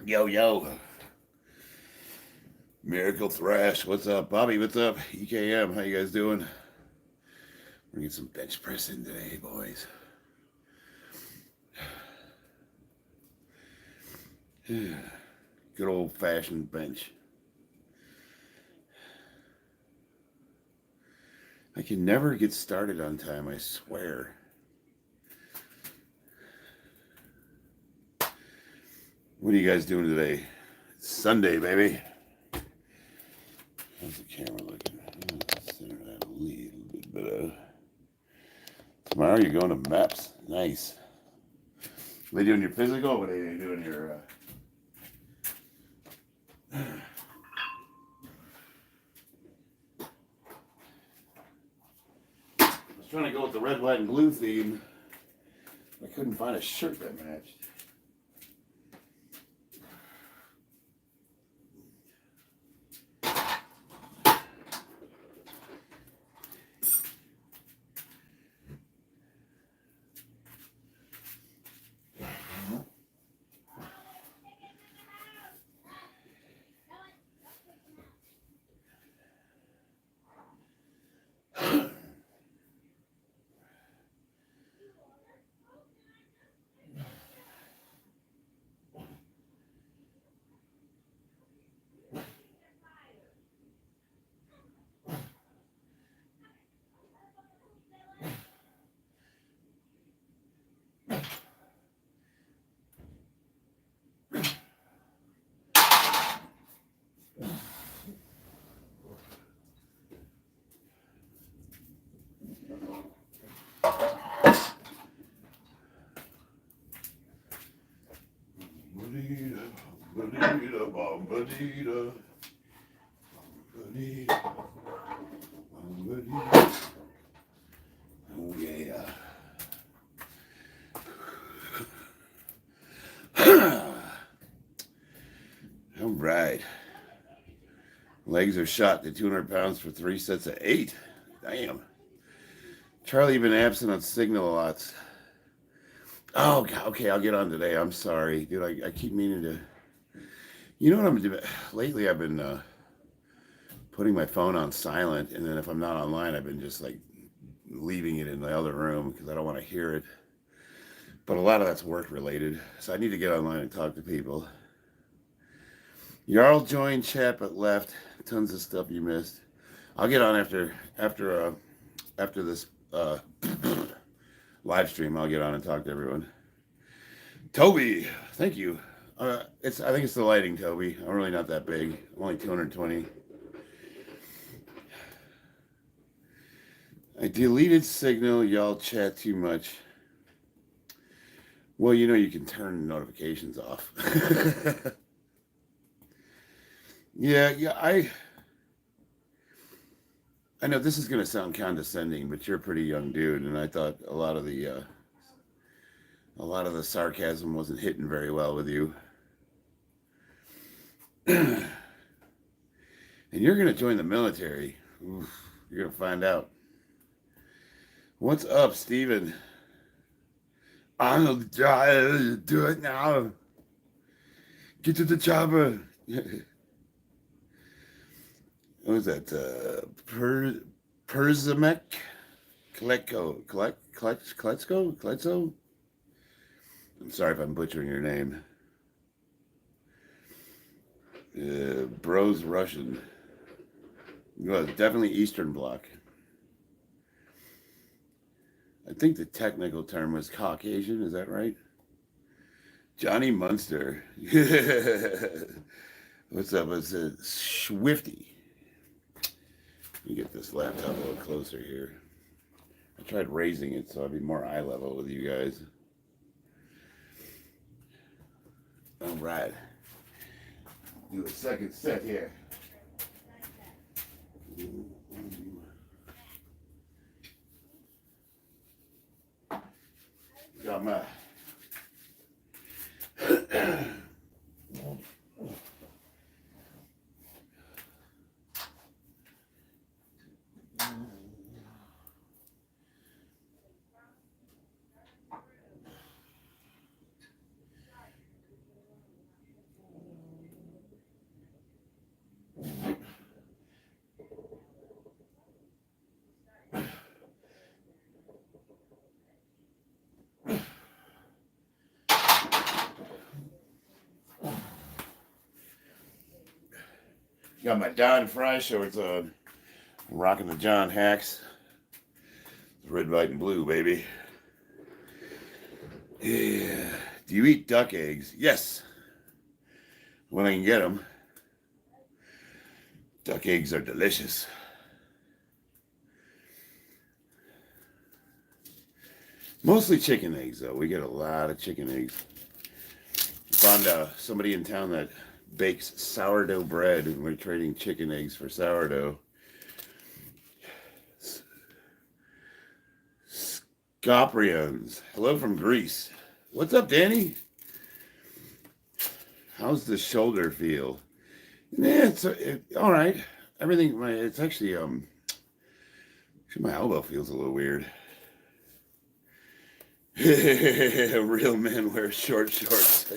Yo, yo. Miracle Thrash. What's up? Bobby, what's up? EKM, how you guys doing? We're getting some bench pressing today, boys. Good old fashioned bench. I can never get started on time, I swear. What are you guys doing today? It's Sunday, baby. How's the camera looking? Center that a little bit better. Tomorrow you're going to MEPS. Nice. Are they doing your physical? What are they doing your... I was trying to go with the red, white, and blue theme. I couldn't find a shirt that matched. Oh yeah. All right. Legs are shot to 200 pounds for 3 sets of 8. Damn. Charlie, you've been absent on Signal a lot. Oh, okay, I'll get on today. I'm sorry. Dude, I keep meaning to... You know what I'm doing? Lately, I've been putting my phone on silent, and then if I'm not online, I've been just like leaving it in the other room because I don't want to hear it. But a lot of that's work related, so I need to get online and talk to people. Jarl joined chat but left. Tons of stuff you missed. I'll get on after this live stream. I'll get on and talk to everyone. Toby, thank you. I think it's the lighting, Toby. I'm really not that big. I'm only 220. I deleted Signal. Y'all chat too much. Well, you know you can turn notifications off. Yeah, I know this is going to sound condescending, but you're a pretty young dude, and I thought a lot of the sarcasm wasn't hitting very well with you. And you're going to join the military. Oof, you're going to find out. What's up, Steven? I'm going to do it now. Get to the chopper. What was that? Perzamek? Kletsko? I'm sorry if I'm butchering your name. Bro's Russian. Well, definitely Eastern Bloc. I think the technical term was Caucasian. Is that right? Johnny Munster. What's up? It's a Swifty. Let me get this laptop a little closer here. I tried raising it so I'd be more eye level with you guys. All right. Do a second set here. Got my Got my Don Fry shorts on. I'm rocking the John Hacks. Red, white, and blue, baby. Yeah. Do you eat duck eggs? Yes. When I can get them. Duck eggs are delicious. Mostly chicken eggs, though. We get a lot of chicken eggs. Found somebody in town that bakes sourdough bread, and we're trading chicken eggs for sourdough. Scoprians. Hello from Greece. What's up, Danny? How's the shoulder feel? Yeah, it's all right. Everything. It's actually my elbow feels a little weird. Real men wear short shorts.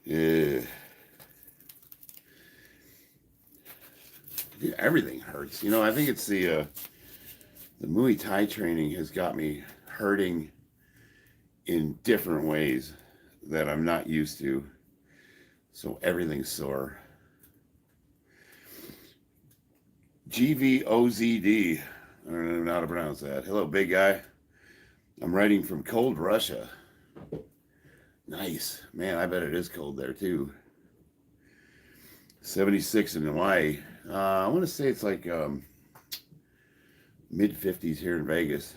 Yeah. Everything hurts. You know, I think it's the Muay Thai training has got me hurting in different ways that I'm not used to. So everything's sore. GVOZD. I don't know how to pronounce that. Hello, big guy. I'm writing from cold Russia. Nice. Man, I bet it is cold there, too. 76 in Hawaii. I want to say it's like mid-50s here in Vegas.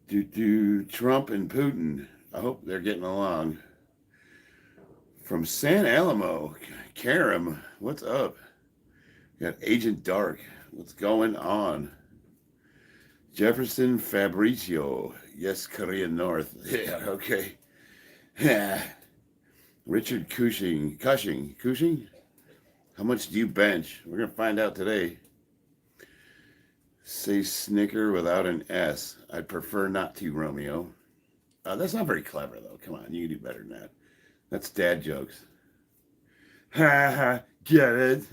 Trump and Putin. I hope they're getting along. From San Alamo, Karam, what's up? Got Agent Dark. What's going on? Jefferson Fabricio. Yes, Korean North. Yeah, okay. Yeah. Richard Cushing. How much do you bench? We're going to find out today. Say snicker without an S. I'd prefer not to, Romeo. That's not very clever, though. Come on, you can do better than that. That's dad jokes. Ha ha, get it?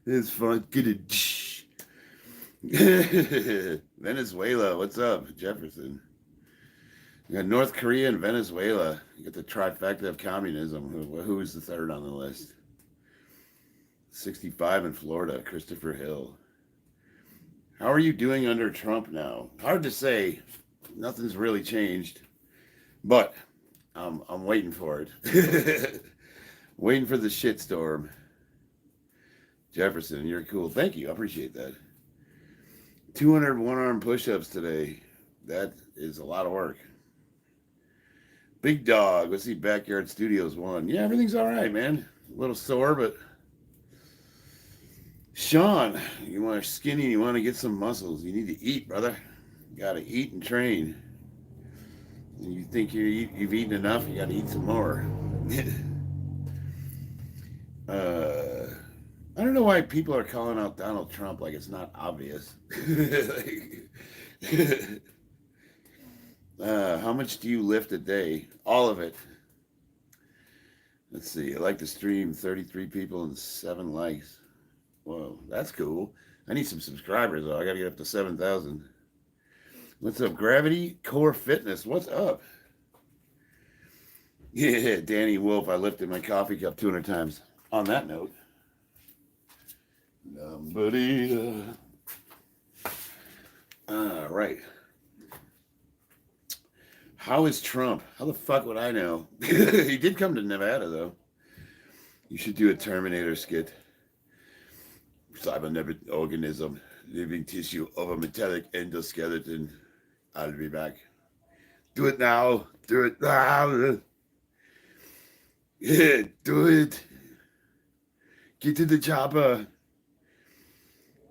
It's fun. Get it. Venezuela, what's up, Jefferson? You got North Korea and Venezuela. You got the trifecta of communism. Who is the third on the list? 65 in Florida, Christopher Hill. How are you doing under Trump now? Hard to say. Nothing's really changed. But I'm waiting for it. Waiting for the shitstorm. Jefferson, you're cool. Thank you. I appreciate that. 200 one-arm push-ups today. That is a lot of work. Big Dog. Let's see. Backyard Studios 1. Yeah, everything's all right, man. A little sore, but... Sean, you want to skinny, you want to get some muscles. You need to eat, brother. You got to eat and train. And you think you've eaten enough, you got to eat some more. I don't know why people are calling out Donald Trump like it's not obvious. How much do you lift a day? All of it. Let's see. I like to stream 33 people and 7 likes. Whoa, that's cool. I need some subscribers, though. I got to get up to 7,000. What's up, Gravity Core Fitness? What's up? Yeah, Danny Wolf. I lifted my coffee cup 200 times. On that note. All right. How is Trump? How the fuck would I know? He did come to Nevada, though. You should do a Terminator skit. Cybernetic organism, living tissue of a metallic endoskeleton. I'll be back. Do it now. Do it now. Yeah, do it. Get to the chopper.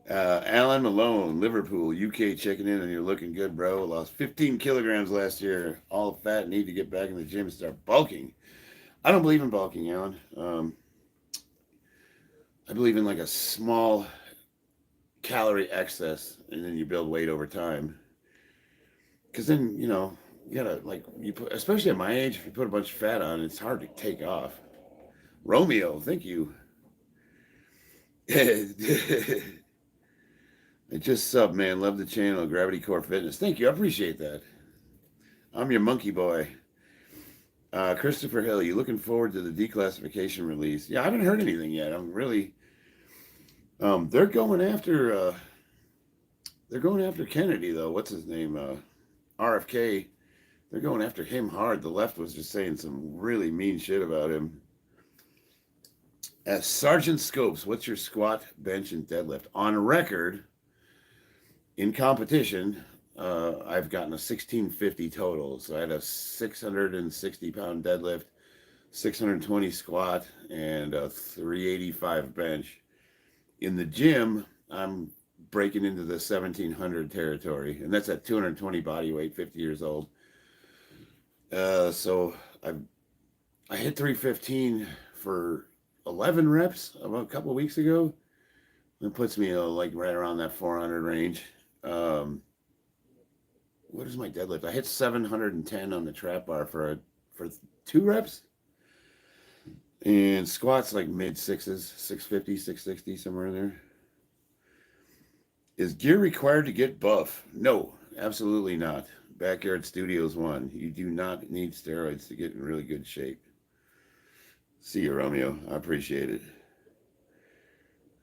Alan Malone, Liverpool, UK, checking in, and you're looking good, bro. Lost 15 kilograms last year. All fat. Need to get back in the gym and start bulking. I don't believe in bulking, Alan. I believe in like a small calorie excess, and then you build weight over time. Because then, you know, you gotta, like, especially at my age, if you put a bunch of fat on, it's hard to take off. Romeo, thank you. I just sub, man. Love the channel, Gravity Core Fitness. Thank you. I appreciate that. I'm your monkey boy. Christopher Hill, you looking forward to the declassification release? Yeah, I haven't heard anything yet. I'm really. They're going after. They're going after Kennedy though. What's his name? RFK. They're going after him hard. The left was just saying some really mean shit about him. As Sergeant Scopes, what's your squat, bench, and deadlift? On record, in competition, I've gotten a 1650 total. So I had a 660-pound deadlift, 620 squat, and a 385 bench. In the gym, I'm breaking into the 1700 territory, and that's at 220 body weight, 50 years old. So I hit 315 for 11 reps about a couple of weeks ago. It puts me like right around that 400 range. What is my deadlift? I hit 710 on the trap bar for 2 reps. And squats like mid sixes, 650, 660, somewhere in there. Is gear required to get buff? No, absolutely not. Backyard Studios 1. You do not need steroids to get in really good shape. See you, Romeo. I appreciate it.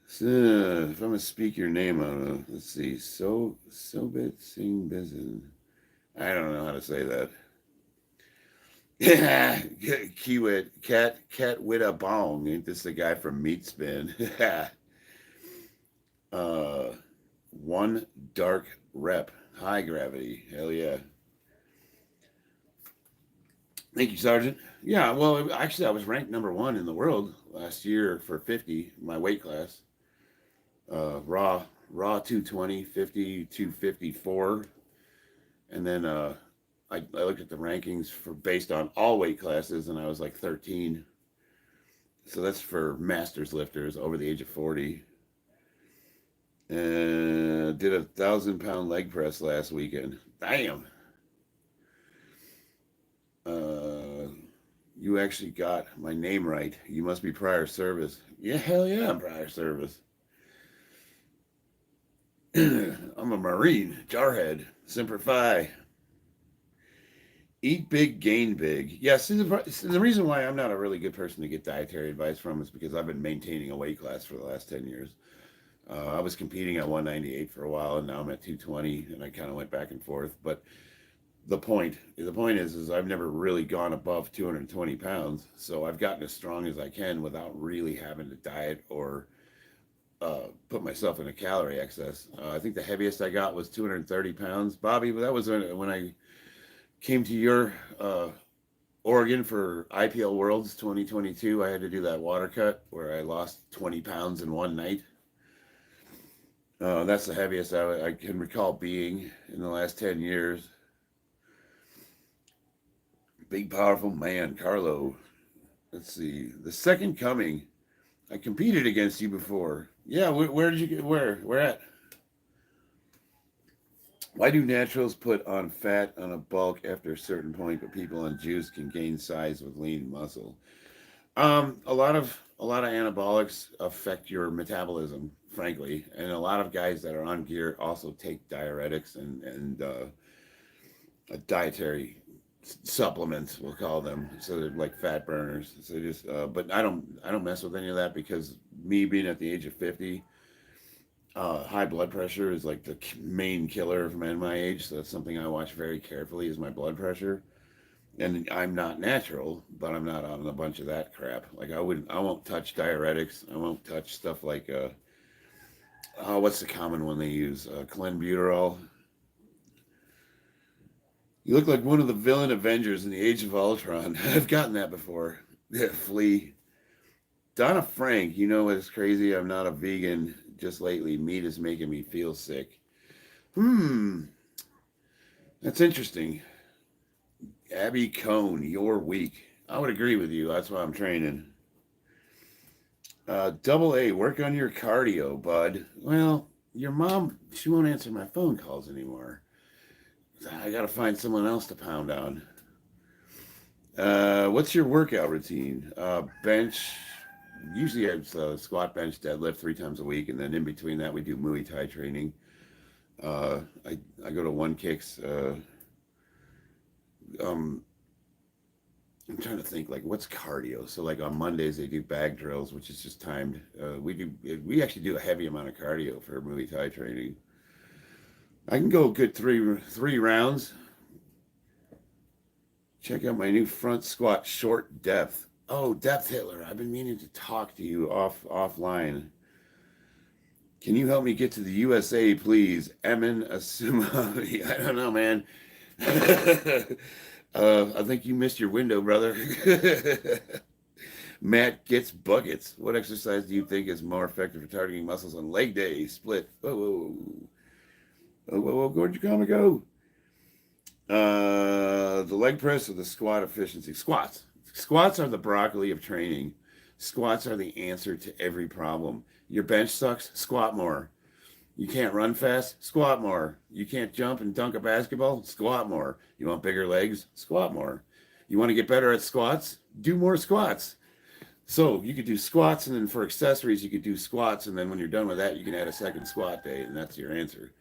So, if I'm going to speak your name out, let's see. Sobit Singh Bizin. I don't know how to say that. Yeah, Kiwit, Cat with a bong. Ain't this the guy from Meat Spin? One dark rep. High gravity. Hell yeah. Thank you, Sergeant. Yeah, well, actually, I was ranked #1 in the world last year for 50, my weight class. Raw 220, 50, 254. And then I looked at the rankings for based on all weight classes, and I was like 13. So that's for masters lifters over the age of 40. And did a 1,000-pound leg press last weekend. Damn. You actually got my name right. You must be prior service. Yeah, hell yeah, I'm prior service. I'm a Marine, Jarhead, Semper Fi. Eat big, gain big. Yes, the reason why I'm not a really good person to get dietary advice from is because I've been maintaining a weight class for the last 10 years. I was competing at 198 for a while, and now I'm at 220, and I kind of went back and forth. But the point is I've never really gone above 220 pounds, so I've gotten as strong as I can without really having to diet or put myself in a calorie excess. I think the heaviest I got was 230 pounds, Bobby. But that was when I came to your Oregon for IPL Worlds 2022. I had to do that water cut where I lost 20 pounds in one night. That's the heaviest I can recall being in the last 10 years. Big, powerful man, Carlo. Let's see. The Second Coming. I competed against you before. Yeah, where did you get? Where at? Why do naturals put on fat on a bulk after a certain point, but people on juice can gain size with lean muscle? A lot of anabolics affect your metabolism, frankly, and a lot of guys that are on gear also take diuretics and dietary supplements, we'll call them, so they're like fat burners. So just, but I don't mess with any of that because me being at the age of 50, high blood pressure is like the main killer of men my age. So that's something I watch very carefully is my blood pressure. And I'm not natural, but I'm not on a bunch of that crap. Like I won't touch diuretics. I won't touch stuff like what's the common one they use? Clenbuterol. You look like one of the villain Avengers in the Age of Ultron. I've gotten that before. Yeah, Flea. Donna Frank, you know what's crazy? I'm not a vegan. Just lately, meat is making me feel sick. That's interesting. Abby Cohn, you're weak. I would agree with you. That's why I'm training. Double A, work on your cardio, bud. Well, your mom, she won't answer my phone calls anymore. I got to find someone else to pound on. What's your workout routine? Bench. Usually it's squat, bench, deadlift 3 times a week. And then in between that, we do Muay Thai training. I go to One Kicks. I'm trying to think, like, what's cardio? So, like, on Mondays, they do bag drills, which is just timed. We actually do a heavy amount of cardio for Muay Thai training. I can go a good three rounds. Check out my new front squat short depth. Oh, Depth Hitler, I've been meaning to talk to you offline. Can you help me get to the USA, please? Emin Asumani. I don't know, man. I think you missed your window, brother. Matt gets buckets. What exercise do you think is more effective for targeting muscles on leg day? Split. Whoa, whoa, whoa, whoa, whoa. Where'd you come and go? The leg press or the squat efficiency? Squats. Squats are the broccoli of training. Squats are the answer to every problem. Your bench sucks? Squat more. You can't run fast? Squat more. You can't jump and dunk a basketball? Squat more. You want bigger legs? Squat more. You want to get better at squats? Do more squats. So you could do squats, and then for accessories, you could do squats, and then when you're done with that, you can add a second squat day, and that's your answer.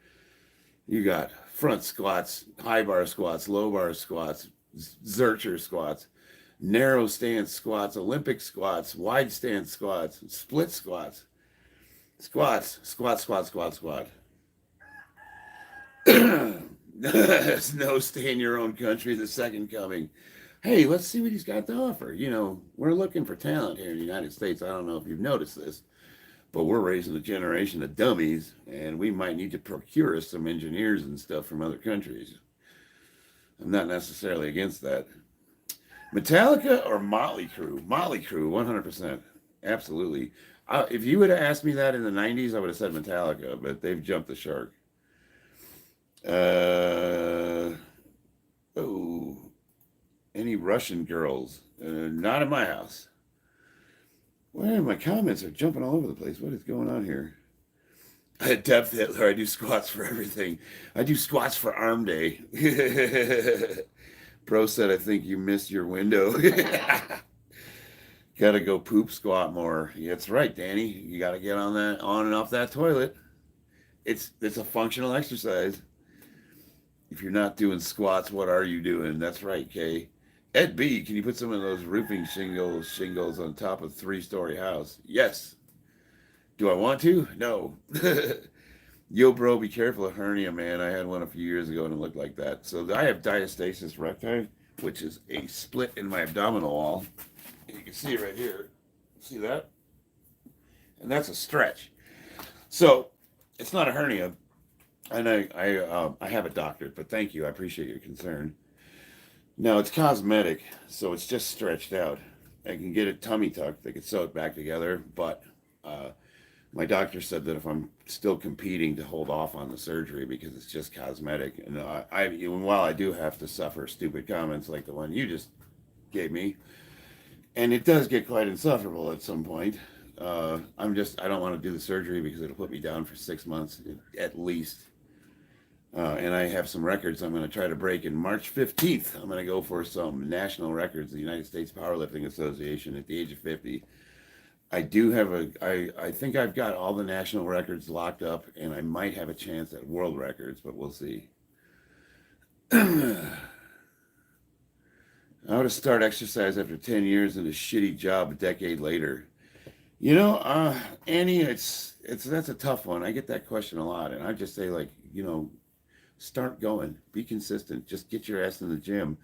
You got front squats, high bar squats, low bar squats, Zercher squats, narrow stance squats, Olympic squats, wide stance squats, split squats, squat. No stay in your own country, the second coming. Hey, let's see what he's got to offer. You know, we're looking for talent here in the United States. I don't know if you've noticed this, but we're raising a generation of dummies, and we might need to procure us some engineers and stuff from other countries. I'm not necessarily against that. Metallica or Motley Crue? Motley Crue, 100%. Absolutely. If you would have asked me that in the 90s, I would have said Metallica, but they've jumped the shark. Any Russian girls? Not in my house. Well, my comments are jumping all over the place. What is going on here? Depth Hitler. I do squats for everything. I do squats for arm day. Bro said, I think you missed your window. Gotta go poop squat more. Yeah, that's right, Danny. You gotta get on and off that toilet. It's a functional exercise. If you're not doing squats, what are you doing? That's right, Kay. Ed B, can you put some of those roofing shingles on top of a 3-story house? Yes. Do I want to? No. Yo, bro, be careful of hernia, man. I had one a few years ago and it looked like that. So I have diastasis recti, which is a split in my abdominal wall. And you can see it right here. See that? And that's a stretch. So it's not a hernia. And I have a doctorate, but thank you. I appreciate your concern. No, it's cosmetic, so it's just stretched out. I can get a tummy tuck. They could sew it back together, but my doctor said that if I'm still competing to hold off on the surgery because it's just cosmetic. And while I do have to suffer stupid comments like the one you just gave me, and it does get quite insufferable at some point. I don't want to do the surgery because it'll put me down for 6 months at least. And I have some records I'm going to try to break in March 15th. I'm going to go for some national records, the United States Powerlifting Association at the age of 50. I do have I think I've got all the national records locked up, and I might have a chance at world records, but we'll see. How to start exercise after 10 years in a shitty job a decade later. You know, Annie, that's a tough one. I get that question a lot, and I just say, like, you know, start going, be consistent, just get your ass in the gym,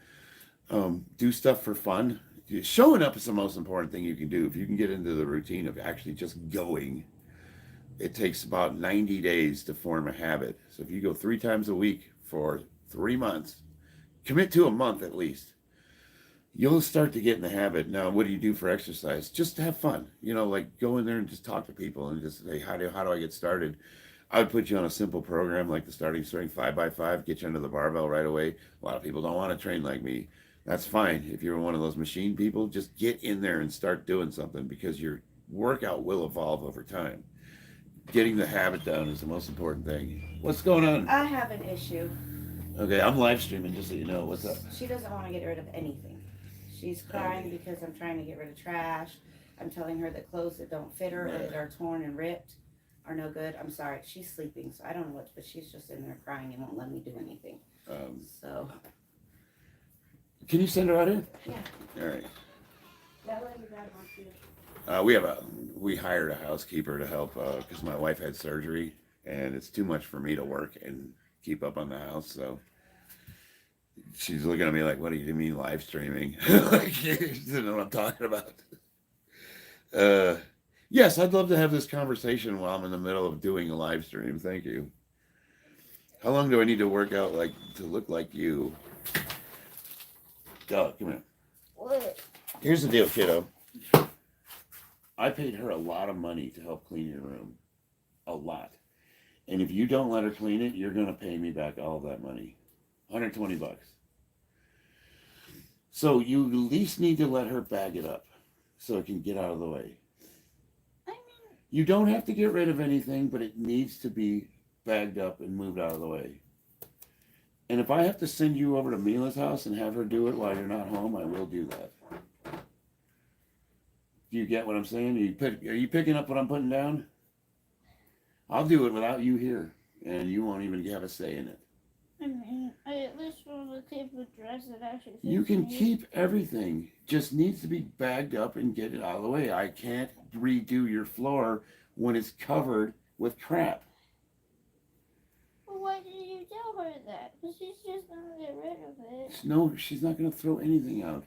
do stuff for fun. Showing up is the most important thing you can do. If you can get into the routine of actually just going, it takes about 90 days to form a habit. So if you go 3 times a week for 3 months, commit to a month at least, you'll start to get in the habit. Now, what do you do for exercise? Just have fun. You know, like go in there and just talk to people and just say, how do I get started? I would put you on a simple program like the starting strength 5x5, get you under the barbell right away. A lot of people don't want to train like me. That's fine. If you're one of those machine people, just get in there and start doing something because your workout will evolve over time. Getting the habit down is the most important thing. What's going on? I have an issue. Okay, I'm live streaming just so you know. What's up? She doesn't want to get rid of anything. She's crying because I'm trying to get rid of trash. I'm telling her that clothes that don't fit her, that are torn and ripped, are no good. I'm sorry. She's sleeping, so I don't know what, but she's just in there crying and won't let me do anything. So. Can you send her out here? Yeah. All right. That way your dad wants you. We hired a housekeeper to help because my wife had surgery and it's too much for me to work and keep up on the house. So she's looking at me like, "What do you mean live streaming?" Like, she doesn't know what I'm talking about. Yes, I'd love to have this conversation while I'm in the middle of doing a live stream. Thank you. How long do I need to work out like to look like you? Go, come here. What? Here's the deal, kiddo. I paid her a lot of money to help clean your room. A lot. And if you don't let her clean it, you're going to pay me back all of that money. $120. So you at least need to let her bag it up so it can get out of the way. I mean, You don't have to get rid of anything, but it needs to be bagged up and moved out of the way. And if I have to send you over to Mila's house and have her do it while you're not home, I will do that. Do you get what I'm saying? Are you picking up what I'm putting down? I'll do it without you here, and you won't even have a say in it. I mean, I at least want to keep a dress that actually fits You can me. keep everything. Just needs to be bagged up and get it out of the way. I can't redo your floor when it's covered with crap. Well, why did you tell her that? Because she's just going to get rid of it. No, she's not going to throw anything out.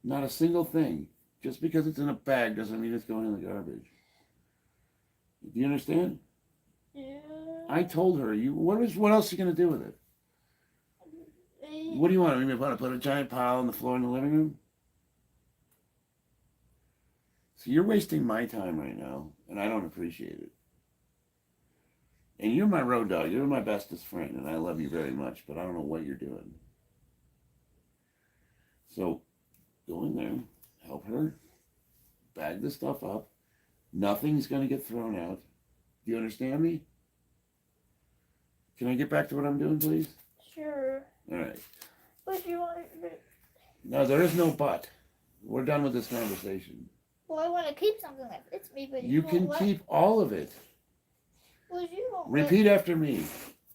Not a single thing. Just because it's in a bag doesn't mean it's going in the garbage. Do you understand? Yeah. I told her. What else are you going to do with it? What do you want? You want to put a giant pile on the floor in the living room? So you're wasting my time right now, and I don't appreciate it. And you're my road dog. You're my bestest friend, and I love you very much, but I don't know what you're doing. So go in there, help her, bag the stuff up. Nothing's going to get thrown out. Do you understand me? Can I get back to what I'm doing, please? Sure. All right. But you want to... No, there is no but. We're done with this conversation. Well, I want to keep something that fits me, but You won't can let... keep all of it. Well, you won't Repeat after me.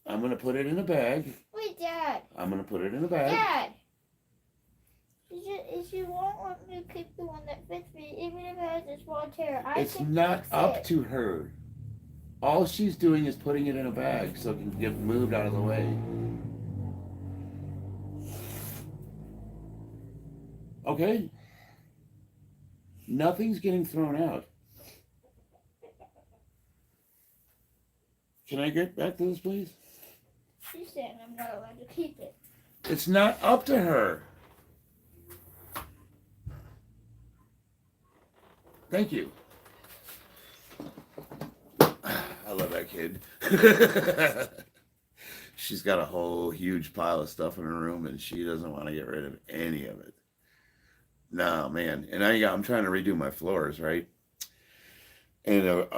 I'm going to put it in a bag. Wait, Dad. I'm going to put it in a bag. Dad! If you won't let me keep the one that fits me, even if it has a small tear, It's can not fix up it. to her. All she's doing is putting it in a bag so it can get moved out of the way. Okay? Nothing's getting thrown out. Can I get back to this, please? She's saying I'm not allowed to keep it. It's not up to her. Thank you. I love that kid. She's got a whole huge pile of stuff in her room and she doesn't want to get rid of any of it. No, man. And I'm trying to redo my floors, right? And if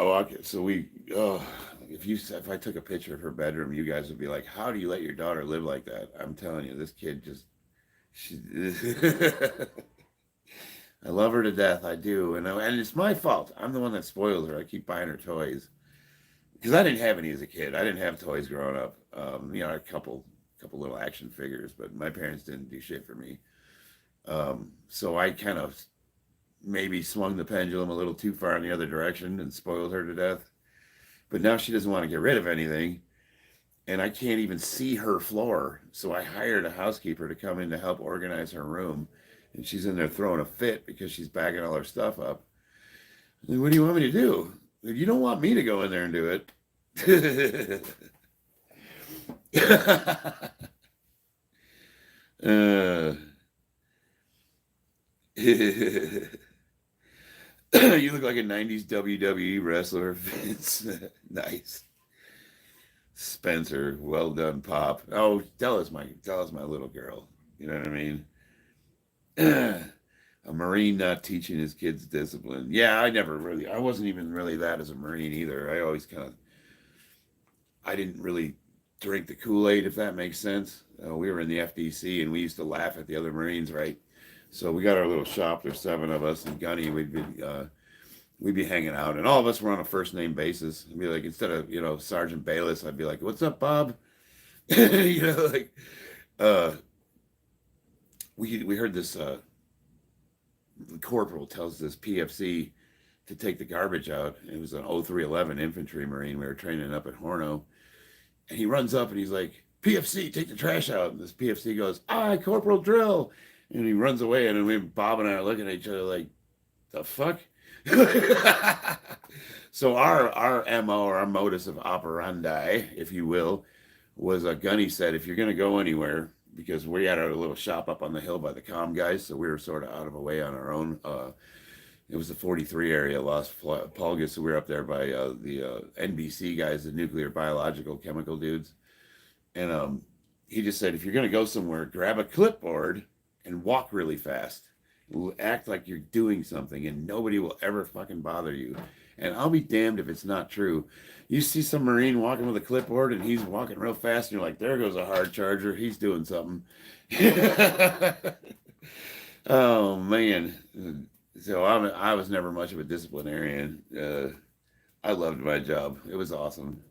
I took a picture of her bedroom, you guys would be like, how do you let your daughter live like that? I'm telling you, this kid I love her to death. I do. And it's my fault. I'm the one that spoils her. I keep buying her toys. Because I didn't have any as a kid. I didn't have toys growing up. A couple little action figures, but my parents didn't do shit for me. So I kind of maybe swung the pendulum a little too far in the other direction and spoiled her to death. But now she doesn't want to get rid of anything. And I can't even see her floor. So I hired a housekeeper to come in to help organize her room. And she's in there throwing a fit because she's bagging all her stuff up. And what do you want me to do? If you don't want me to go in there and do it. You look like a 90s WWE wrestler, Vince. Nice. Spencer, well done, Pop. Oh, Della's my little girl. You know what I mean? A Marine not teaching his kids discipline. Yeah, I wasn't even really that as a Marine either. I didn't really drink the Kool-Aid, if that makes sense. We were in the FDC and we used to laugh at the other Marines, right? So we got our little shop. There's 7 of us, and Gunny, we'd be hanging out, and all of us were on a first name basis. I'd be like, instead of Sergeant Bayless, I'd be like, "What's up, Bob?" we heard this the corporal tells this PFC to take the garbage out. It was an 0311 infantry marine. We were training up at Horno, and he runs up and he's like, PFC, take the trash out. And this PFC goes, aye, Corporal Drill. And he runs away, and then Bob and I are looking at each other like, the fuck? So our MO, or our modus of operandi, if you will, was Gunny said, if you're going to go anywhere, because we had our little shop up on the hill by the comm guys, so we were sort of out of a way on our own. It was the 43 area, Las Pulgas, so we were up there by the NBC guys, the nuclear, biological, chemical dudes. And he just said, if you're going to go somewhere, grab a clipboard and walk really fast. Act like you're doing something, and nobody will ever fucking bother you. And I'll be damned if it's not true. You see some Marine walking with a clipboard, and he's walking real fast, and you're like, there goes a hard charger. He's doing something. Oh, man. So I was never much of a disciplinarian. I loved my job. It was awesome.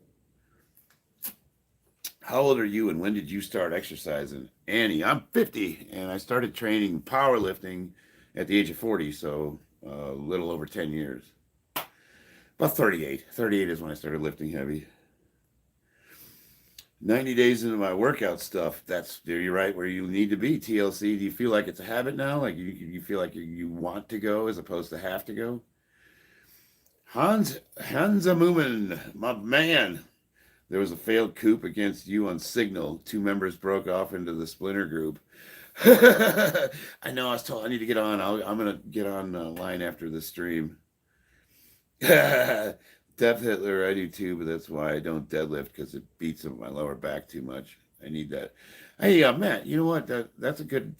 How old are you, and when did you start exercising? Annie, I'm 50, and I started training powerlifting at the age of 40, so a little over 10 years. About 38. 38 is when I started lifting heavy. 90 days into my workout stuff, you're right where you need to be. TLC, do you feel like it's a habit now? Like you feel like you want to go as opposed to have to go? Hans Amumen, my man. There was a failed coup against you on Signal. 2 members broke off into the splinter group. I know, I was told I need to get on. I'm going to get on line after the stream. Death Hitler, I do too, but that's why I don't deadlift, because it beats up my lower back too much. I need that. Hey, Matt, you know what? That's a good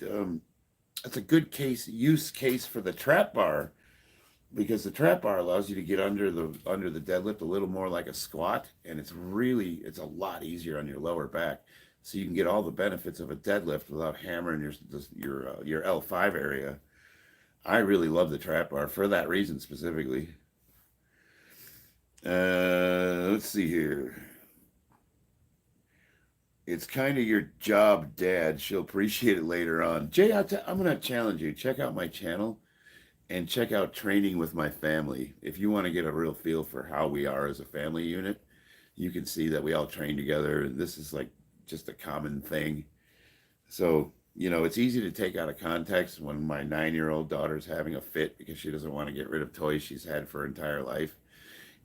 use case for the trap bar, because the trap bar allows you to get under the deadlift a little more like a squat, and it's a lot easier on your lower back, so you can get all the benefits of a deadlift without hammering your L5 area. I really love the trap bar for that reason specifically. Let's see here. It's kind of your job, Dad. She'll appreciate it later on. Jay, I'm going to challenge you. Check out my channel and check out Training with My Family. If you want to get a real feel for how we are as a family unit, you can see that we all train together, and this is like just a common thing. So, it's easy to take out of context when my 9-year-old daughter's having a fit because she doesn't want to get rid of toys she's had for her entire life.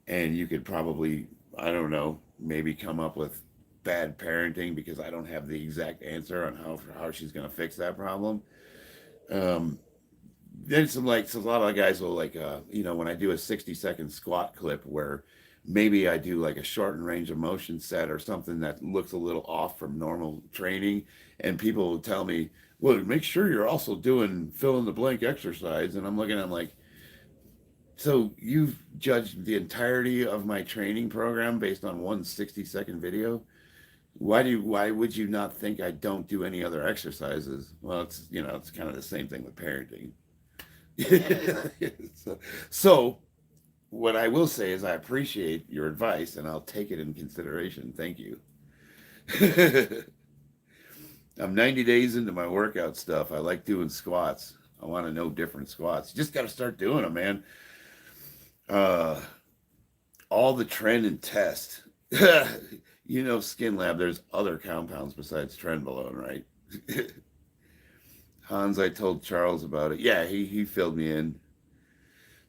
And you could probably, I don't know, maybe come up with bad parenting because I don't have the exact answer on how she's going to fix that problem. Then a lot of guys will when I do a 60-second squat clip where maybe I do like a shortened range of motion set or something that looks a little off from normal training, and people will tell me, well, make sure you're also doing fill in the blank exercise. And I'm looking at them like, so you've judged the entirety of my training program based on one 60-second video? Why would you not think I don't do any other exercises? Well, it's kind of the same thing with parenting. So what I will say is I appreciate your advice, and I'll take it in consideration. Thank you. I'm 90 days into my workout stuff. I like doing squats. I want to know different squats. You just got to start doing them, man. All the trend and test. Skin Lab, there's other compounds besides trenbolone, right? Hans, I told Charles about it. Yeah, he filled me in.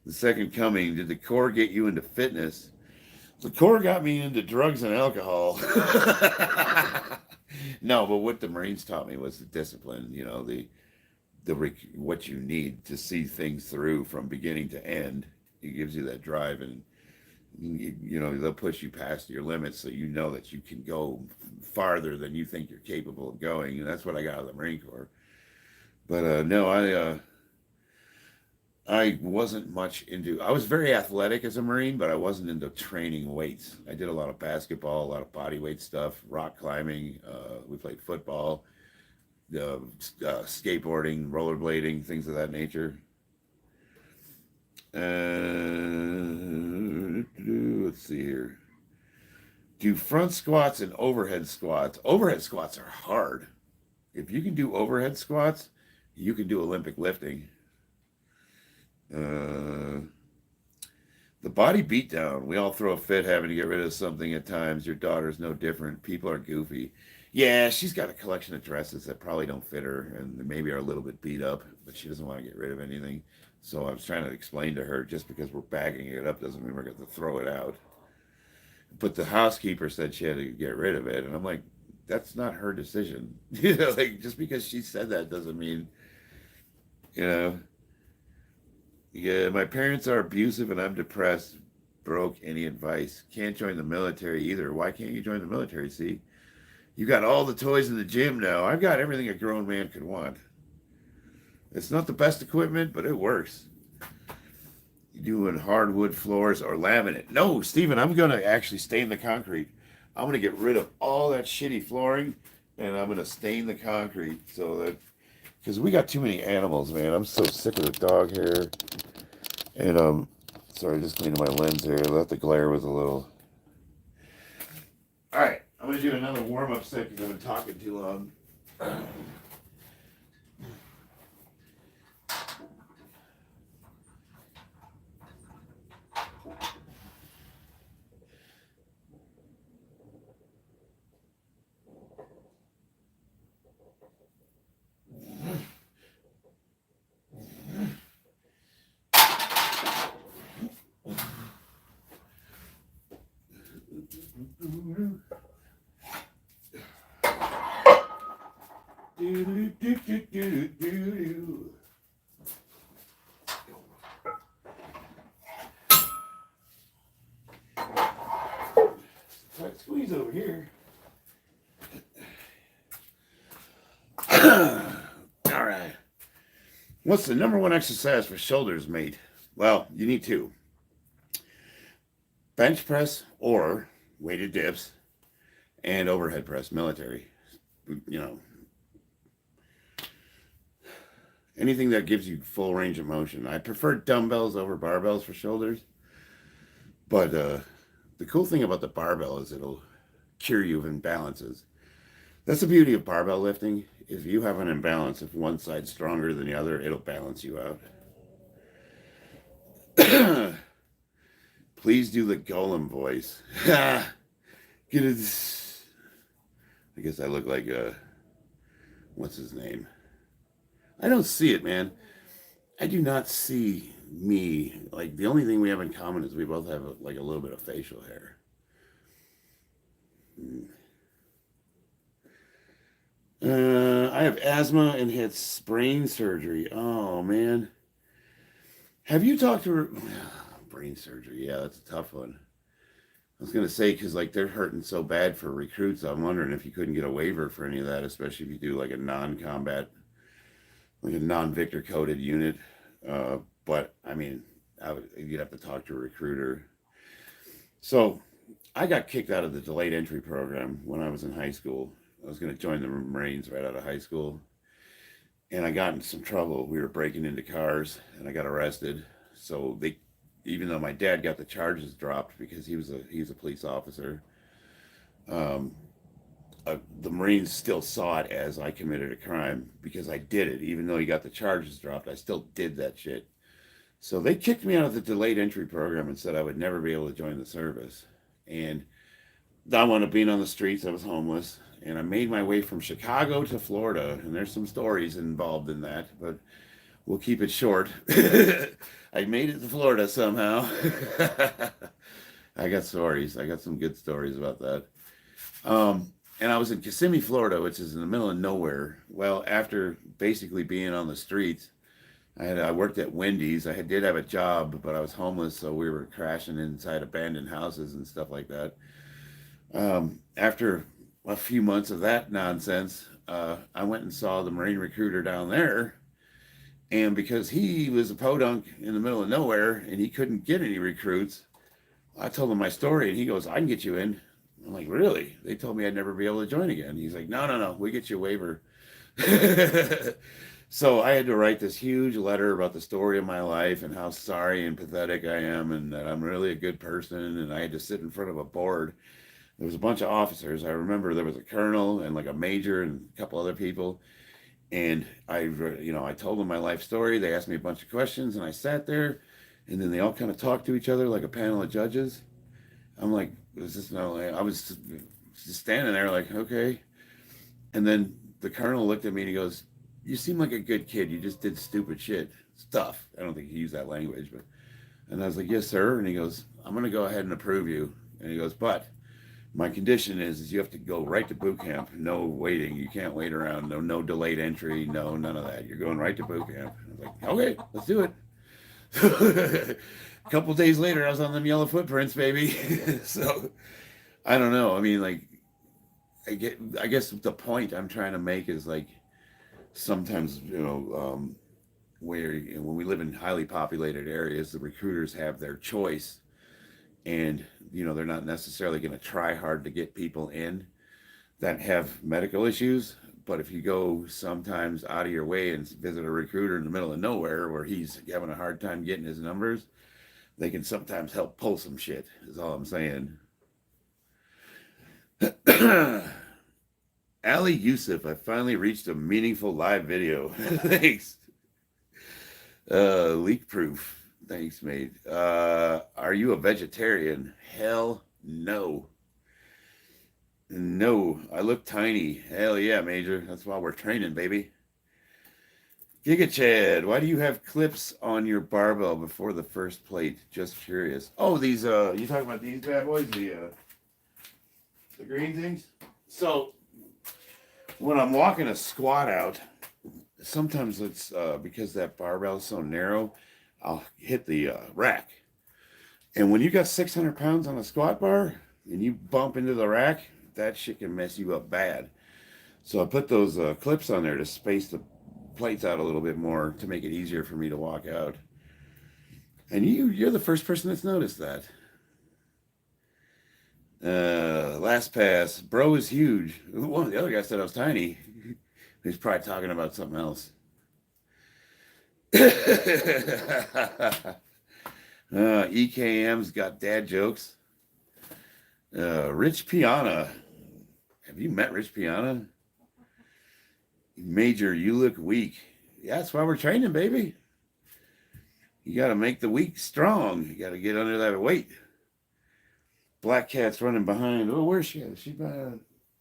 The Second Coming, did the core get you into fitness? The core got me into drugs and alcohol. No, but what the Marines taught me was the discipline, what you need to see things through from beginning to end. It gives you that drive, and they'll push you past your limits, so you know that you can go farther than you think you're capable of going, and that's what I got out of the Marine Corps. But no, I wasn't much into. I was very athletic as a Marine, but I wasn't into training weights. I did a lot of basketball, a lot of body weight stuff, rock climbing. We played football, skateboarding, rollerblading, things of that nature. Let's see here. Do front squats and overhead squats. Overhead squats are hard. If you can do overhead squats, You can do Olympic lifting. The body beatdown. We all throw a fit having to get rid of something at times. Your daughter's no different. People are goofy. Yeah, she's got a collection of dresses that probably don't fit her and maybe are a little bit beat up, but she doesn't want to get rid of anything. So I was trying to explain to her just because we're bagging it up doesn't mean we're going to throw it out. But the housekeeper said she had to get rid of it. And I'm like, that's not her decision. Like just because she said that doesn't mean, you know, yeah, my parents are abusive and I'm depressed. Broke. Any advice? Can't join the military either. Why can't you join the military? See, you got all the toys in the gym now. I've got everything a grown man could want. It's not the best equipment, but it works. You doing hardwood floors or laminate? No, Steven, I'm going to actually stain the concrete. I'm going to get rid of all that shitty flooring and I'm going to stain the concrete so that, because we got too many animals, man. I'm so sick of the dog hair. And, sorry, just cleaning my lens here. I thought the glare was a little. All right, I'm going to do another warm-up set because I've been talking too long. Tight squeeze over here. All right. What's the number one exercise for shoulders, mate? Well, you need two. Bench press or weighted dips and overhead press, military. You know, anything that gives you full range of motion. I prefer dumbbells over barbells for shoulders. But the cool thing about the barbell is it'll cure you of imbalances. That's the beauty of barbell lifting. If you have an imbalance, if one side's stronger than the other, it'll balance you out. Please do the Golem voice. Get it. I guess I look like what's his name? I don't see it, man. I do not see me. Like the only thing we have in common is we both have like a little bit of facial hair. I have asthma and had brain surgery. Oh man. Have you talked to her? Brain surgery? Yeah, that's a tough one. I was gonna say because like they're hurting so bad for recruits. I'm wondering if you couldn't get a waiver for any of that, especially if you do like a non-combat, like a non-Victor coded unit. But I mean, you'd have to talk to a recruiter. So I got kicked out of the delayed entry program when I was in high school. I was going to join the Marines right out of high school. And I got in some trouble. We were breaking into cars and I got arrested. So even though my dad got the charges dropped because he's a police officer, the Marines still saw it as I committed a crime because I did it. Even though he got the charges dropped, I still did that shit. So they kicked me out of the delayed entry program and said I would never be able to join the service. And I wound up being on the streets. I was homeless. And I made my way from Chicago to Florida. And there's some stories involved in that, but we'll keep it short. I made it to Florida somehow. I got stories. I got some good stories about that. And I was in Kissimmee, Florida, which is in the middle of nowhere. Well, after basically being on the streets, I worked at Wendy's. I did have a job, but I was homeless, so we were crashing inside abandoned houses and stuff like that. After a few months of that nonsense, I went and saw the Marine recruiter down there. And because he was a podunk in the middle of nowhere and he couldn't get any recruits, I told him my story and he goes, I can get you in. I'm like, really? They told me I'd never be able to join again. He's like, no, we get you a waiver. So I had to write this huge letter about the story of my life and how sorry and pathetic I am and that I'm really a good person. And I had to sit in front of a board. There was a bunch of officers. I remember there was a colonel and like a major and a couple other people. And I told them my life story. They asked me a bunch of questions, and I sat there, and then they all kind of talked to each other like a panel of judges. I'm like, was this no? I was just standing there like, okay. And then the colonel looked at me and he goes, "You seem like a good kid. You just did stupid shit stuff." I don't think he used that language, but and I was like, "Yes, sir." And he goes, "I'm gonna go ahead and approve you." And he goes, "But my condition is you have to go right to boot camp. No waiting. You can't wait around. No delayed entry. No, none of that. You're going right to boot camp." I was like, "Okay, let's do it." A couple days later, I was on them yellow footprints, baby. So I don't know. I mean, like, I guess the point I'm trying to make is like sometimes where when we live in highly populated areas, the recruiters have their choice, and they're not necessarily going to try hard to get people in that have medical issues. But if you go sometimes out of your way and visit a recruiter in the middle of nowhere where he's having a hard time getting his numbers, they can sometimes help pull some shit, is all I'm saying. Ali Yusuf, I finally reached a meaningful live video. Thanks. Leak proof. Thanks, mate. Are you a vegetarian? Hell no. No, I look tiny. Hell yeah, Major. That's why we're training, baby. Giga Chad, why do you have clips on your barbell before the first plate? Just curious. Oh, these, you talking about these bad boys? The green things? So, when I'm walking a squat out, sometimes it's because that barbell is so narrow, I'll hit the rack. And when you got 600 pounds on a squat bar and you bump into the rack, that shit can mess you up bad. So I put those clips on there to space the plates out a little bit more to make it easier for me to walk out. And you're the first person that's noticed that. Last pass, bro is huge. One of the other guys said I was tiny. He's probably talking about something else. EKM's got dad jokes. Rich Piana. Have you met Rich Piana? Major, you look weak. Yeah, that's why we're training, baby. You got to make the weak strong. You got to get under that weight. Black Cat's running behind. Oh, where's she at? Is she by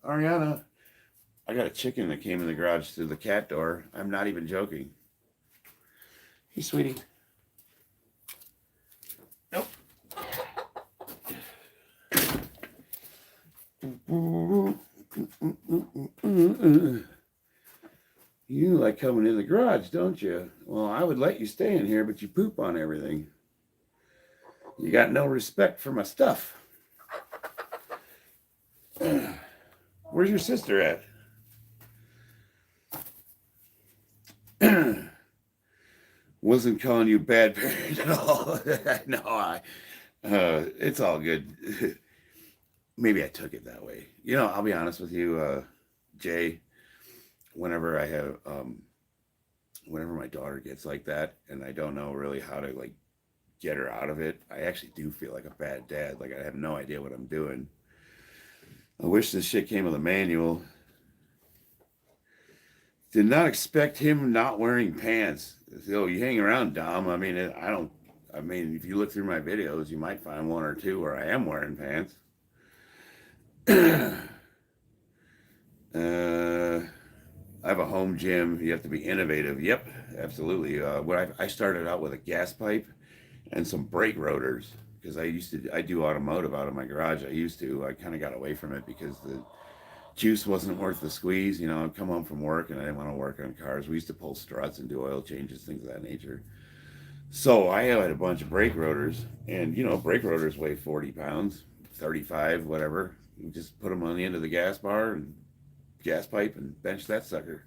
Ariana? I got a chicken that came in the garage through the cat door. I'm not even joking. Hey, sweetie. Nope. You like coming in the garage, don't you? Well, I would let you stay in here, but you poop on everything. You got no respect for my stuff. Where's your sister at? Wasn't calling you bad parent at all. No, it's all good. Maybe I took it that way. I'll be honest with you, Jay. Whenever I have, whenever my daughter gets like that, and I don't know really how to like get her out of it, I actually do feel like a bad dad. Like I have no idea what I'm doing. I wish this shit came with a manual. Did not expect him not wearing pants. So you hang around, Dom. I mean, if you look through my videos, you might find one or two where I am wearing pants. I have a home gym. You have to be innovative. Yep, absolutely. When I started out with a gas pipe and some brake rotors because I do automotive out of my garage. I kind of got away from it because the juice wasn't worth the squeeze. I'd come home from work and I didn't want to work on cars. We used to pull struts and do oil changes, things of that nature. So I had a bunch of brake rotors, and brake rotors weigh 40 pounds, 35, whatever. You just put them on the end of the gas bar and gas pipe and bench that sucker.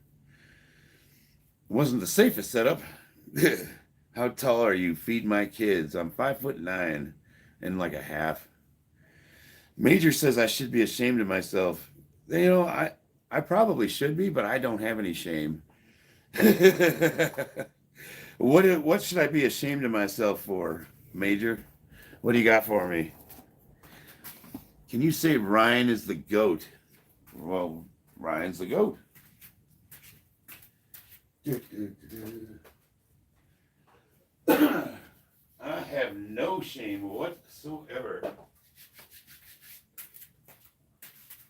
It wasn't the safest setup. How tall are you? Feed my kids. I'm 5'9" and like a half. Major says I should be ashamed of myself. I probably should be, but I don't have any shame. What should I be ashamed of myself for, Major? What do you got for me? Can you say Ryan is the GOAT? Well, Ryan's the GOAT. I have no shame whatsoever.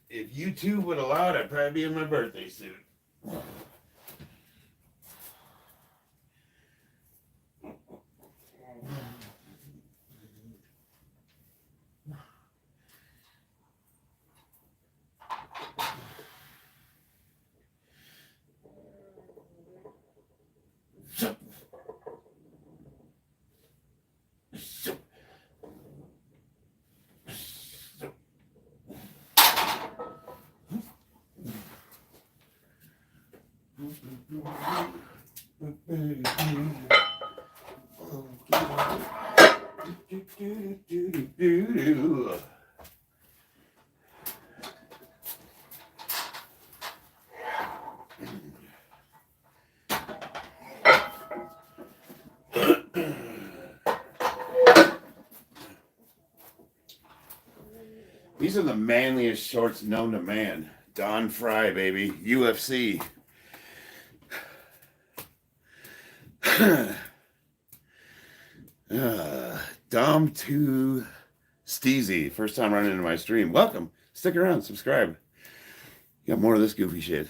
If YouTube would allow it, I'd probably be in my birthday suit. These are the manliest shorts known to man. Don Fry, baby. UFC. Dom to Steezy. First time running into my stream. Welcome. Stick around. Subscribe. Got more of this goofy shit.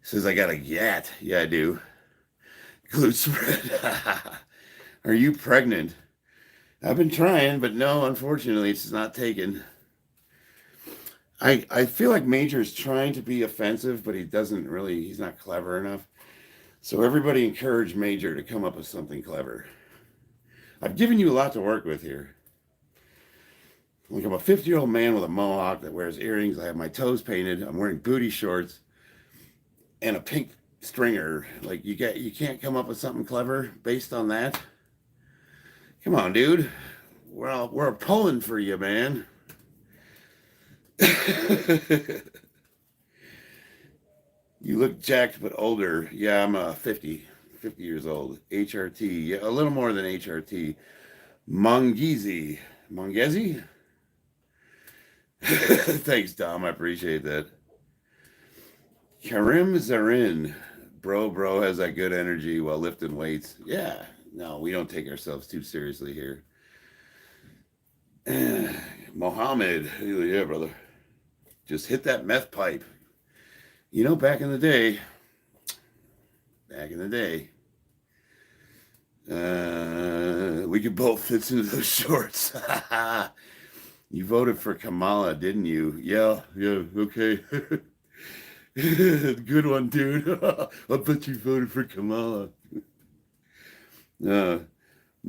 Says I got a gat. Yeah, I do. Glute spread. Are you pregnant? I've been trying, but no, unfortunately, it's not taken. I feel like Major is trying to be offensive, but he's not clever enough. So everybody encourage Major to come up with something clever. I've given you a lot to work with here. Like I'm a 50-year-old man with a mohawk that wears earrings. I have my toes painted. I'm wearing booty shorts and a pink stringer. Like you can't come up with something clever based on that. Come on, dude. We're pulling for you, man. You look jacked but older. Yeah, I'm 50 years old. HRT. Yeah, a little more than HRT. Mongezi. Mongezi? Thanks, Dom. I appreciate that. Karim Zarin. Bro has that good energy while lifting weights. Yeah. No, we don't take ourselves too seriously here. Mohammed. Yeah, brother. Just hit that meth pipe. You know, back in the day, we could both fit into those shorts. You voted for Kamala, didn't you? Yeah, okay. Good one, dude. I bet you voted for Kamala. I'm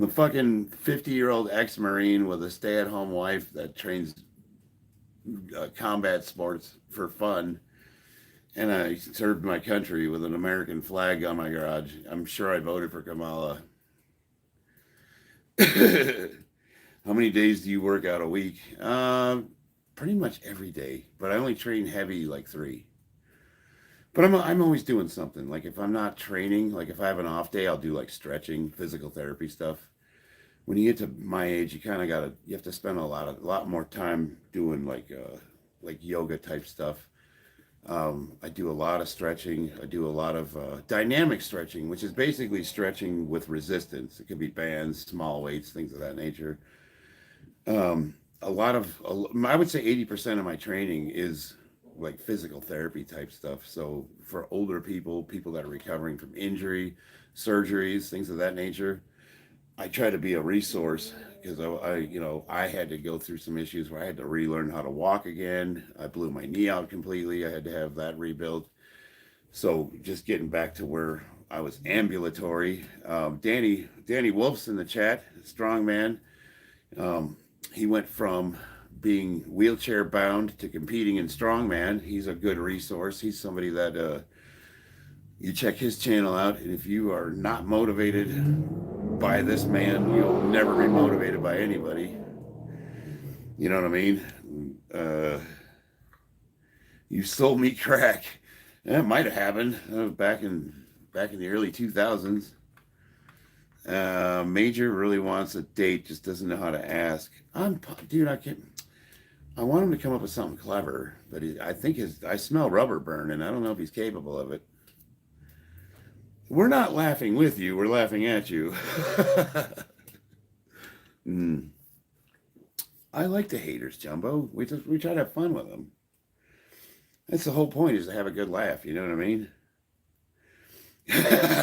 a fucking 50-year-old ex-Marine with a stay-at-home wife that trains combat sports for fun. And I served my country with an American flag on my garage. I'm sure I voted for Kamala. How many days do you work out a week? Pretty much every day. But I only train heavy like 3. But I'm always doing something. Like if I'm not training, like if I have an off day, I'll do like stretching, physical therapy stuff. When you get to my age, you have to spend a lot more time doing like yoga type stuff. I do a lot of stretching. I do a lot of dynamic stretching, which is basically stretching with resistance. It could be bands, small weights, things of that nature. I would say 80% of my training is like physical therapy type stuff. So for older people that are recovering from injury, surgeries, things of that nature, I try to be a resource because I had to go through some issues where I had to relearn how to walk again. I blew my knee out completely. I had to have that rebuilt. So just getting back to where I was ambulatory. Danny Wolf's in the chat, strong man. He went from being wheelchair bound to competing in strongman. He's a good resource. He's somebody that you check his channel out, and if you are not motivated by this man, you'll never be motivated by anybody. You know what I mean? You sold me crack. That might have happened back in the early 2000s. Major really wants a date, just doesn't know how to ask. I want him to come up with something clever, but I smell rubber burn, and I don't know if he's capable of it. We're not laughing with you. We're laughing at you. Mm. I like the haters, Jumbo. We try to have fun with them. That's the whole point, is to have a good laugh. You know what I mean?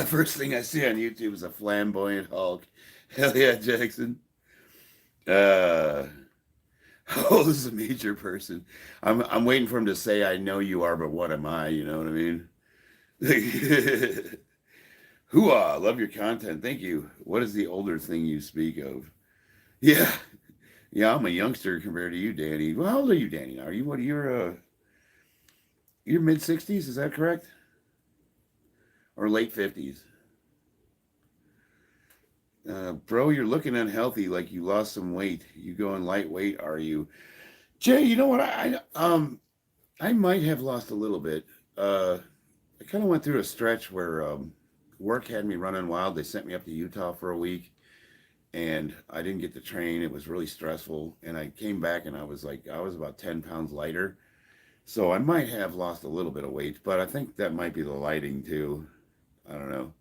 First thing I see on YouTube is a flamboyant Hulk. Hell yeah, Jackson. Uh, oh, this is a major person. I'm waiting for him to say, "I know you are, but what am I?" You know what I mean? Hooah! Love your content. Thank you. What is the older thing you speak of? Yeah, yeah. I'm a youngster compared to you, Danny. Well, how old are you, Danny? Are you what? You're mid-60s. Is that correct? Or late 50s? Bro, you're looking unhealthy, like you lost some weight. You going lightweight, are you? Jay, you know what? I might have lost a little bit. I kind of went through a stretch where work had me running wild. They sent me up to Utah for a week, and I didn't get to train. It was really stressful, and I came back and I was about 10 pounds lighter. So I might have lost a little bit of weight, but I think that might be the lighting too. I don't know.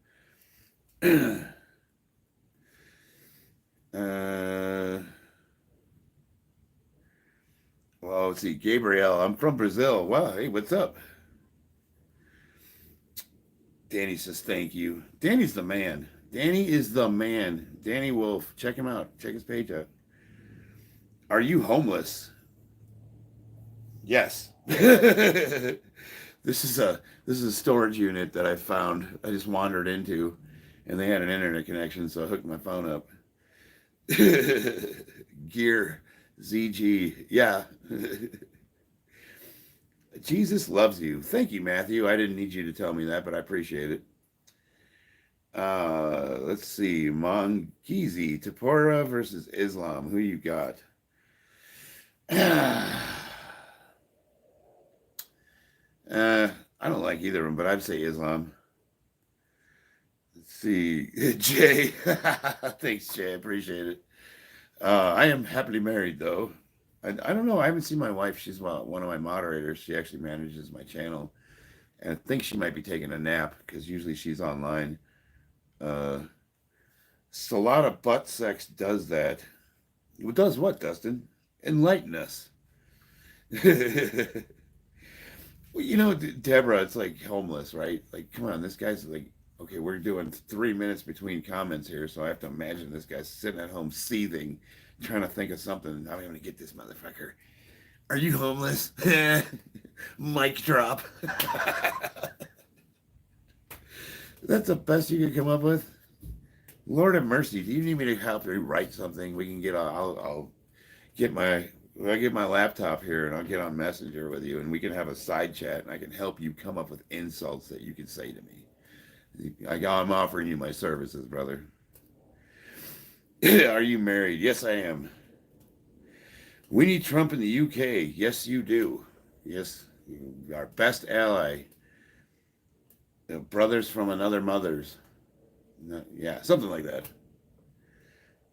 uh, well, let's see. Gabriel, I'm from Brazil. Wow, hey, what's up? Danny says thank you. Danny's the man. Danny is the man. Danny Wolf. Check him out. Check his page out. Are you homeless? Yes. This is a storage unit that I found. I just wandered into, and they had an internet connection, so I hooked my phone up. Gear ZG. Yeah. Jesus loves you. Thank you, Matthew. I didn't need you to tell me that, but I appreciate it. Let's see. Mongizi, Tapora versus Islam. Who you got? I don't like either of them, but I'd say Islam. Let's see. Jay. Thanks, Jay. I appreciate it. I am happily married, though. I don't know. I haven't seen my wife. She's one of my moderators. She actually manages my channel. And I think she might be taking a nap because usually she's online. So a lot of butt sex does that. It does what, Dustin? Enlighten us. Well, you know, Deborah, it's like homeless, right? Like, come on, this guy's like, okay, we're doing 3 minutes between comments here, so I have to imagine this guy's sitting at home seething, trying to think of something. I'm going to get this motherfucker. Are you homeless? Mic drop. That's the best you could come up with? Lord have mercy. Do you need me to help you write something? We can get I'll get my I'll get my laptop here and I'll get on Messenger with you and we can have a side chat and I can help you come up with insults that you can say to me. I'm offering you my services, brother. Are you married? Yes, I am. We need Trump in the UK. Yes, you do. Yes, our best ally. Brothers from another mother's. Yeah, something like that.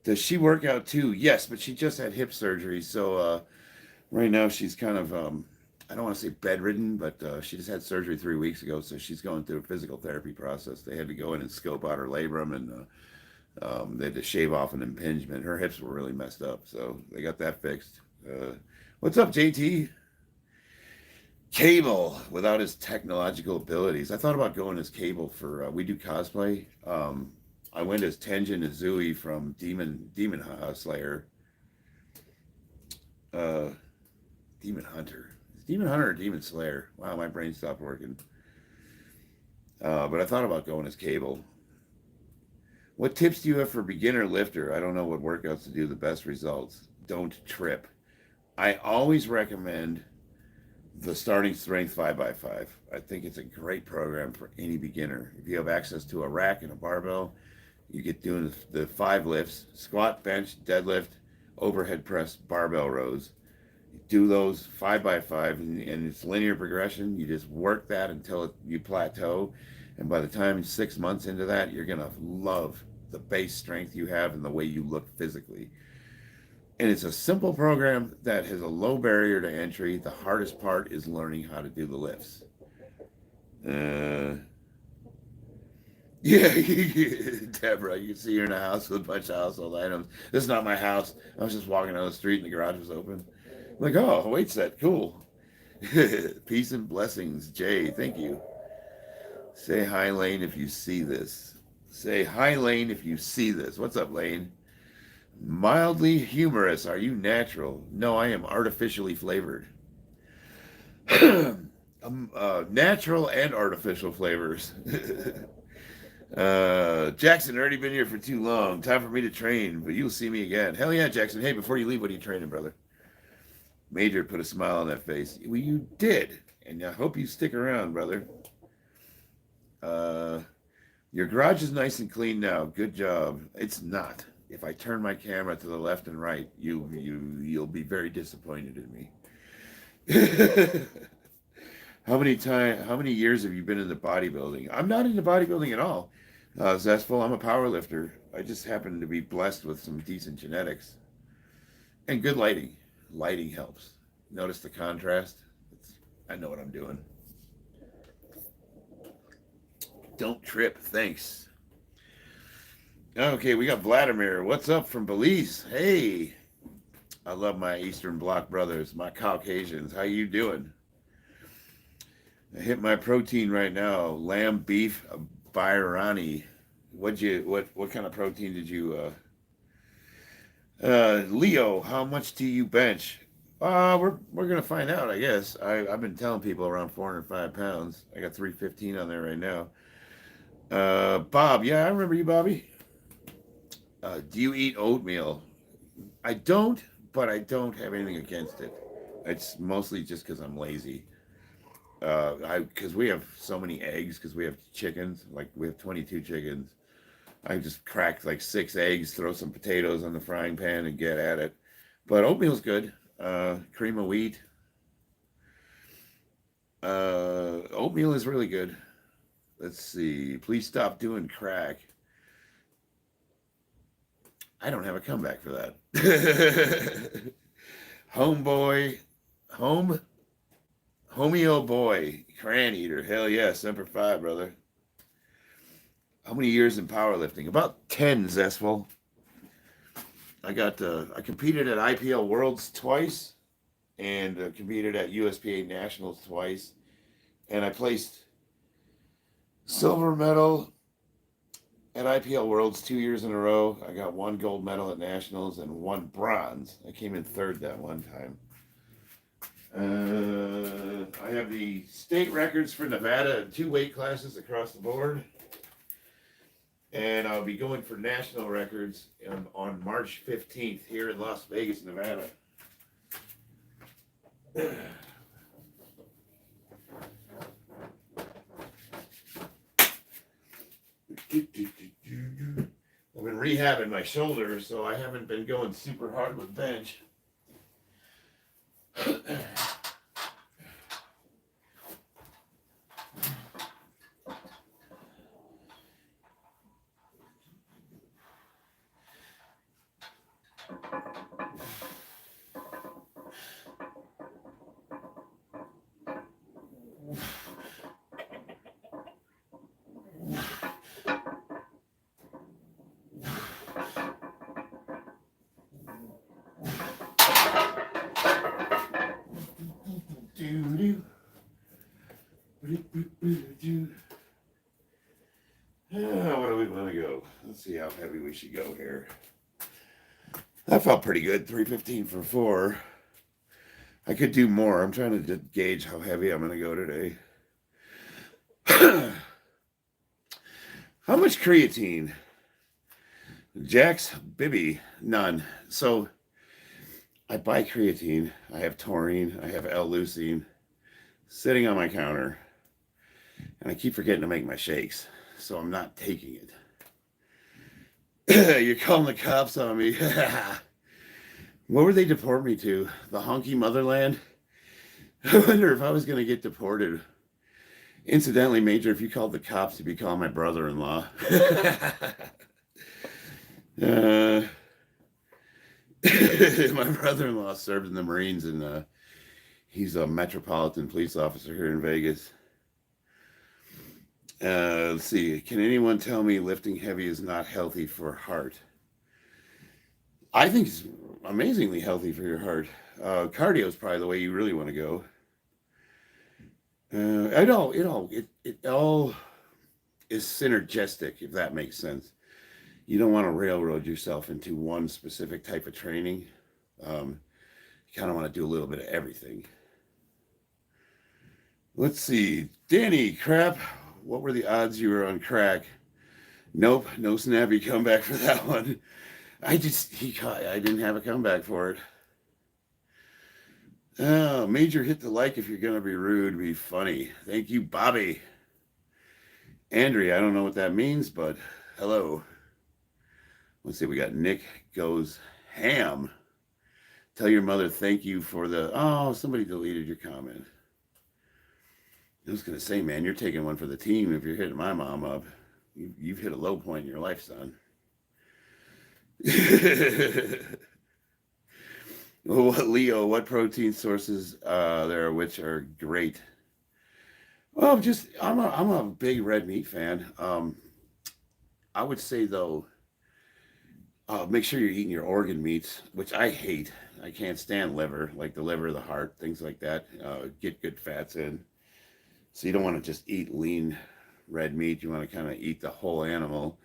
Does she work out too? Yes, but she just had hip surgery, so right now she's kind of I don't want to say bedridden, but she just had surgery 3 weeks ago, so she's going through a physical therapy process. They had to go in and scope out her labrum, and they had to shave off an impingement. Her hips were really messed up, so they got that fixed. What's up, JT? Cable without his technological abilities. I thought about going as Cable for we do cosplay. I went as Tenjin Izui from Demon Slayer. Demon Hunter. Is Demon Hunter or Demon Slayer? Wow, my brain stopped working. But I thought about going as Cable. What tips do you have for beginner lifter? I don't know what workouts to do the best results. Don't trip. I always recommend the starting strength 5x5. I think it's a great program for any beginner. If you have access to a rack and a barbell, you get doing the 5 lifts: squat, bench, deadlift, overhead press, barbell rows. You do those 5x5 and it's linear progression. You just work that until you plateau. And by the time 6 months into that, you're going to love the base strength you have and the way you look physically. And it's a simple program that has a low barrier to entry. The hardest part is learning how to do the lifts. Yeah, Deborah, you can see her in a house with a bunch of household items. This is not my house. I was just walking down the street and the garage was open. I'm like, oh, wait set, cool. Peace and blessings, Jay. Thank you. Say hi, Lane, if you see this. Say hi, Lane, if you see this. What's up, Lane? Mildly humorous. Are you natural? No, I am artificially flavored. Natural and artificial flavors. Jackson, already been here for too long. Time for me to train, but you'll see me again. Hell yeah, Jackson. Hey, before you leave, what are you training, brother? Major put a smile on that face. Well, you did, and I hope you stick around, brother. Uh, your garage is nice and clean now. Good job. It's not. If I turn my camera to the left and right, you'll be very disappointed in me. How many years have you been into bodybuilding? I'm not into bodybuilding at all. Zestful, I'm a power lifter. I just happen to be blessed with some decent genetics and good lighting. Lighting helps. Notice the contrast? I know what I'm doing. Don't trip. Thanks. Okay, we got Vladimir. What's up from Belize? Hey, I love my Eastern Bloc brothers, my Caucasians. How you doing? I hit my protein right now. Lamb, beef, Birani. What kind of protein did you Leo, how much do you bench? We're gonna find out, I guess. I've been telling people around 405 pounds. I got 315 on there right now. Bob, yeah, I remember you, Bobby. Do you eat oatmeal? I don't, but I don't have anything against it. It's mostly just because I'm lazy. Because we have so many eggs, because we have chickens, like we have 22 chickens. I just crack like 6 eggs, throw some potatoes on the frying pan, and get at it. But oatmeal's good. Cream of wheat. Oatmeal is really good. Let's see. Please stop doing crack. I don't have a comeback for that. Homeboy, home, homeo boy, crayon eater. Hell yeah, Semper Fi, brother. How many years in powerlifting? About 10, Zestful. I competed at IPL Worlds twice and competed at USPA Nationals twice. And I placed silver medal at IPL Worlds 2 years in a row. I got 1 gold medal at Nationals and 1 bronze. I came in third that one time. I have the state records for Nevada in 2 weight classes across the board. And I'll be going for national records on March 15th here in Las Vegas, Nevada. I've been rehabbing my shoulder, so I haven't been going super hard with bench. Where do we want to go? Let's see how heavy we should go here. That felt pretty good. 315 for 4. I could do more. I'm trying to gauge how heavy I'm going to go today. How much creatine? Jax, Bibby, none. So I buy creatine. I have taurine. I have L-leucine sitting on my counter. And I keep forgetting to make my shakes. So I'm not taking it. You're calling the cops on me. What would they deport me to? The honky motherland? I wonder if I was going to get deported. Incidentally, Major, if you called the cops, you'd be calling my brother-in-law. My brother-in-law served in the Marines, and he's a metropolitan police officer here in Vegas. Let's see. Can anyone tell me lifting heavy is not healthy for heart? I think it's amazingly healthy for your heart. Cardio is probably the way you really want to go. It all is synergistic, if that makes sense. You don't want to railroad yourself into one specific type of training. You kind of want to do a little bit of everything. Let's see. Danny, crap. What were the odds you were on crack? Nope, no snappy comeback for that one. I didn't have a comeback for it. Oh, Major, hit the like if you're going to be rude, be funny. Thank you, Bobby. Andrea, I don't know what that means, but hello. Let's see, we got Nick goes ham. Tell your mother thank you for the... Oh, somebody deleted your comment. I was going to say, man, you're taking one for the team if you're hitting my mom up. You've hit a low point in your life, son. Leo, what protein sources there are which are great? Well, I'm a big red meat fan. I would say though, make sure you're eating your organ meats, which I hate. I can't stand liver, like the liver, the heart, things like that. Get good fats in. So you don't want to just eat lean red meat. You want to kind of eat the whole animal.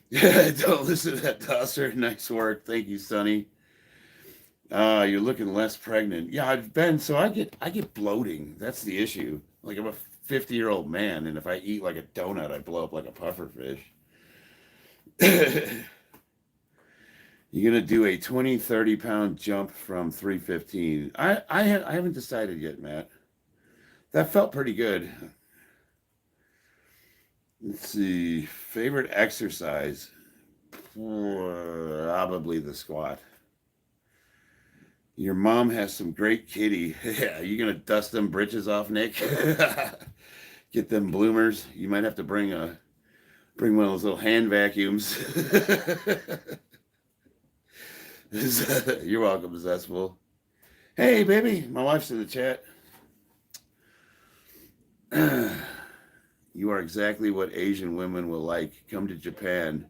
Yeah, don't listen to that tosser. Nice work. Thank you, Sonny. You're looking less pregnant. Yeah, I've been, so I get bloating. That's the issue. Like I'm a 50-year-old man, and if I eat like a donut, I blow up like a puffer fish. You're gonna do a 20, 30-pound jump from 315. I haven't decided yet, Matt. That felt pretty good. Let's see. Favorite exercise? Probably the squat. Your mom has some great kitty. Yeah, you gonna dust them britches off, Nick? Get them bloomers. You might have to bring one of those little hand vacuums. You're welcome, Zestful. Hey, baby, my wife's in the chat. You are exactly what Asian women will like. Come to Japan.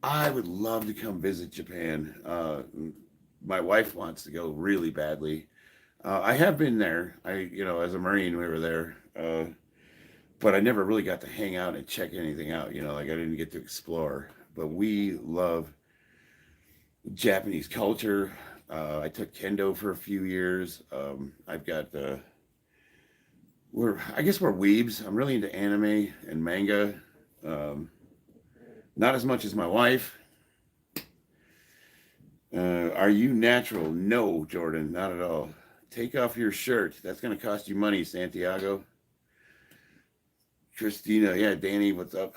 I would love to come visit Japan. My wife wants to go really badly. I have been there. As a Marine, we were there. But I never really got to hang out and check anything out. Like I didn't get to explore. But we love Japanese culture. I took kendo for a few years. I've got I guess we're weebs. I'm really into anime and manga. Not as much as my wife. Are you natural? No, Jordan, not at all. Take off your shirt. That's going to cost you money, Santiago. Christina, yeah, Danny, what's up?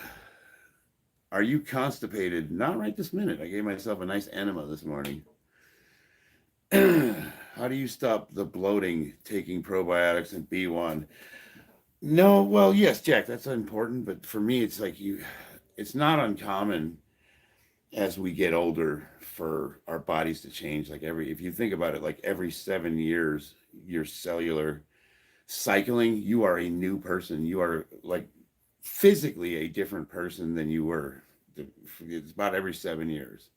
Are you constipated? Not right this minute. I gave myself a nice enema this morning. How do you stop the bloating taking probiotics and B1? No, well, yes, Jack, that's important. But for me, it's like it's not uncommon as we get older for our bodies to change. Like if you think about it, like every 7 years, your cellular cycling, you are a new person. You are like physically a different person than you were. It's about every 7 years.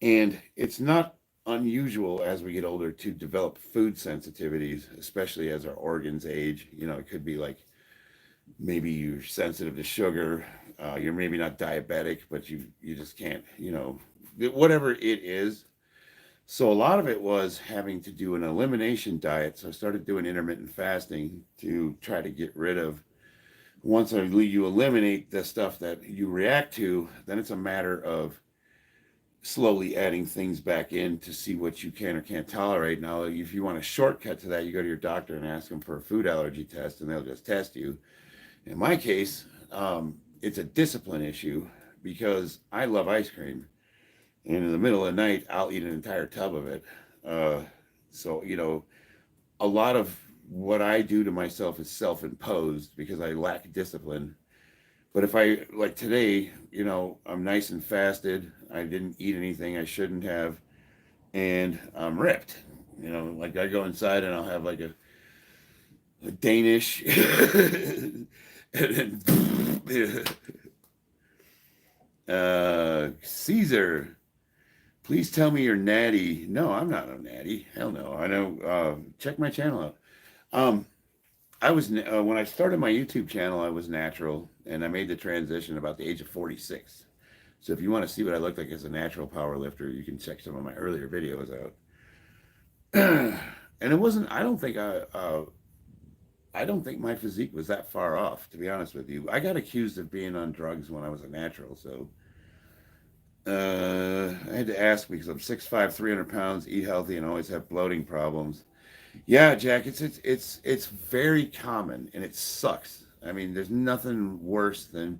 And it's not unusual as we get older to develop food sensitivities, especially as our organs age. It could be like maybe you're sensitive to sugar. You're maybe not diabetic, but you just can't, whatever it is. So a lot of it was having to do an elimination diet. So I started doing intermittent fasting to try to get rid of. Once you eliminate the stuff that you react to, then it's a matter of slowly adding things back in to see what you can or can't tolerate. Now, if you want a shortcut to that, you go to your doctor and ask them for a food allergy test, and they'll just test you. In my case, it's a discipline issue because I love ice cream. And in the middle of the night, I'll eat an entire tub of it. So, a lot of what I do to myself is self-imposed because I lack discipline. But if like today, I'm nice and fasted. I didn't eat anything I shouldn't have. And I'm ripped. Like I go inside and I'll have like Danish. And then, Caesar, please tell me you're natty. No, I'm not a natty. Hell no. I know. Check my channel out. I was when I started my YouTube channel, I was natural, and I made the transition about the age of 46. So if you want to see what I look like as a natural power lifter, you can check some of my earlier videos out. And it wasn't. I don't think my physique was that far off, to be honest with you. I got accused of being on drugs when I was a natural, so I had to ask because I'm 6'5", 300 pounds, eat healthy, and always have bloating problems. Yeah, Jack, it's very common, and it sucks. I mean, there's nothing worse than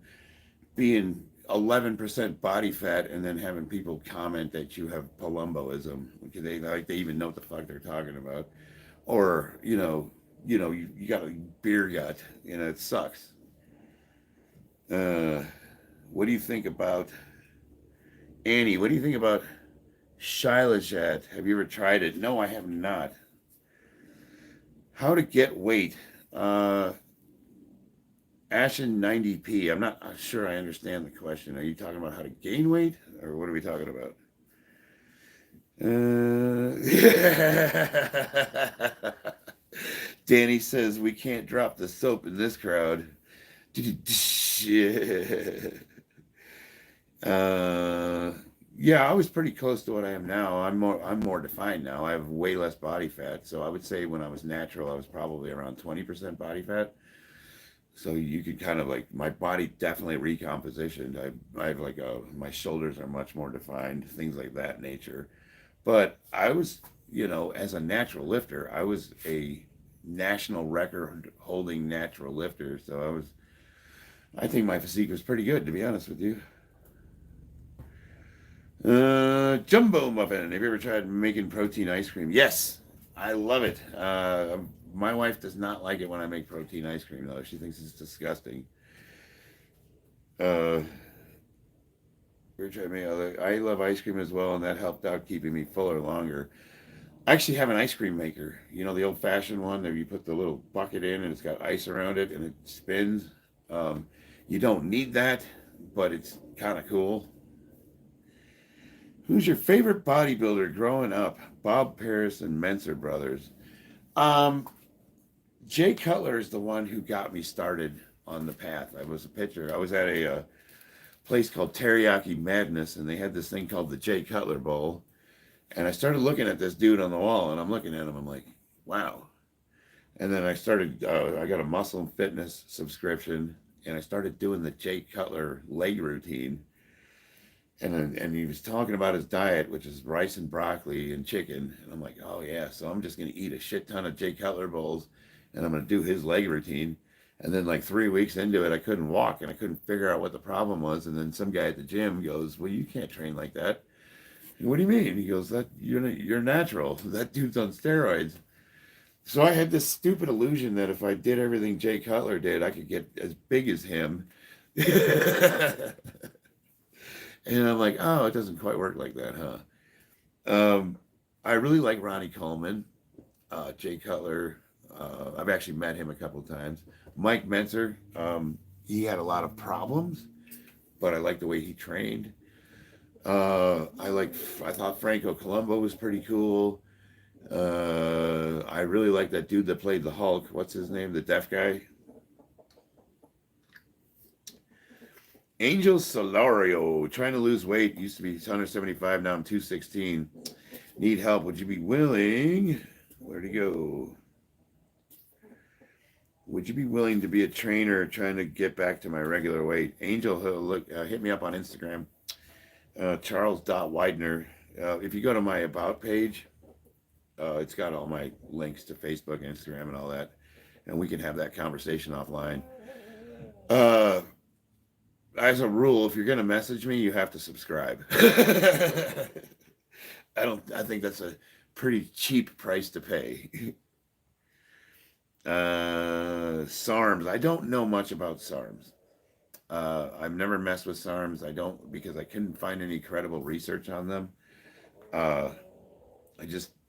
being 11% body fat and then having people comment that you have palumboism because they even know what the fuck they're talking about, or you got a beer gut. It sucks. What do you think about Annie? What do you think about Shilajit? Have you ever tried it? No, I have not. How to get weight? Ashen 90p. I'm not sure I understand the question. Are you talking about how to gain weight, or what are we talking about? Danny says we can't drop the soap in this crowd. Yeah, I was pretty close to what I am now. I'm more defined now. I have way less body fat. So I would say when I was natural, I was probably around 20% body fat. So you could kind of like, my body definitely recompositioned. I have like my shoulders are much more defined, things like that nature. But I was, as a natural lifter, I was a national record holding natural lifter. So I think my physique was pretty good, to be honest with you. Jumbo Muffin. Have you ever tried making protein ice cream? Yes, I love it. My wife does not like it when I make protein ice cream, though. She thinks it's disgusting. I love ice cream as well, and that helped out keeping me fuller longer. I actually have an ice cream maker. The old-fashioned one that you put the little bucket in and it's got ice around it and it spins. You don't need that, but it's kind of cool. Who's your favorite bodybuilder growing up? Bob Paris and Mentzer brothers. Jay Cutler is the one who got me started on the path. I was a pitcher. I was at a place called Teriyaki Madness, and they had this thing called the Jay Cutler Bowl. And I started looking at this dude on the wall, and I'm looking at him. I'm like, wow. And then I got a Muscle and Fitness subscription, and I started doing the Jay Cutler leg routine. And he was talking about his diet, which is rice and broccoli and chicken. And I'm like, oh, yeah, so I'm just going to eat a shit ton of Jay Cutler bowls, and I'm going to do his leg routine. And then like 3 weeks into it, I couldn't walk, and I couldn't figure out what the problem was. And then some guy at the gym goes, well, you can't train like that. And what do you mean? He goes, that you're natural. That dude's on steroids. So I had this stupid illusion that if I did everything Jay Cutler did, I could get as big as him. And I'm like, oh, it doesn't quite work like that, huh? I really like Ronnie Coleman, Jay Cutler. I've actually met him a couple of times. Mike Mentzer, he had a lot of problems, but I like the way he trained. I thought Franco Colombo was pretty cool. I really like that dude that played the Hulk. What's his name? The deaf guy? Angel Solario, trying to lose weight. Used to be 175, now I'm 216. Need help. Would you be willing? Where'd he go? Would you be willing to be a trainer trying to get back to my regular weight? Angel, hit me up on Instagram. Charles.Widener. If you go to my About page, it's got all my links to Facebook, Instagram, and all that. And we can have that conversation offline. As a rule, if you're going to message me, you have to subscribe. I think that's a pretty cheap price to pay. SARMs. I don't know much about SARMs. I've never messed with SARMs. Because I couldn't find any credible research on them.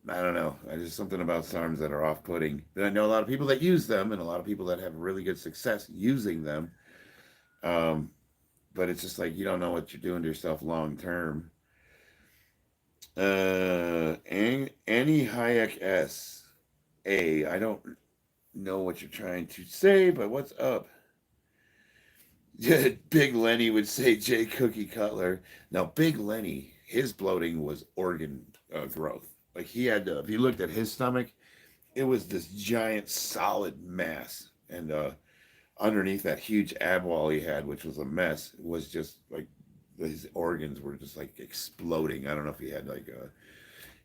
I don't know. There's something about SARMs that are off-putting. And I know a lot of people that use them, and a lot of people that have really good success using them. Um, but it's just like you don't know what you're doing to yourself long term. Annie Hayek S. A. I don't know what you're trying to say, but what's up? Big Lenny would say J. Cookie Cutler. Now, Big Lenny, his bloating was organ growth. Like he had to, if you looked at his stomach, it was this giant solid mass. And underneath that huge ab wall he had, which was a mess, was just like his organs were just like exploding. I don't know if he had like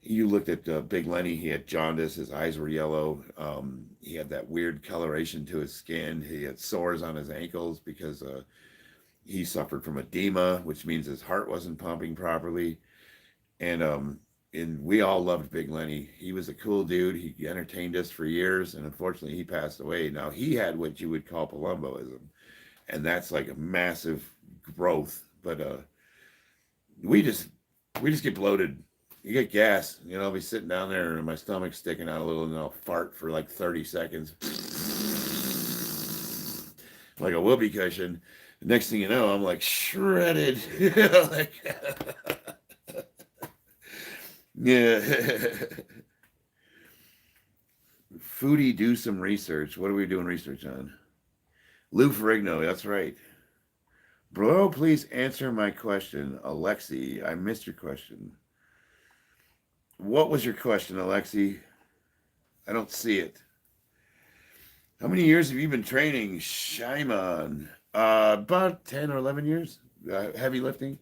you looked at Big Lenny, he had jaundice, his eyes were yellow. He had that weird coloration to his skin. He had sores on his ankles because he suffered from edema, which means his heart wasn't pumping properly. And we all loved Big Lenny. He was a cool dude. He entertained us for years, and unfortunately, he passed away. Now he had what you would call palumboism, and that's like a massive growth. But we just get bloated. You get gas. You know, I'll be sitting down there and my stomach's sticking out a little, and I'll fart for like 30 seconds, like a whoopee cushion. The next thing you know, I'm like shredded. Like, yeah. Foodie, do some research. What are we doing research on? Lou Ferrigno, that's right. Bro, please answer my question. Alexi, I missed your question. What was your question, Alexi? I don't see it. How many years have you been training, Shimon? About 10 or 11 years. Heavy lifting.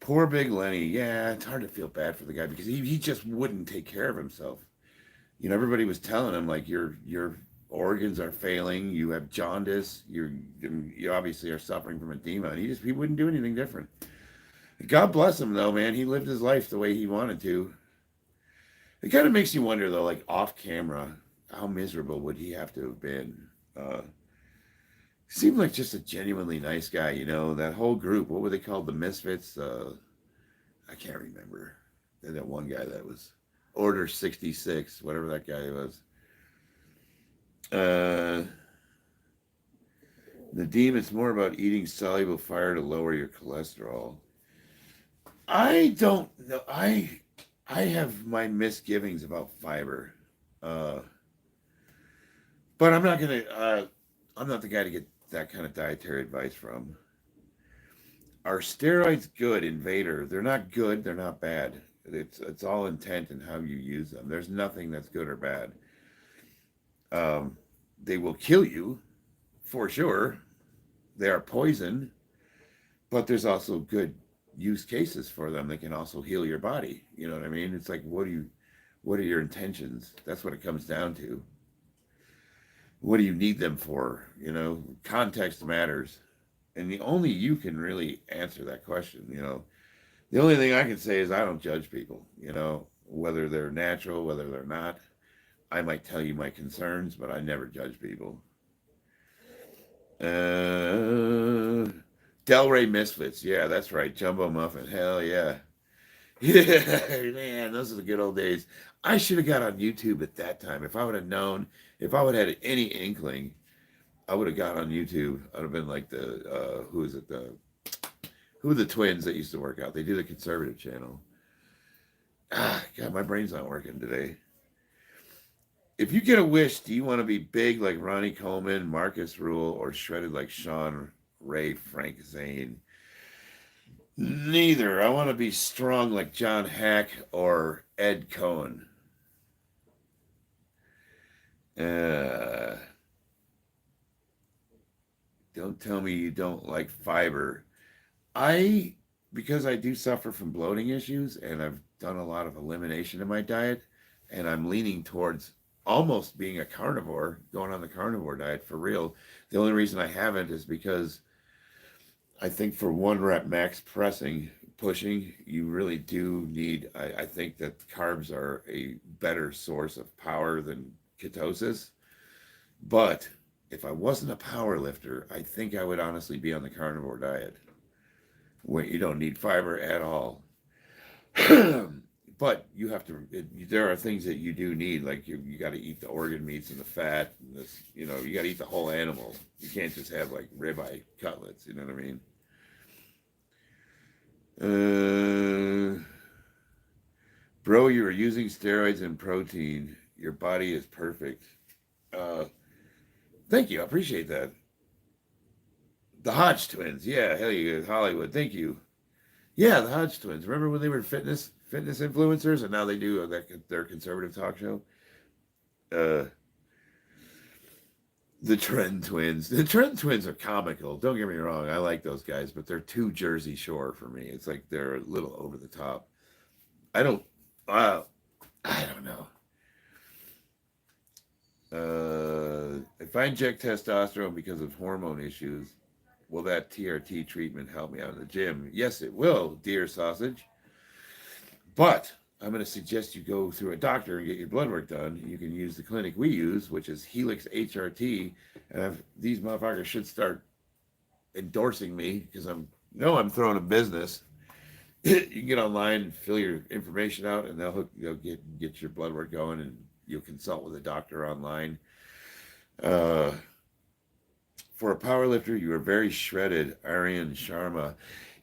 Poor Big Lenny. Yeah, it's hard to feel bad for the guy because he just wouldn't take care of himself. You know, everybody was telling him like your organs are failing, you have jaundice, you obviously are suffering from edema, and he wouldn't do anything different. God bless him though, man. He lived his life the way he wanted to. It kind of makes you wonder though, like off camera, how miserable would he have to have been? Seemed like just a genuinely nice guy, you know. That whole group, what were they called? The Misfits? I can't remember. That one guy that was Order 66, whatever that guy was. Nadeem, it's more about eating soluble fire to lower your cholesterol. I don't know. I have my misgivings about fiber. But I'm not the guy to get that kind of dietary advice from. Are steroids good, Invader? They're not good, they're not bad. It's all intent and how you use them. There's nothing that's good or bad. They will kill you, for sure. They are poison, but there's also good use cases for them. They can also heal your body. You know what I mean? It's like, what are your intentions? That's what it comes down to. What do you need them for? You know, context matters. And only you can really answer that question. You know, the only thing I can say is I don't judge people, you know, whether they're natural, whether they're not. I might tell you my concerns, but I never judge people. Delray Misfits. Yeah, that's right. Jumbo Muffin. Hell yeah. Yeah, man, those are the good old days. I should have got on YouTube at that time. If I would have known, if I would have had any inkling, I would have got on YouTube. I'd have been like the, who is it? Who are the twins that used to work out? They do the conservative channel. God, my brain's not working today. If you get a wish, do you want to be big like Ronnie Coleman, Marcus Rule, or shredded like Sean Ray, Frank Zane? Neither. I want to be strong like John Hack or Ed Cohen. Don't tell me you don't like fiber. Because I do suffer from bloating issues and I've done a lot of elimination in my diet, and I'm leaning towards almost being a carnivore, going on the carnivore diet for real. The only reason I haven't is because I think for 1 rep max pushing, you really do need, I think that carbs are a better source of power than ketosis. But if I wasn't a power lifter, I think I would honestly be on the carnivore diet, where you don't need fiber at all. but you have to. There are things that you do need, like you got to eat the organ meats and the fat. And this, you know, you got to eat the whole animal. You can't just have like ribeye cutlets. You know what I mean? Bro, you are using steroids and protein. Your body is perfect. Thank you. I appreciate that. The Hodge twins. Yeah, hell yeah, Hollywood. Thank you. Yeah, the Hodge twins. Remember when they were fitness influencers, and now they do their conservative talk show? Uh, the Trend twins. The Trend twins are comical. Don't get me wrong. I like those guys, but they're too Jersey Shore for me. It's like they're a little over the top. I don't. I don't know. If I inject testosterone because of hormone issues, will that TRT treatment help me out in the gym? Yes, it will, dear sausage. But I'm going to suggest you go through a doctor and get your blood work done. You can use the clinic we use, which is Helix HRT. And these motherfuckers should start endorsing me because I'm throwing a business. You can get online, fill your information out, and they'll get your blood work going, and you'll consult with a doctor online. For a powerlifter, you are very shredded, Aryan Sharma.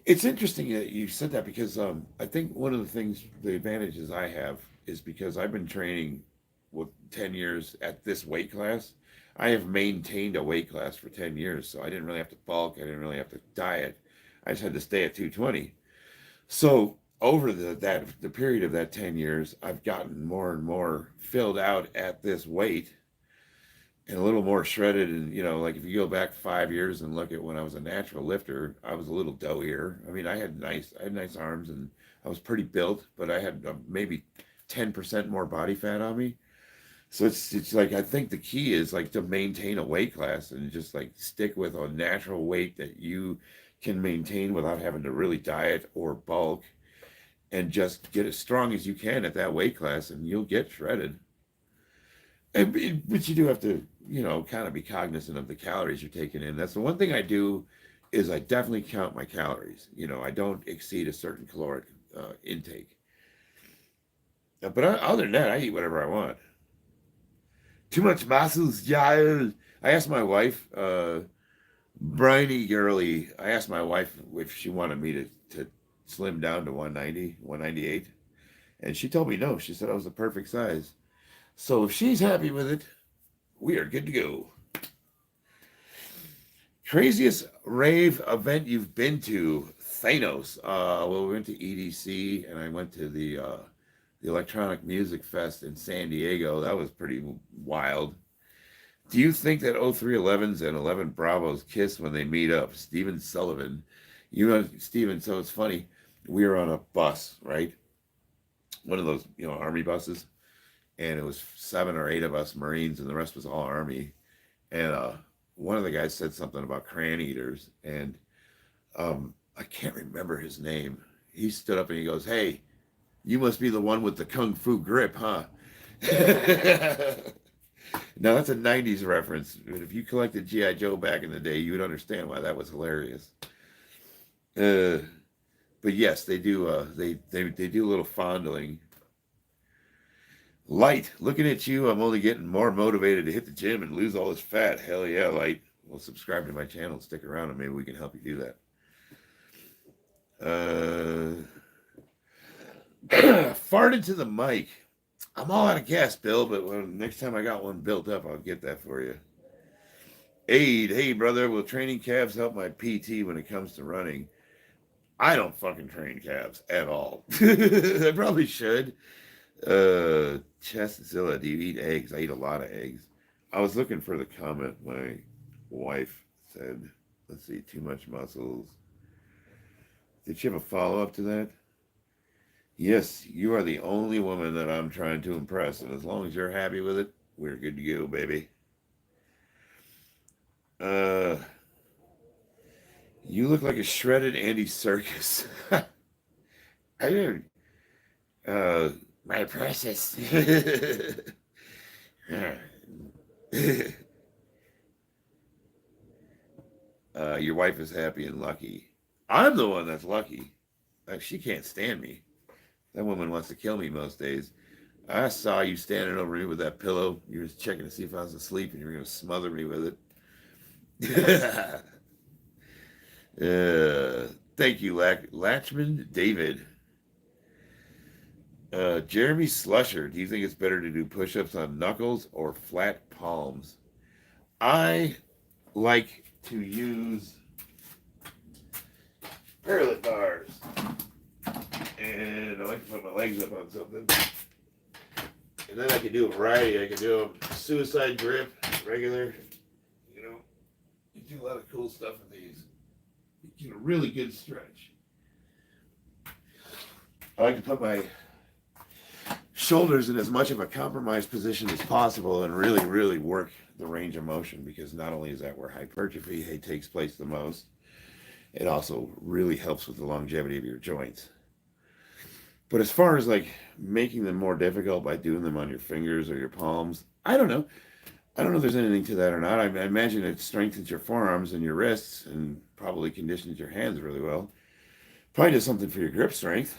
It's interesting that you said that because I think one of the advantages I have is because I've been training with 10 years at this weight class. I have maintained a weight class for 10 years, so I didn't really have to bulk. I didn't really have to diet. I just had to stay at 220. So over the period of that 10 years, I've gotten more and more filled out at this weight and a little more shredded. And, you know, like if you go back 5 years and look at when I was a natural lifter, I was a little doughier. I mean, I had nice arms and I was pretty built, but I had maybe 10% more body fat on me. So it's like, I think the key is like to maintain a weight class and just like stick with a natural weight that you can maintain without having to really diet or bulk, and just get as strong as you can at that weight class and you'll get shredded. But you do have to, you know, kind of be cognizant of the calories you're taking in. That's the one thing I do is I definitely count my calories. You know, I don't exceed a certain caloric intake. But other than that, I eat whatever I want. Too much muscles, Giles. I asked my wife, Briny Girly, I asked my wife if she wanted me to slim down to 190, 198. And she told me no. She said I was the perfect size. So if she's happy with it, we are good to go. Craziest rave event you've been to? Thanos. Well, we went to EDC, and I went to the Electronic Music Fest in San Diego. That was pretty wild. Do you think that 0311s and 11 Bravos kiss when they meet up? Steven Sullivan. You know, Steven, so it's funny. We were on a bus, right? One of those, you know, Army buses. And it was 7 or 8 of us Marines, and the rest was all Army. And one of the guys said something about crayon eaters, and I can't remember his name. He stood up and he goes, "Hey, you must be the one with the kung fu grip, huh?" Now that's a 90s reference. But if you collected G.I. Joe back in the day, you would understand why that was hilarious. But yes, they do. They do a little fondling. Light, looking at you, I'm only getting more motivated to hit the gym and lose all this fat. Hell yeah, Light. Well, subscribe to my channel and stick around, and maybe we can help you do that. Fart into the mic. I'm all out of gas, Bill, but next time I got one built up, I'll get that for you. Aid, hey brother, will training calves help my PT when it comes to running? I don't fucking train calves at all. I probably should. Chestzilla, do you eat eggs? I eat a lot of eggs. I was looking for the comment my wife said. Let's see, too much muscles. Did she have a follow-up to that? Yes, you are the only woman that I'm trying to impress, and as long as you're happy with it, we're good to go, baby. You look like a shredded Andy Serkis. I didn't. My precious. Your wife is happy and lucky. I'm the one that's lucky. She can't stand me. That woman wants to kill me most days. I saw you standing over me with that pillow. You were just checking to see if I was asleep, and you were going to smother me with it. Thank you, Latchman David. Jeremy Slusher, do you think it's better to do push-ups on knuckles or flat palms? I like to use parallel bars. And I like to put my legs up on something. And then I can do a variety. I can do a suicide grip, regular. You know, you do a lot of cool stuff with these. You get a really good stretch. I like to put my shoulders in as much of a compromised position as possible and really, really work the range of motion, because not only is that where hypertrophy takes place the most, it also really helps with the longevity of your joints. But as far as like making them more difficult by doing them on your fingers or your palms, I don't know. I don't know if there's anything to that or not. I imagine it strengthens your forearms and your wrists and probably conditions your hands really well. Probably does something for your grip strength.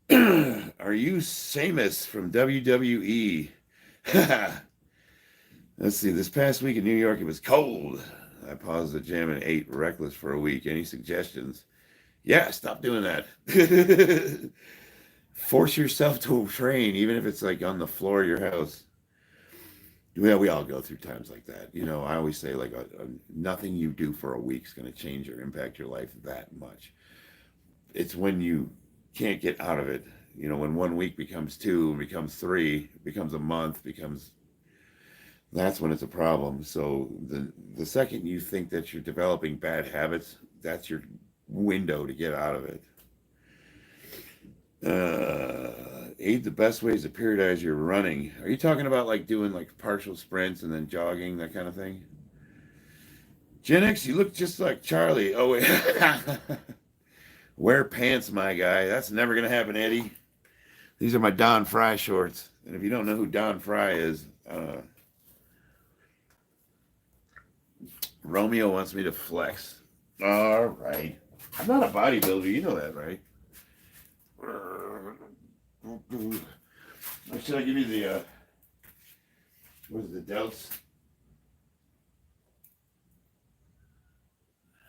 Are you Seamus from WWE? Let's see. This past week in New York, it was cold. I paused the gym and ate reckless for a week. Any suggestions? Yeah, stop doing that. Force yourself to train, even if it's like on the floor of your house. Well, we all go through times like that. You know, I always say like nothing you do for a week is going to change or impact your life that much. It's when you can't get out of it. You know, when 1 week becomes 2 and becomes 3, becomes a month, that's when it's a problem. So the second you think that you're developing bad habits, that's your window to get out of it. Aid the best ways to periodize your running. Are you talking about like doing like partial sprints and then jogging, that kind of thing? Gen X, you look just like Charlie. Oh, wait. Wear pants, my guy. That's never going to happen, Eddie. These are my Don Fry shorts. And if you don't know who Don Fry is, Romeo wants me to flex. All right. I'm not a bodybuilder. You know that, right? Should I give you the, what is it, the delts?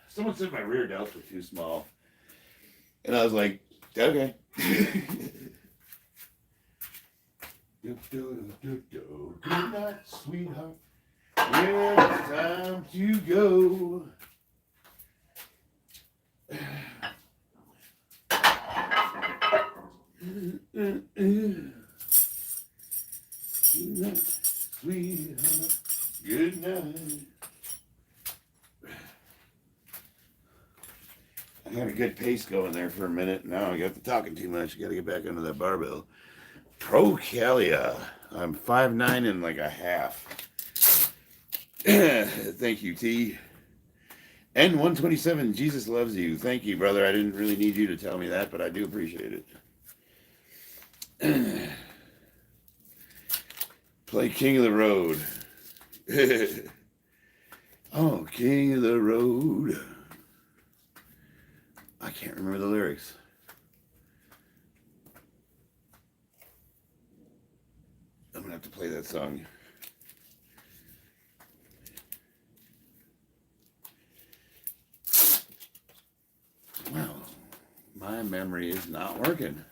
Someone said my rear delts were too small. And I was like, okay. Good night, sweetheart. Yeah, it's time to go. Good night, sweetheart. Good night. I had a good pace going there for a minute. Now I got to talking too much. Got to get back under that barbell. Procalia. I'm 5'9" and like a half. Thank you, T. N127, Jesus loves you. Thank you, brother. I didn't really need you to tell me that, but I do appreciate it. Play King of the Road. Oh, King of the Road. I can't remember the lyrics. I'm going to have to play that song. Well, my memory is not working.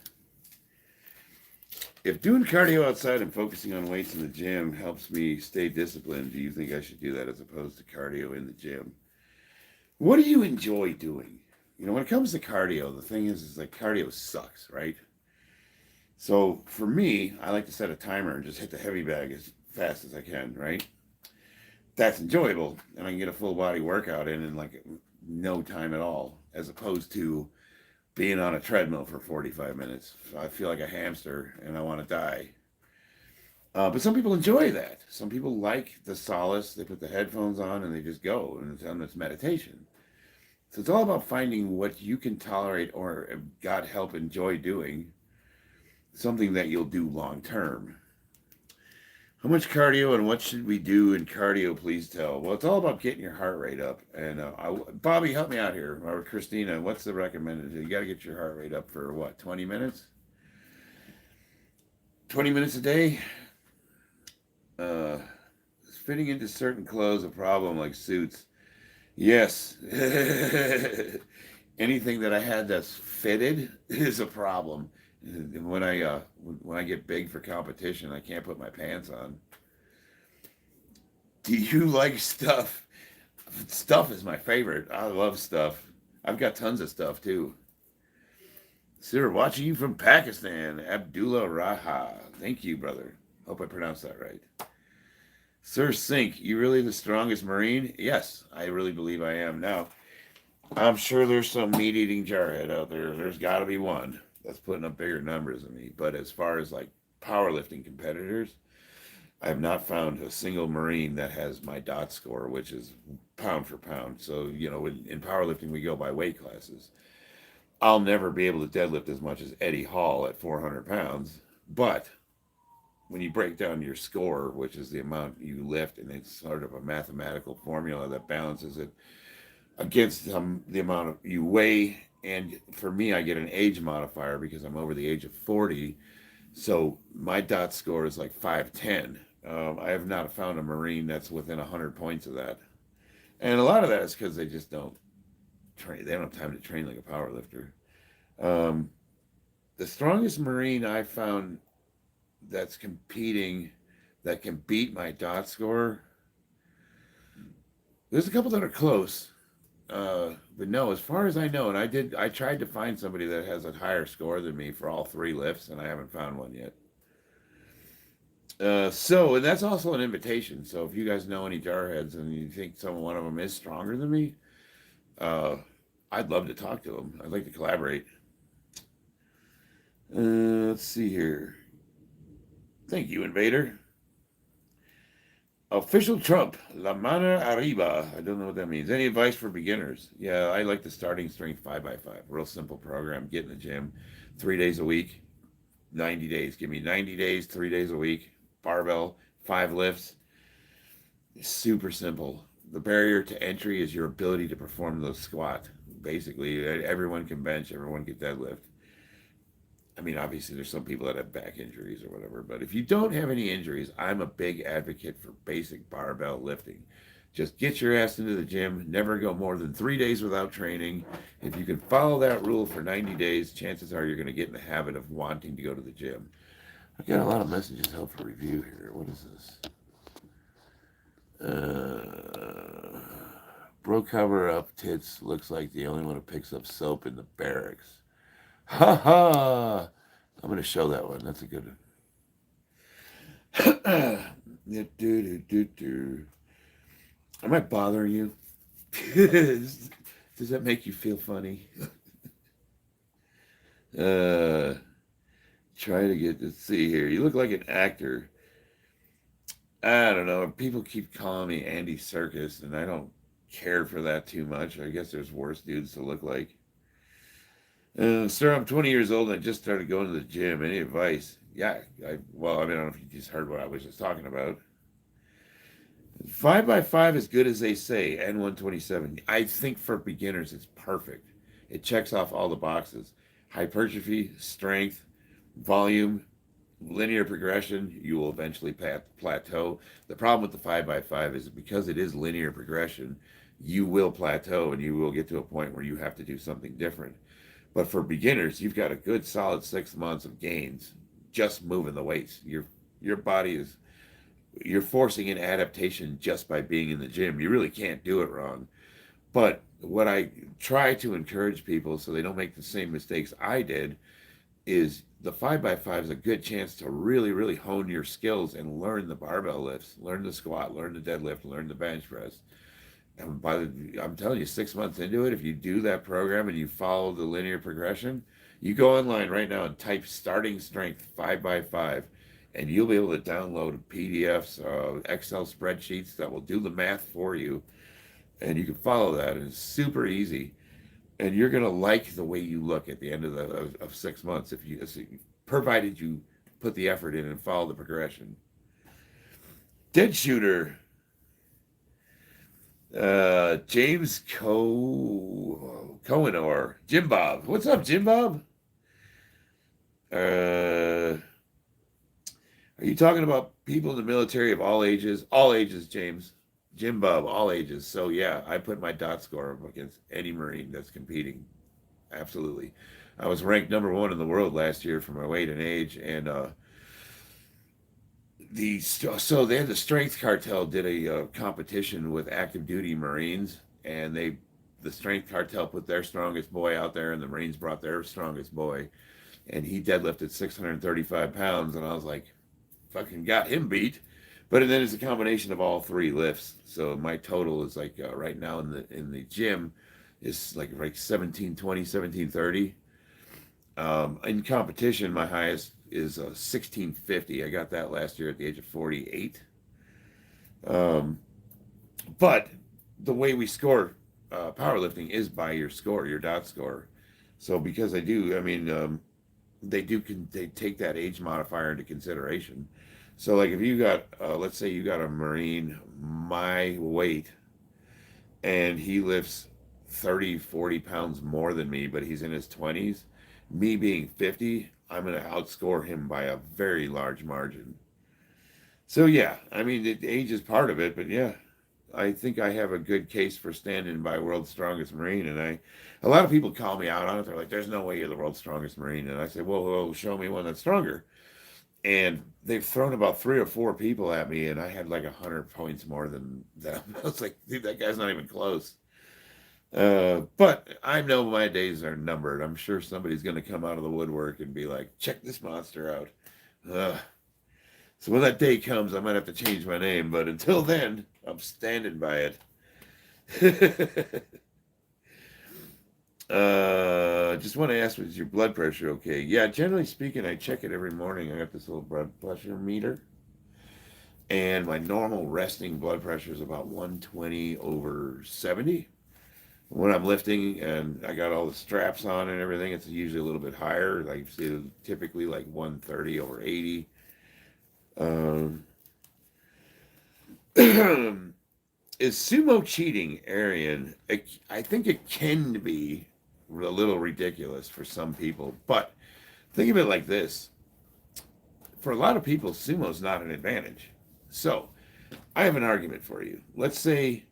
If doing cardio outside and focusing on weights in the gym helps me stay disciplined, do you think I should do that as opposed to cardio in the gym? What do you enjoy doing? You know, when it comes to cardio, the thing is like cardio sucks, right? So for me, I like to set a timer and just hit the heavy bag as fast as I can, right? That's enjoyable, and I can get a full body workout in like no time at all, as opposed to being on a treadmill for 45 minutes. I feel like a hamster and I want to die. But some people enjoy that. Some people like the solace. They put the headphones on and they just go, and it's meditation. So it's all about finding what you can tolerate or, God help, enjoy doing, something that you'll do long term. How much cardio and what should we do in cardio? Please tell. Well, it's all about getting your heart rate up. And Bobby, help me out here. Or Christina, what's the recommended? You got to get your heart rate up for what? 20 minutes? 20 minutes a day? Is fitting into certain clothes a problem like suits? Yes. Anything that I had that's fitted is a problem. And when I get big for competition, I can't put my pants on. Do you like stuff? Stuff is my favorite. I love stuff. I've got tons of stuff too. Sir, watching you from Pakistan, Abdullah Raha. Thank you, brother. Hope I pronounced that right. Sir Sink, you really the strongest Marine? Yes, I really believe I am. Now, I'm sure there's some meat-eating jarhead out there. There's got to be one that's putting up bigger numbers than me. But as far as like powerlifting competitors, I have not found a single Marine that has my dot score, which is pound for pound. So, in powerlifting, we go by weight classes. I'll never be able to deadlift as much as Eddie Hall at 400 pounds. But when you break down your score, which is the amount you lift, and it's sort of a mathematical formula that balances it against the amount of you weigh. And for me, I get an age modifier because I'm over the age of 40. So my dot score is like 510. I have not found a Marine that's within 100 points of that. And a lot of that is because they just don't train. They don't have time to train like a power lifter. The strongest Marine I found that's competing that can beat my dot score, there's a couple that are close. But no, as far as I know, and I tried to find somebody that has a higher score than me for all three lifts, and I haven't found one yet. And that's also an invitation. So if you guys know any jarheads and you think one of them is stronger than me, I'd love to talk to them. I'd like to collaborate. Let's see here. Thank you, Invader. Official Trump, La Mano Arriba. I don't know what that means. Any advice for beginners? Yeah, I like the starting strength 5x5. Real simple program. Get in the gym 3 days a week, 90 days. Give me 90 days, 3 days a week. Barbell, 5 lifts. It's super simple. The barrier to entry is your ability to perform the squat. Basically, everyone can bench, everyone can deadlift. I mean, obviously, there's some people that have back injuries or whatever, but if you don't have any injuries, I'm a big advocate for basic barbell lifting. Just get your ass into the gym, never go more than 3 days without training. If you can follow that rule for 90 days, chances are you're going to get in the habit of wanting to go to the gym. I've got a lot of messages out for review here. What is this? Bro cover up tits looks like the only one who picks up soap in the barracks. Ha ha! I'm going to show that one. That's a good one. Am I bothering you? Does that make you feel funny? Try to get to see here. You look like an actor. I don't know. People keep calling me Andy Serkis, and I don't care for that too much. I guess there's worse dudes to look like. Sir, I'm 20 years old and I just started going to the gym. Any advice? Yeah, I don't know if you just heard what I was just talking about. 5x5 is good as they say, N127. I think for beginners, it's perfect. It checks off all the boxes. Hypertrophy, strength, volume, linear progression. You will eventually plateau. The problem with the 5x5 is because it is linear progression, you will plateau and you will get to a point where you have to do something different. But for beginners, you've got a good solid 6 months of gains just moving the weights. Your body you're forcing an adaptation just by being in the gym. You really can't do it wrong. But what I try to encourage people so they don't make the same mistakes I did is the 5x5 is a good chance to really, really hone your skills and learn the barbell lifts, learn the squat, learn the deadlift, learn the bench press. And I'm telling you, 6 months into it, if you do that program and you follow the linear progression, you go online right now and type starting strength 5x5, and you'll be able to download PDFs, Excel spreadsheets that will do the math for you. And you can follow that, and it's super easy. And you're going to like the way you look at the end of 6 months, provided you put the effort in and follow the progression. Dead Shooter. James Cohen or Jim Bob. What's up, Jim Bob? Are you talking about people in the military of all ages? All ages, James. Jim Bob, all ages. So yeah, I put my dot score up against any Marine that's competing. Absolutely. I was ranked #1 in the world last year for my weight and age, and so they had the Strength Cartel did a competition with active duty Marines, and the Strength Cartel put their strongest boy out there, and the Marines brought their strongest boy, and he deadlifted 635 pounds, and I was like, fucking got him beat. But then it's a combination of all three lifts, so my total is like right now in the gym is like 1720, 1730. In competition, my highest is 1650. I got that last year at the age of 48. But the way we score powerlifting is by your score, your dot score. So because they take that age modifier into consideration. So like if you got, let's say you got a Marine my weight, and he lifts 30, 40 pounds more than me, but he's in his 20s, me being 50, I'm going to outscore him by a very large margin. So yeah, I mean, age is part of it, but yeah, I think I have a good case for standing by world's strongest Marine. And a lot of people call me out on it. They're like, there's no way you're the world's strongest Marine. And I say, well, show me one that's stronger. And they've thrown about 3 or 4 people at me, and I had like 100 points more than them. I was like, dude, that guy's not even close. But I know my days are numbered. I'm sure somebody's going to come out of the woodwork and be like, check this monster out. So when that day comes, I might have to change my name. But until then, I'm standing by it. Just want to ask, was your blood pressure okay? Yeah, generally speaking, I check it every morning. I got this little blood pressure meter, and my normal resting blood pressure is about 120/70. When I'm lifting and I got all the straps on and everything, it's usually a little bit higher. Like typically like 130/80. Is sumo cheating, Arian? I think it can be a little ridiculous for some people, but think of it like this. For a lot of people, sumo is not an advantage. So I have an argument for you. Let's say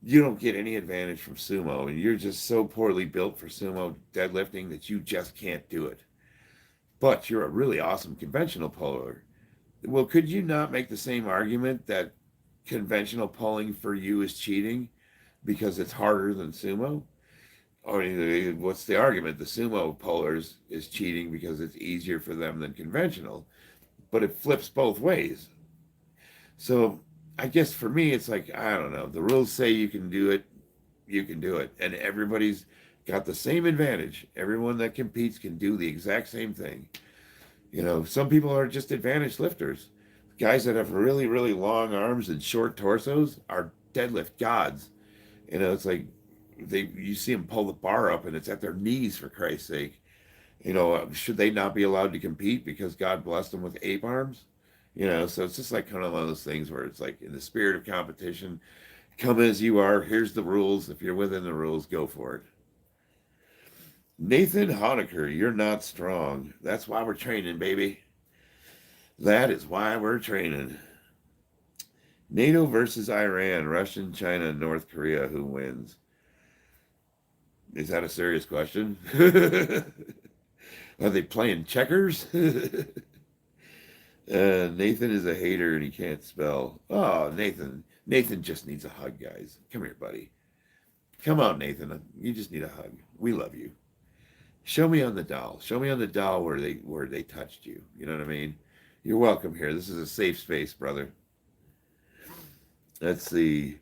you don't get any advantage from sumo, and you're just so poorly built for sumo deadlifting that you just can't do it. But you're a really awesome conventional puller. Well, could you not make the same argument that conventional pulling for you is cheating because it's harder than sumo? Or what's the argument? The sumo pullers is cheating because it's easier for them than conventional, but it flips both ways. So I guess for me, it's like, I don't know. The rules say you can do it, you can do it. And everybody's got the same advantage. Everyone that competes can do the exact same thing. You know, some people are just advantaged lifters. Guys that have really, really long arms and short torsos are deadlift gods. You know, it's like you see them pull the bar up and it's at their knees, for Christ's sake. You know, should they not be allowed to compete because God blessed them with ape arms? You know, so it's just like kind of one of those things where it's like in the spirit of competition, come as you are, here's the rules. If you're within the rules, go for it. Nathan Honecker, you're not strong. That's why we're training, baby. That is why we're training. NATO versus Iran, Russian, China, and North Korea, who wins? Is that a serious question? Are they playing checkers? Nathan is a hater and he can't spell. Oh, Nathan. Nathan just needs a hug, guys. Come here, buddy. Come on, Nathan. You just need a hug. We love you. Show me on the doll. Show me on the doll where they touched you. You know what I mean? You're welcome here. This is a safe space, brother. Let's see.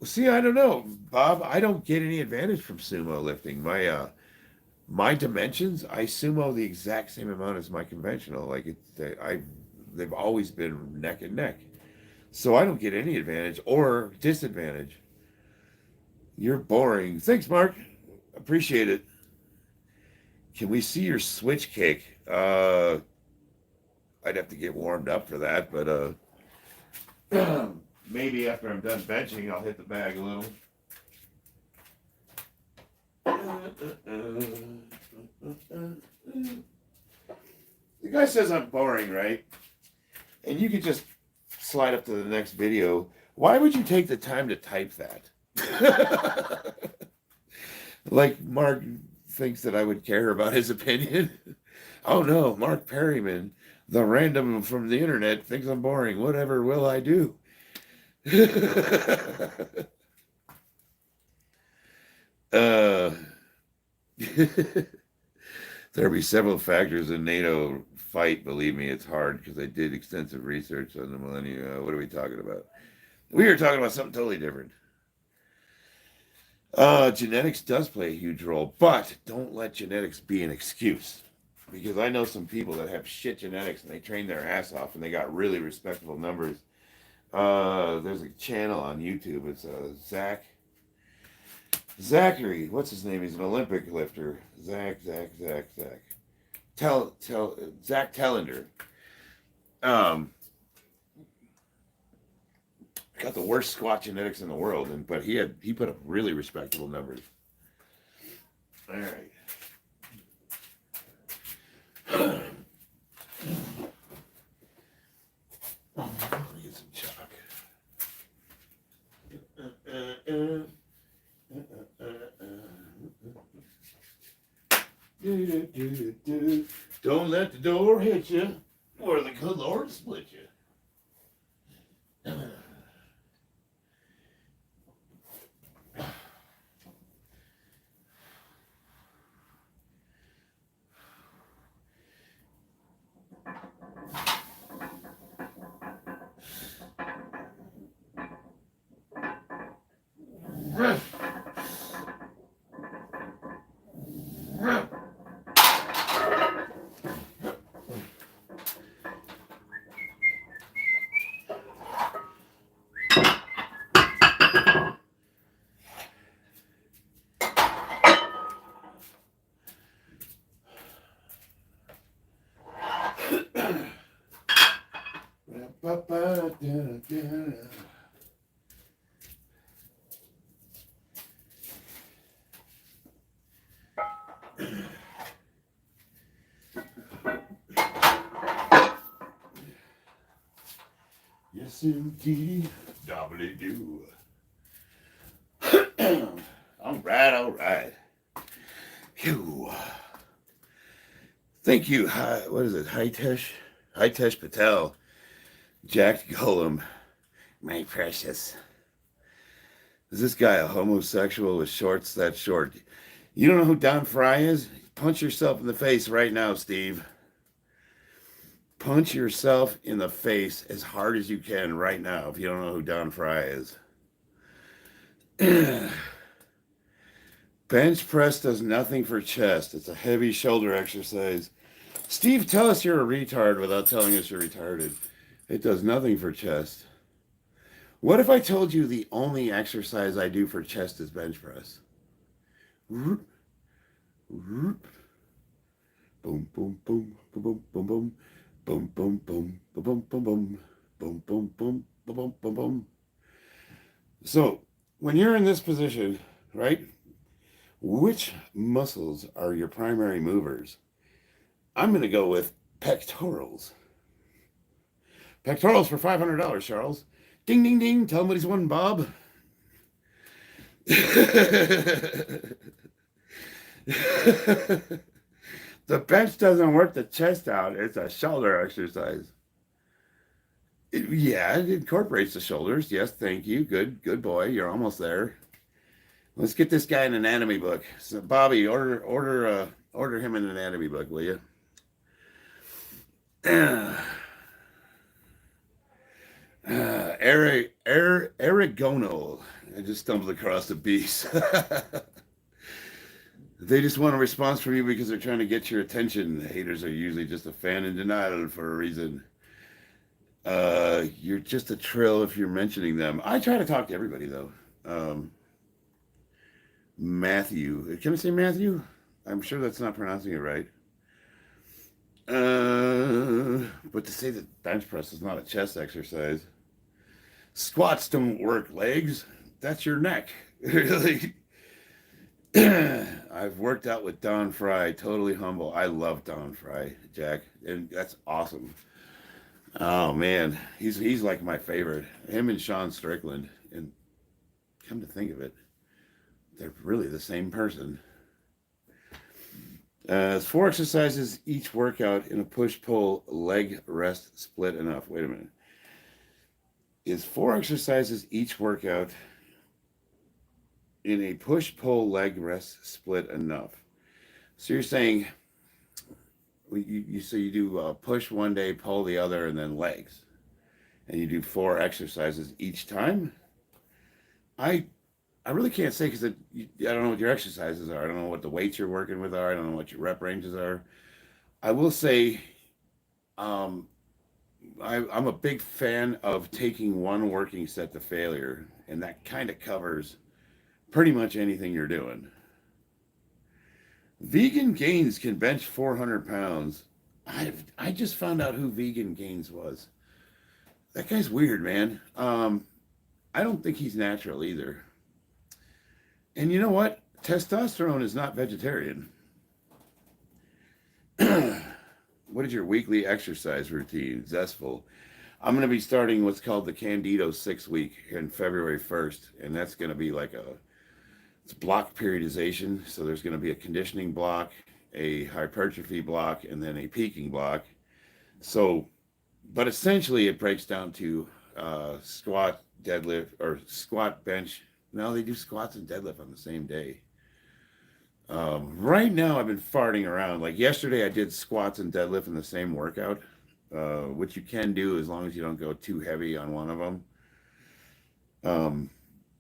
See, I don't know, Bob. I don't get any advantage from sumo lifting. My dimensions, I sumo the exact same amount as my conventional. Like they've always been neck and neck. So I don't get any advantage or disadvantage. You're boring. Thanks, Mark. Appreciate it. Can we see your switch kick? I I'd have to get warmed up for that, but maybe after I'm done benching, I'll hit the bag a little. The guy says I'm boring, right? And you could just slide up to the next video. Why would you take the time to type that? Like Mark thinks that I would care about his opinion. Oh no, Mark Perryman, the random from the internet, thinks I'm boring. Whatever will I do? There'll be several factors in NATO fight. Believe me, it's hard because I did extensive research on the millennium. What are we talking about? We are talking about something totally different. Genetics does play a huge role, but don't let genetics be an excuse. Because I know some people that have shit genetics and they train their ass off and they got really respectable numbers. There's a channel on YouTube. It's Zachary. What's his name? He's an Olympic lifter. Zach Tellender. Got the worst squat genetics in the world, but he put up really respectable numbers. All right. Let me get some chalk. Don't let the door hit you, or the good Lord split you. Yes, indeed. Doubly do. All right. Phew. Thank you. What is it? Hitesh Patel. Jack Gullum. My precious. Is this guy a homosexual with shorts that short? You don't know who Don Fry is? Punch yourself in the face right now, Steve. Punch yourself in the face as hard as you can right now if you don't know who Don Fry is. Bench press does nothing for chest. It's a heavy shoulder exercise. Steve, tell us you're a retard without telling us you're retarded. It does nothing for chest. What if I told you the only exercise I do for chest is bench press? Boom, boom, boom, boom, boom, boom, boom, boom. Boom, boom, boom, boom, boom, boom, boom, boom, boom, boom, boom, boom, boom. So, when you're in this position, right, which muscles are your primary movers? I'm going to go with pectorals. Pectorals for $500, Charles. Ding, ding, ding. Tell him what he's won, Bob. The bench doesn't work the chest out. It's a shoulder exercise. It incorporates the shoulders. Yes, thank you. Good boy. You're almost there. Let's get this guy an anatomy book. So, Bobby, order him an anatomy book, will you? Aragonal. I just stumbled across a beast. They just want a response from you because they're trying to get your attention. The haters are usually just a fan in denial for a reason. You're just a trill if you're mentioning them. I try to talk to everybody, though. Matthew. Can I say Matthew? I'm sure that's not pronouncing it right. But to say that bench press is not a chest exercise, squats don't work legs. That's your neck. Really. I've worked out with Don Fry, totally humble. I love Don Fry, Jack, and that's awesome. Oh man, he's like my favorite. Him and Sean Strickland, and come to think of it, they're really the same person. Is 4 exercises each workout in a push-pull leg rest split enough? Wait a minute. Is 4 exercises each workout in a push-pull leg rest split enough? So you're saying you do push one day, pull the other, and then legs, and you do 4 exercises each time? I I really can't say because I don't know what your exercises are. I don't know what the weights you're working with are. I don't know what your rep ranges are. I will say, um, I'm a big fan of taking one working set to failure, and that kind of covers pretty much anything you're doing. Vegan Gains can bench 400 pounds. I just found out who Vegan Gains was. That guy's weird, man. I don't think he's natural either. And you know what? Testosterone is not vegetarian. What is your weekly exercise routine? Zestful. I'm going to be starting what's called the Candido 6 week in February 1st. And that's going to be like it's block periodization. So there's going to be a conditioning block, a hypertrophy block, and then a peaking block. So, but essentially it breaks down to squat, deadlift, or squat, bench. No, they do squats and deadlift on the same day. Right now, I've been farting around. Like yesterday, I did squats and deadlift in the same workout, which you can do as long as you don't go too heavy on one of them.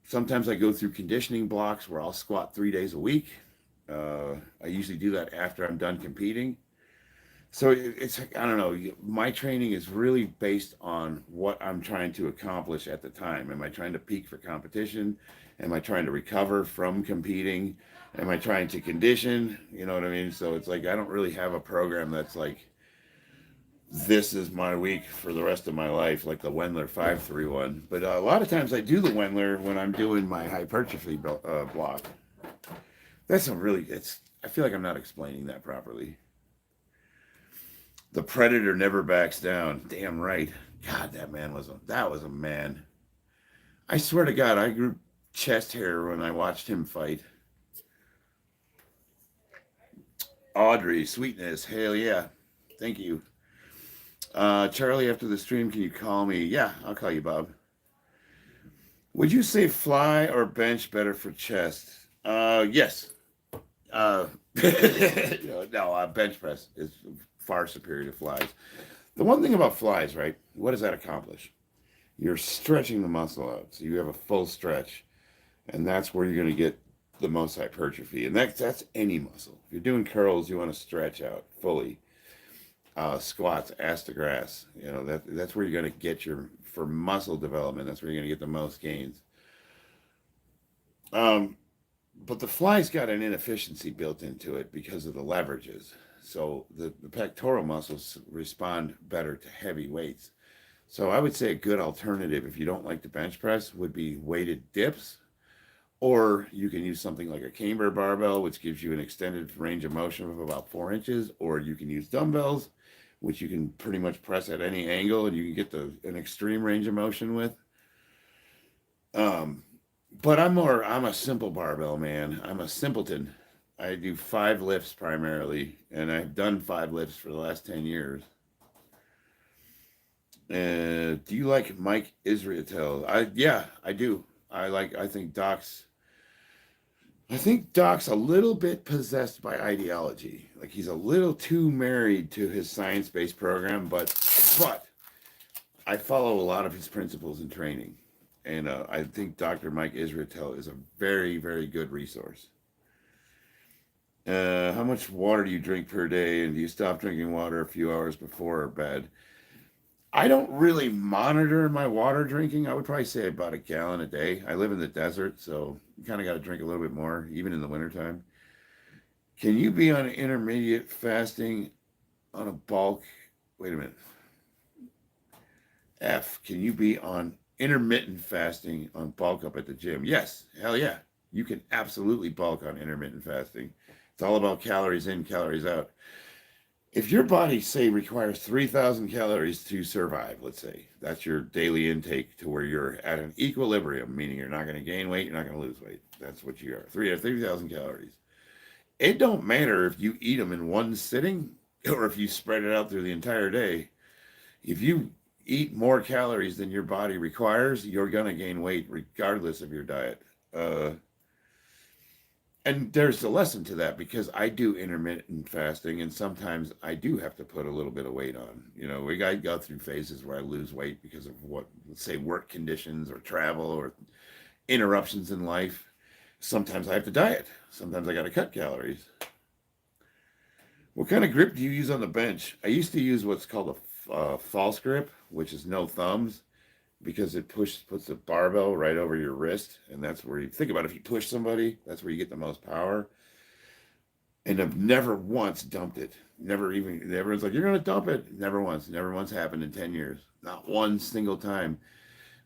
Sometimes I go through conditioning blocks where I'll squat 3 days a week. I usually do that after I'm done competing. So it's like, I don't know, my training is really based on what I'm trying to accomplish at the time. Am I trying to peak for competition? Am I trying to recover from competing? Am I trying to condition? You know what I mean? So it's like, I don't really have a program that's like, this is my week for the rest of my life, like the Wendler 531. But a lot of times I do the Wendler when I'm doing my hypertrophy block. I feel like I'm not explaining that properly. The Predator never backs down. Damn right. God, that was a man. I swear to God, I grew chest hair when I watched him fight. Audrey, sweetness, hell yeah. Thank you. Charlie, after the stream, can you call me? Yeah, I'll call you, Bob. Would you say fly or bench better for chest? Yes. No, bench press is far superior to flies. The one thing about flies, right? What does that accomplish? You're stretching the muscle out, so you have a full stretch, and that's where you're going to get the most hypertrophy, and that's any muscle. If you're doing curls, you want to stretch out fully. Squats, ass to grass, that's where you're going to get for muscle development. That's where you're going to get the most gains. But the fly's got an inefficiency built into it because of the leverages. So the pectoral muscles respond better to heavy weights. So I would say a good alternative, if you don't like the bench press, would be weighted dips. Or you can use something like a camber barbell, which gives you an extended range of motion of about 4 inches. Or you can use dumbbells, which you can pretty much press at any angle, and you can get an extreme range of motion with. But I'm a simple barbell man. I'm a simpleton. I do 5 lifts primarily, and I've done 5 lifts for the last 10 years. Do you like Mike Israetel? Yeah, I do. I think Doc's a little bit possessed by ideology. Like he's a little too married to his science-based program, but I follow a lot of his principles in training. And I think Dr. Mike Israetel is a very, very good resource. How much water do you drink per day? And do you stop drinking water a few hours before bed? I don't really monitor my water drinking. I would probably say about 1 gallon a day. I live in the desert, so you kind of got to drink a little bit more, even in the wintertime. Can you be on intermediate fasting on a bulk, wait a minute. F, can you be on intermittent fasting on bulk up at the gym? Yes, hell yeah. You can absolutely bulk on intermittent fasting. It's all about calories in, calories out. If your body, say, requires 3,000 calories to survive, let's say, that's your daily intake to where you're at an equilibrium, meaning you're not going to gain weight, you're not going to lose weight. That's what you are, 3,000 calories. It don't matter if you eat them in one sitting or if you spread it out through the entire day. If you eat more calories than your body requires, you're going to gain weight regardless of your diet. And there's a lesson to that because I do intermittent fasting and sometimes I do have to put a little bit of weight on. I go through phases where I lose weight because of what, let's say, work conditions or travel or interruptions in life. Sometimes I have to diet. Sometimes I got to cut calories. What kind of grip do you use on the bench? I used to use what's called a false grip, which is no thumbs, because it puts the barbell right over your wrist. And that's where you think about it. If you push somebody, that's where you get the most power. And I've never once dumped it. Never even, everyone's like, you're going to dump it. Never once happened in 10 years. Not one single time.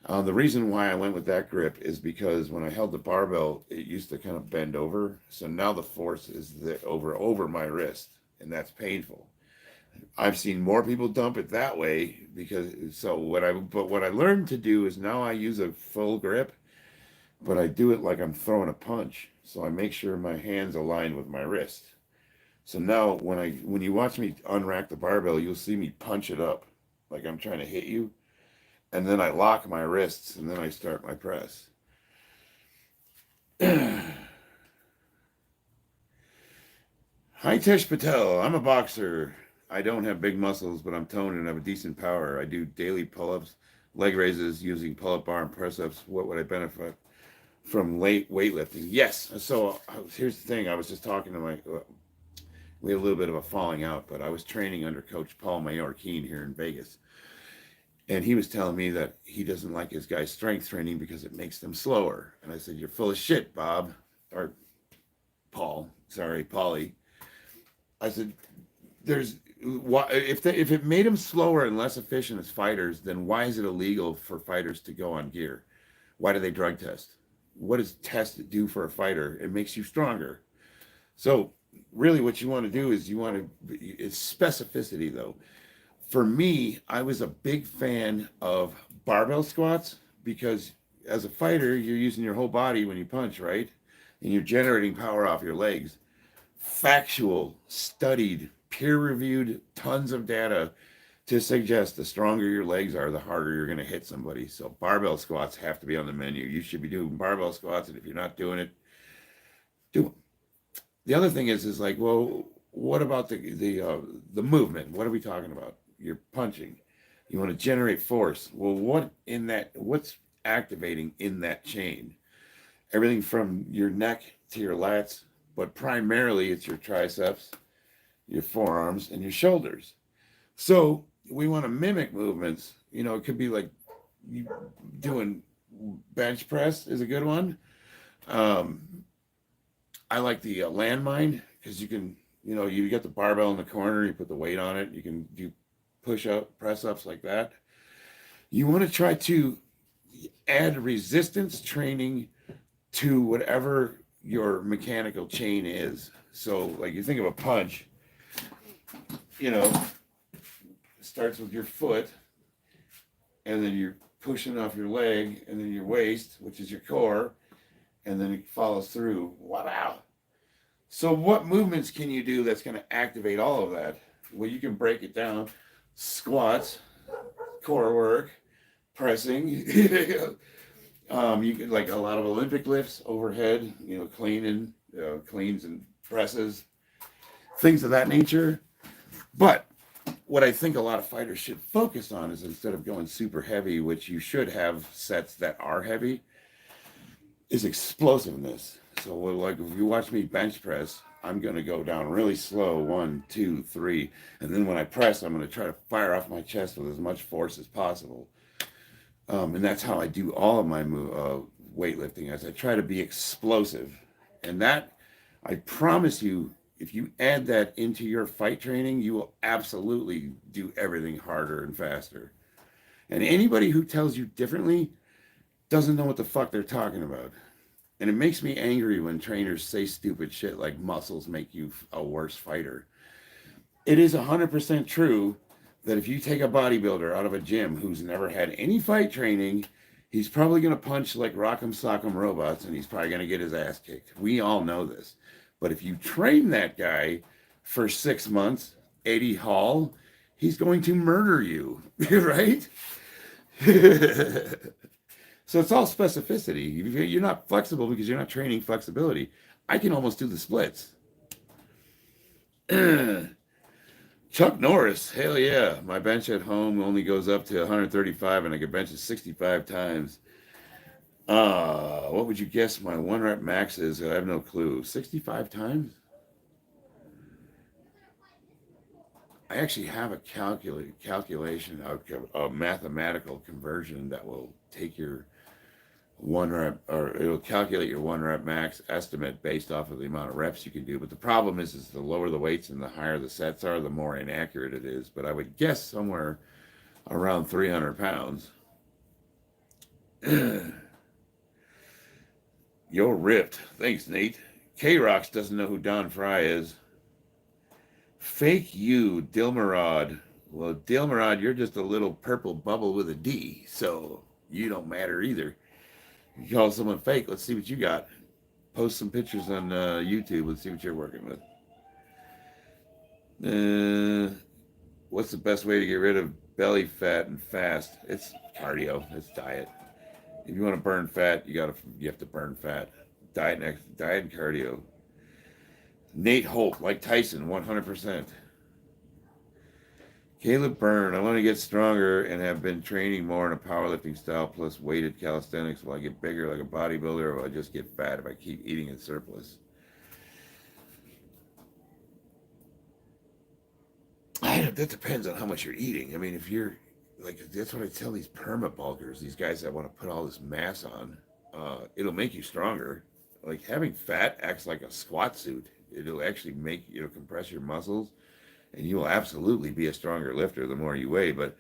The reason why I went with that grip is because when I held the barbell, it used to kind of bend over. So now the force is over my wrist, and that's painful. I've seen more people dump it that way what I learned to do is now I use a full grip, but I do it like I'm throwing a punch. So I make sure my hands align with my wrist. So now when you watch me unrack the barbell, you'll see me punch it up like I'm trying to hit you. And then I lock my wrists and then I start my press. Hi, Tish Patel. I'm a boxer. I don't have big muscles, but I'm toned and have a decent power. I do daily pull-ups, leg raises using pull-up bar and press-ups. What would I benefit from weightlifting? Yes. So here's the thing. I was just talking to we had a little bit of a falling out, but I was training under Coach Paul Mayorkeen here in Vegas. And he was telling me that he doesn't like his guys' strength training because it makes them slower. And I said, you're full of shit, Bob. Or Paul. Sorry, Paulie. I said, if it made them slower and less efficient as fighters, then why is it illegal for fighters to go on gear? Why do they drug test? What does test do for a fighter? It makes you stronger. So really what you want to do is it's specificity though. For me, I was a big fan of barbell squats because as a fighter, you're using your whole body when you punch, right? And you're generating power off your legs. Factual, studied, peer-reviewed, tons of data to suggest the stronger your legs are, the harder you're going to hit somebody. So barbell squats have to be on the menu. You should be doing barbell squats, and if you're not doing it, do them. The other thing is like, well, what about the movement? What are we talking about? You're punching. You want to generate force. Well, what's activating in that chain? Everything from your neck to your lats, but primarily it's your triceps, your forearms, and your shoulders. So we want to mimic movements. It could be like you doing bench press is a good one. I like the landmine because you can, you get the barbell in the corner, you put the weight on it, you can do push-up, press-ups like that. You want to try to add resistance training to whatever your mechanical chain is. So like you think of a punch, it starts with your foot, and then you're pushing off your leg, and then your waist, which is your core, and then it follows through. Wow. So what movements can you do that's going to activate all of that? Well, you can break it down. Squats, core work, pressing. You can like a lot of Olympic lifts overhead, cleans and presses, things of that nature. But what I think a lot of fighters should focus on is instead of going super heavy, which you should have sets that are heavy, is explosiveness. So like if you watch me bench press, I'm going to go down really slow, 1, 2, 3. And then when I press, I'm going to try to fire off my chest with as much force as possible. And that's how I do all of my weightlifting, as I try to be explosive. And that, I promise you, if you add that into your fight training, you will absolutely do everything harder and faster. And anybody who tells you differently doesn't know what the fuck they're talking about. And it makes me angry when trainers say stupid shit like muscles make you a worse fighter. It is 100% true that if you take a bodybuilder out of a gym who's never had any fight training, he's probably going to punch like rock'em sock'em robots and he's probably going to get his ass kicked. We all know this. But if you train that guy for 6 months, Eddie Hall, he's going to murder you, right? So it's all specificity. You're not flexible because you're not training flexibility. I can almost do the splits. Chuck Norris, hell yeah. My bench at home only goes up to 135 and I can bench it 65 times. What would you guess my 1 rep max is? I have no clue. 65 times? I actually have a calculation, a mathematical conversion that will take your 1 rep, or it'll calculate your 1 rep max estimate based off of the amount of reps you can do. But the problem is the lower the weights and the higher the sets are, the more inaccurate it is. But I would guess somewhere around 300 pounds. You're ripped. Thanks, Nate. K-Rox doesn't know who Don Fry is. Fake you, Dilmarod. Well, Dilmarod, you're just a little purple bubble with a D, so you don't matter either. You call someone fake, let's see what you got. Post some pictures on YouTube, let's see what you're working with. What's the best way to get rid of belly fat and fast? It's cardio, it's diet. If you want to burn fat, you have to burn fat. Diet and cardio. Nate Holt, like Tyson, 100%. Caleb Byrne, I want to get stronger and have been training more in a powerlifting style plus weighted calisthenics. Will I get bigger like a bodybuilder or will I just get fat if I keep eating in surplus? That depends on how much you're eating. I mean, if you're, like, that's what I tell these perma bulkers, these guys that want to put all this mass on. It'll make you stronger. Like, having fat acts like a squat suit. It'll actually compress your muscles. And you will absolutely be a stronger lifter the more you weigh. But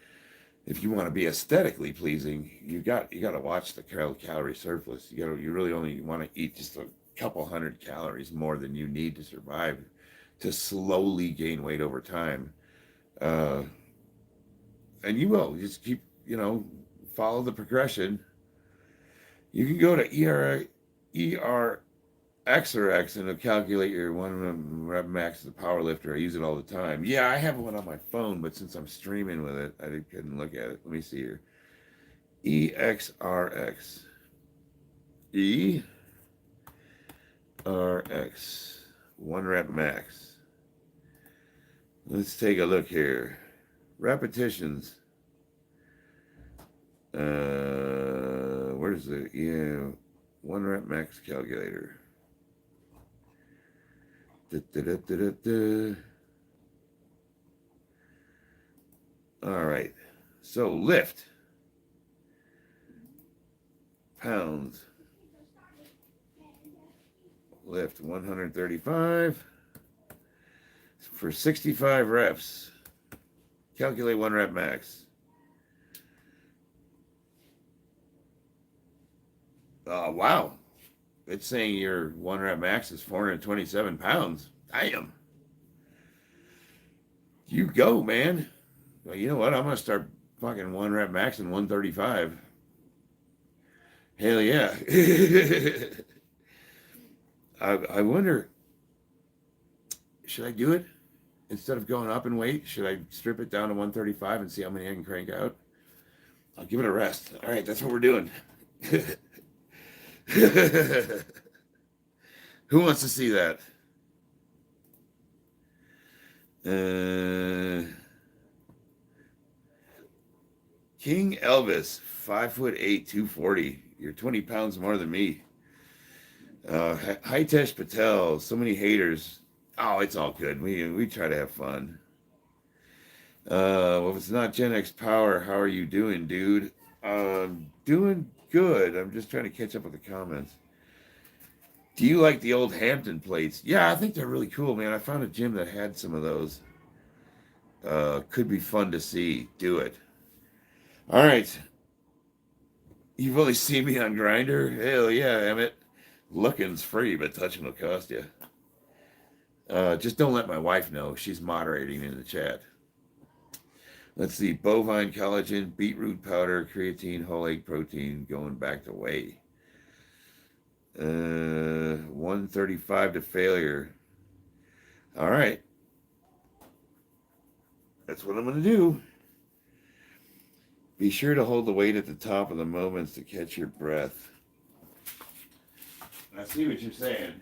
if you want to be aesthetically pleasing, you got to watch the calorie surplus. You really only want to eat just a couple hundred calories more than you need to survive to slowly gain weight over time. And you will just keep, follow the progression. You can go to ERXRX and it'll calculate your 1 rep max of the Powerlifter. I use it all the time. Yeah, I have one on my phone, but since I'm streaming with it, I couldn't look at it. Let me see here. EXRX. ERX. 1 rep max. Let's take a look here. Repetitions. Where's the 1 rep max calculator? All right. So lift. Pounds. Lift 135 for 65 reps. Calculate 1 rep max. Wow. It's saying your 1 rep max is 427 pounds. Damn. You go, man. Well, you know what? I'm going to start fucking 1 rep max and 135. Hell yeah. I wonder, should I do it? Instead of going up in weight, should I strip it down to 135 and see how many I can crank out? I'll give it a rest. All right, that's what we're doing. Who wants to see that? King Elvis, 5'8", 240. You're 20 pounds more than me. Hitesh Patel, so many haters. Oh, it's all good. We try to have fun. Well, if it's not Gen X Power, how are you doing, dude? Doing good. I'm just trying to catch up with the comments. Do you like the old Hampton plates? Yeah, I think they're really cool, man. I found a gym that had some of those. Could be fun to see. Do it. All right. You've only seen me on Grinder? Hell yeah, Emmett. Looking's free, but touching will cost you. Just don't let my wife know. She's moderating in the chat. Let's see. Bovine collagen, beetroot powder, creatine, whole egg protein, going back to whey. 135 to failure. All right. That's what I'm going to do. Be sure to hold the weight at the top of the moments to catch your breath. I see what you're saying.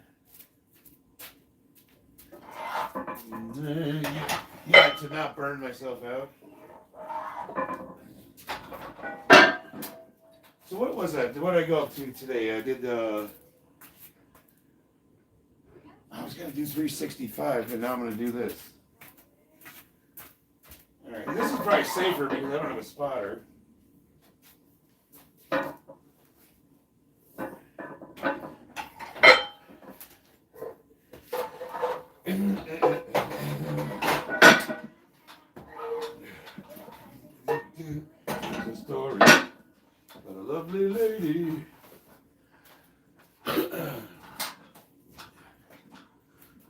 Yeah, to not burn myself out. So what was that? What did I go up to today? I did, I was going to do 365, but now I'm going to do this. All right, this is probably safer because I don't have a spotter. It's a story about a lovely lady. All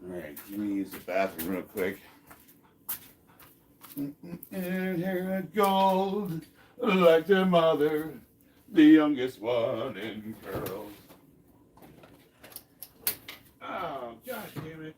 right, let me use the bathroom real quick. And hair of gold, like their mother, the youngest one in curls. Oh, gosh damn it.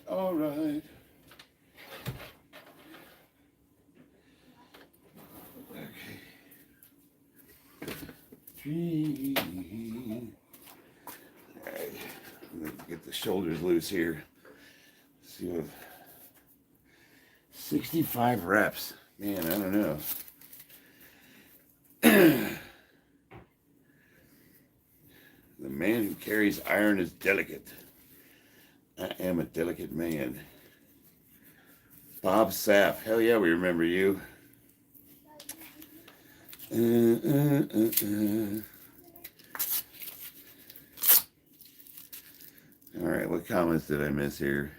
All right. Okay. All right. I'm gonna get the shoulders loose here. See what 65 reps. Man, I don't know. The man who carries iron is delicate. I am a delicate man. Bob Sapp. Hell yeah, we remember you. All right, what comments did I miss here?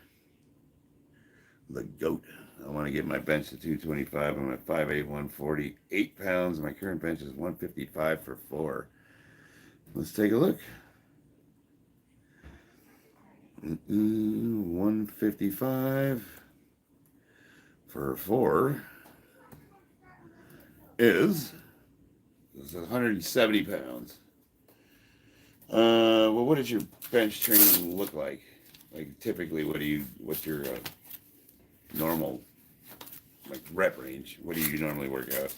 The GOAT. I want to get my bench to 225. I'm at 5'8", 140, 8 pounds. My current bench is 155 for 4. Let's take a look. 155 for 4 is 170 pounds. Well, what does your bench training look like? Like typically, what's your normal like rep range? What do you normally work out?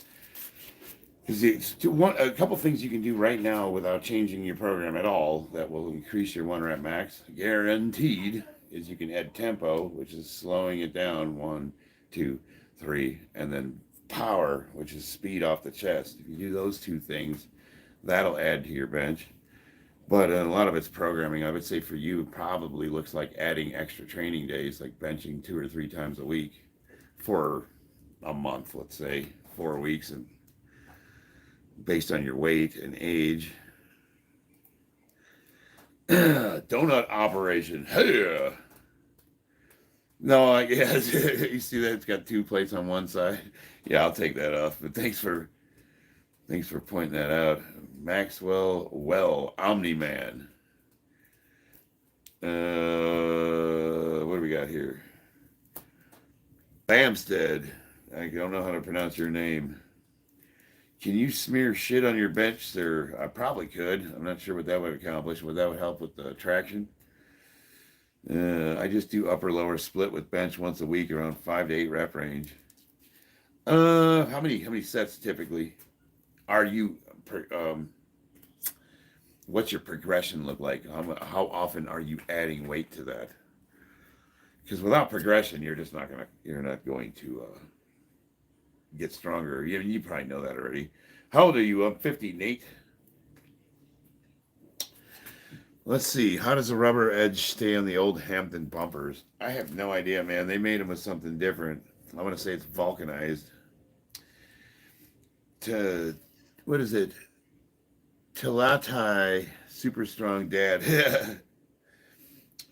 Because a couple things you can do right now without changing your program at all that will increase your 1 rep max, guaranteed, is you can add tempo, which is slowing it down 1, 2, 3, and then power, which is speed off the chest. If you do those 2 things, that'll add to your bench. But a lot of it's programming. I would say for you, it probably looks like adding extra training days, like benching 2 or 3 times a week for a month, let's say 4 weeks, and based on your weight and age. Donut operation. Hey. No, I guess you see that it's got 2 plates on one side. Yeah, I'll take that off. But thanks for pointing that out. Maxwell Omni-Man. What do we got here? Bamstead. I don't know how to pronounce your name. Can you smear shit on your bench, sir? I probably could. I'm not sure what that would accomplish. Would that would help with the traction? I just do upper lower split with bench once a week, around 5 to 8 rep range. How many sets typically? Are you? What's your progression look like? How often are you adding weight to that? Because without progression, you're not going to get stronger. You probably know that already. How old are you? I'm 50, Nate. Let's see. How does the rubber edge stay on the old Hampton bumpers? I have no idea, man. They made them with something different. I want to say it's vulcanized. What is it? Tilatai, super strong dad.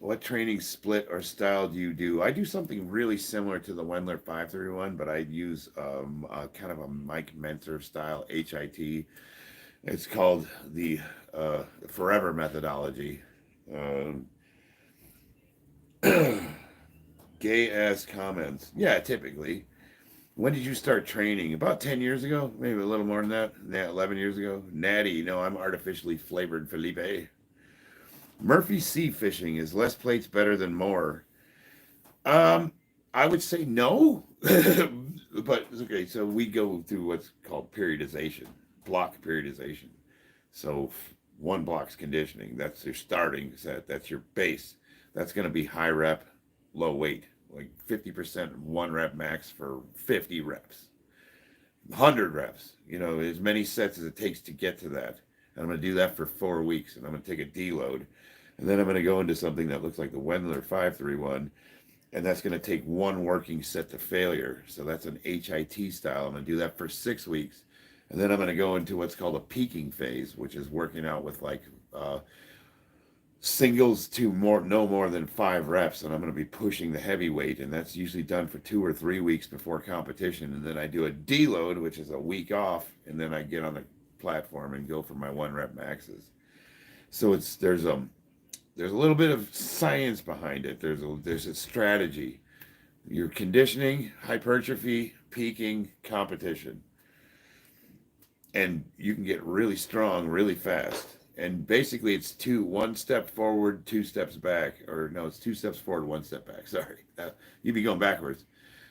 What training split or style do you do? I do something really similar to the Wendler 531, but I use kind of a Mike Mentzer style HIT. It's called the Forever methodology. Gay ass comments. Yeah, typically. When did you start training? About 10 years ago? Maybe a little more than that. Yeah, 11 years ago. Natty, no, I'm artificially flavored Felipe. Murphy Sea fishing, is less plates better than more? I would say no. But okay, so we go through what's called periodization, block periodization. So one block's conditioning. That's your starting set. That's your base. That's going to be high rep, low weight, like 50% 1 rep max for 50 reps, 100 reps, as many sets as it takes to get to that. And I'm going to do that for 4 weeks, and I'm going to take a deload. And then I'm going to go into something that looks like the Wendler 531, and that's going to take 1 working set to failure. So that's an HIT style. I'm going to do that for 6 weeks. And then I'm going to go into what's called a peaking phase, which is working out with like singles to no more than 5 reps. And I'm going to be pushing the heavy weight. And that's usually done for 2 or 3 weeks before competition. And then I do a deload, which is a week off. And then I get on the platform and go for my 1 rep maxes. So there's a little bit of science behind it. There's a strategy. Your conditioning, hypertrophy, peaking, competition. And you can get really strong really fast. And basically it's 1 step forward, 2 steps back. Or no, it's 2 steps forward, 1 step back. Sorry. You'd be going backwards.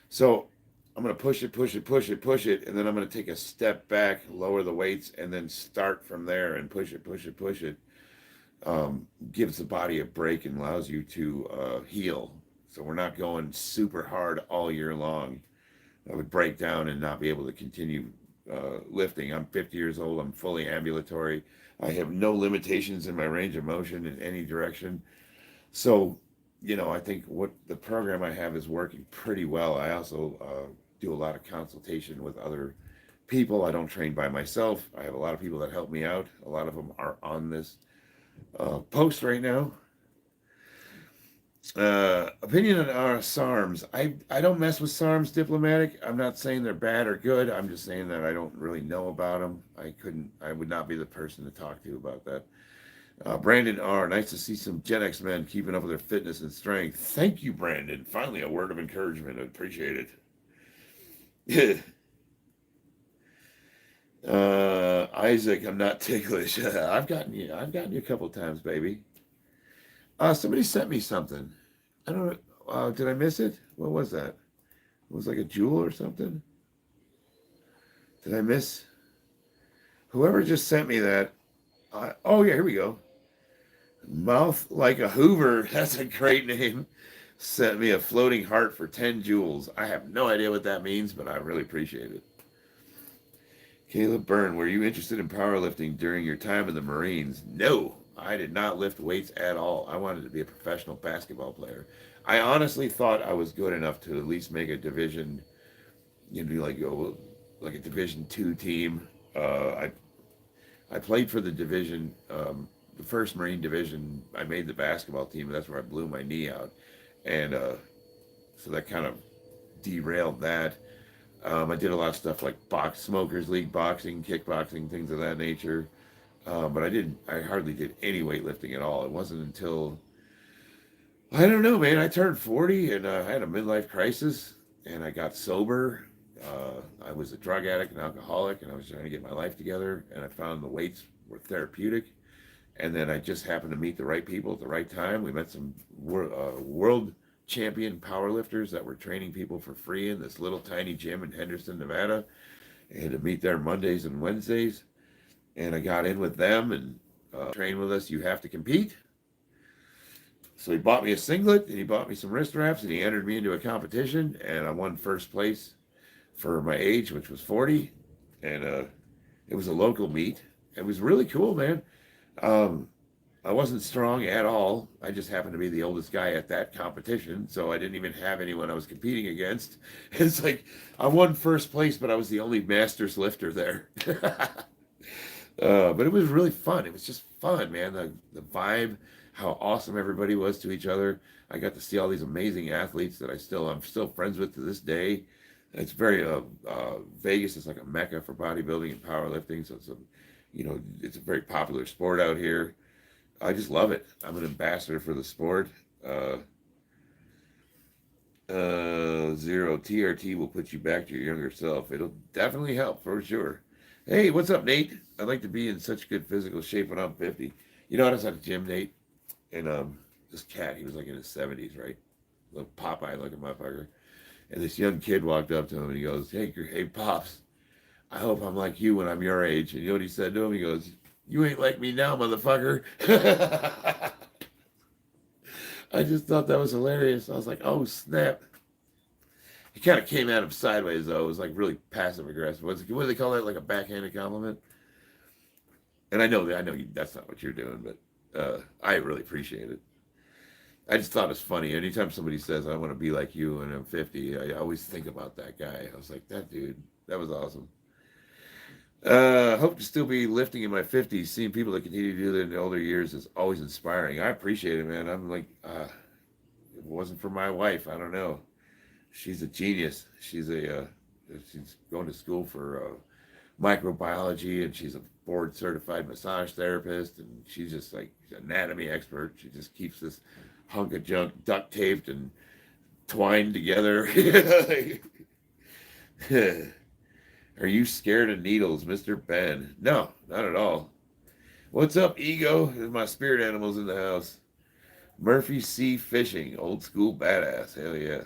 So I'm going to push it. And then I'm going to take a step back, lower the weights, and then start from there and push it. Gives the body a break and allows you to heal. So we're not going super hard all year long. I would break down and not be able to continue lifting. I'm 50 years old. I'm fully ambulatory. I have no limitations in my range of motion in any direction. So, I think what the program I have is working pretty well. I also do a lot of consultation with other people. I don't train by myself. I have a lot of people that help me out. A lot of them are on this post right now. Opinion on our SARMs. I don't mess with SARMs diplomatic. I'm not saying they're bad or good. I'm just saying that I don't really know about them. I would not be the person to talk to about that. Brandon R. Nice to see some Gen X men keeping up with their fitness and strength. Thank you, Brandon. Finally, a word of encouragement. I appreciate it. Isaac, I'm not ticklish. I've gotten you a couple times, baby. Somebody sent me something. I don't know. Did I miss it? What was that? It was like a jewel or something. Did I miss? Whoever just sent me that. Oh yeah, here we go. Mouth like a Hoover. That's a great name. Sent me a floating heart for 10 jewels. I have no idea what that means, but I really appreciate it. Caleb Byrne, were you interested in powerlifting during your time in the Marines? No, I did not lift weights at all. I wanted to be a professional basketball player. I honestly thought I was good enough to at least make a division, like a Division II team. I played for the division, the first Marine division. I made the basketball team, and that's where I blew my knee out. And so that kind of derailed that. I did a lot of stuff like Smokers League boxing, kickboxing, things of that nature. But I hardly did any weightlifting at all. It wasn't until, I don't know, man, I turned 40 and I had a midlife crisis. and I got sober. I was a drug addict and alcoholic, and I was trying to get my life together, and I found the weights were therapeutic. And then I just happened to meet the right people at the right time. We met some world champion powerlifters that were training people for free in this little tiny gym in Henderson, Nevada, and to meet there Mondays and Wednesdays. And I got in with them and train with us. You have to compete. So he bought me a singlet and he bought me some wrist wraps and he entered me into a competition and I won first place for my age, which was 40. And it was a local meet. It was really cool, man. I wasn't strong at all. I just happened to be the oldest guy at that competition, so I didn't even have anyone I was competing against. It's like I won first place, but I was the only masters lifter there. But it was really fun. It was just fun, man. The vibe, how awesome everybody was to each other. I got to see all these amazing athletes that I'm still friends with to this day. It's very Vegas is like a mecca for bodybuilding and powerlifting, so it's a very popular sport out here. I just love it. I'm an ambassador for the sport. Zero TRT will put you back to your younger self. It'll definitely help for sure. Hey, what's up, Nate? I'd like to be in such good physical shape when I'm 50. You know, I was at the gym, Nate, and this cat, he was like in his 70s, right? Little Popeye looking motherfucker. And this young kid walked up to him and he goes, hey, Pops, I hope I'm like you when I'm your age. And you know what he said to him? He goes, you ain't like me now, motherfucker. I just thought that was hilarious. I was like, oh, snap. He kind of came at him sideways, though. It was like really passive aggressive. What do they call that? Like a backhanded compliment? And I know that's not what you're doing, but I really appreciate it. I just thought it's funny. Anytime somebody says, I want to be like you when I'm 50, I always think about that guy. I was like, that dude, that was awesome. Hope to still be lifting in my 50s. Seeing people that continue to do that in the older years is always inspiring. I appreciate it, man. I'm like, if it wasn't for my wife, I don't know. She's a genius. She's going to school for microbiology, and she's a board certified massage therapist, and she's just like anatomy expert. She just keeps this hunk of junk duct taped and twined together. Are you scared of needles, Mr. Ben? No, not at all. What's up, Ego? There's my spirit animals in the house. Murphy C. Fishing, old school badass. Hell yeah.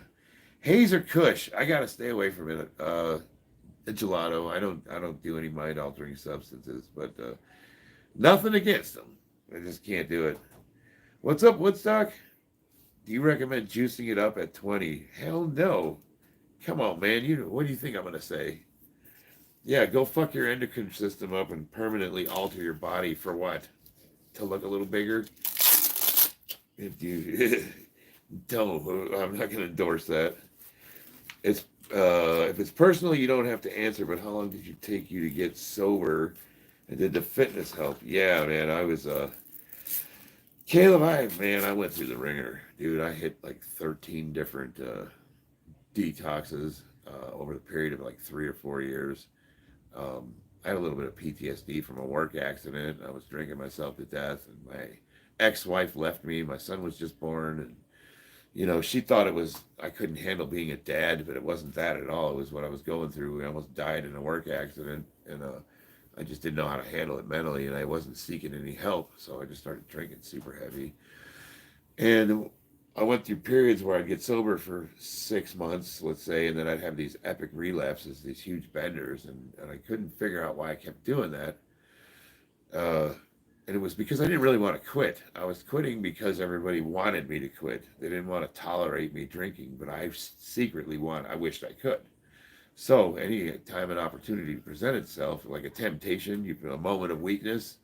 Haze or Kush? I gotta stay away from it. The gelato. I don't do any mind altering substances, but nothing against them. I just can't do it. What's up, Woodstock? Do you recommend juicing it up at 20? Hell no. Come on, man. What do you think I'm gonna say? Yeah, go fuck your endocrine system up and permanently alter your body for what? To look a little bigger? If you don't, I'm not gonna endorse that. It's if it's personal, you don't have to answer. But how long did it take you to get sober? And did the fitness help? Yeah, man, I was Caleb. I went through the ringer, dude. I hit like 13 different detoxes over the period of like 3 or 4 years. I had a little bit of PTSD from a work accident. I was drinking myself to death, and my ex-wife left me. My son was just born, and she thought I couldn't handle being a dad, but it wasn't that at all. It was what I was going through. We almost died in a work accident, and I just didn't know how to handle it mentally, and I wasn't seeking any help, so I just started drinking super heavy. And I went through periods where I'd get sober for 6 months, let's say, and then I'd have these epic relapses, these huge benders, and I couldn't figure out why I kept doing that. And it was because I didn't really want to quit. I was quitting because everybody wanted me to quit. They didn't want to tolerate me drinking, but I secretly I wished I could. So any time an opportunity to present itself, like a temptation, a moment of weakness,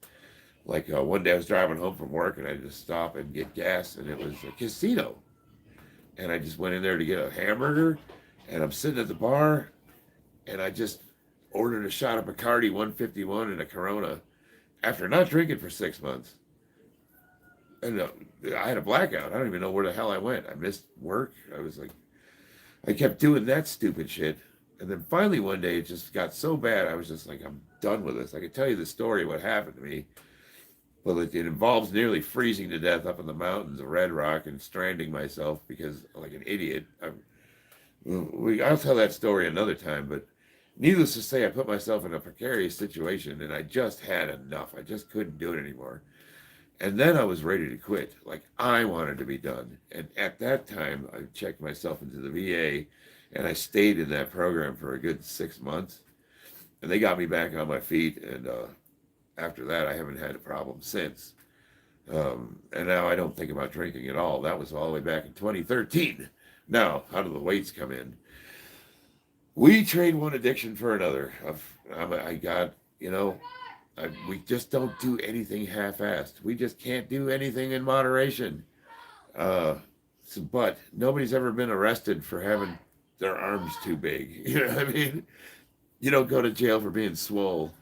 like one day I was driving home from work and I had to stop and get gas, and it was a casino. And I just went in there to get a hamburger, and I'm sitting at the bar, and I just ordered a shot of Bacardi 151 and a Corona after not drinking for 6 months. And I had a blackout. I don't even know where the hell I went. I missed work. I kept doing that stupid shit. And then finally one day it just got so bad, I was just like, I'm done with this. I could tell you the story of what happened to me. Well, it involves nearly freezing to death up in the mountains of Red Rock and stranding myself because, like an idiot, I'll tell that story another time, but needless to say, I put myself in a precarious situation and I just had enough. I just couldn't do it anymore. And then I was ready to quit. Like I wanted to be done. And at that time, I checked myself into the VA and I stayed in that program for a good 6 months. And they got me back on my feet. And after that, I haven't had a problem since. And now I don't think about drinking at all. That was all the way back in 2013. Now, how do the weights come in? We trade one addiction for another. I got, we just don't do anything half-assed. We just can't do anything in moderation. But nobody's ever been arrested for having their arms too big. You know what I mean? You don't go to jail for being swole.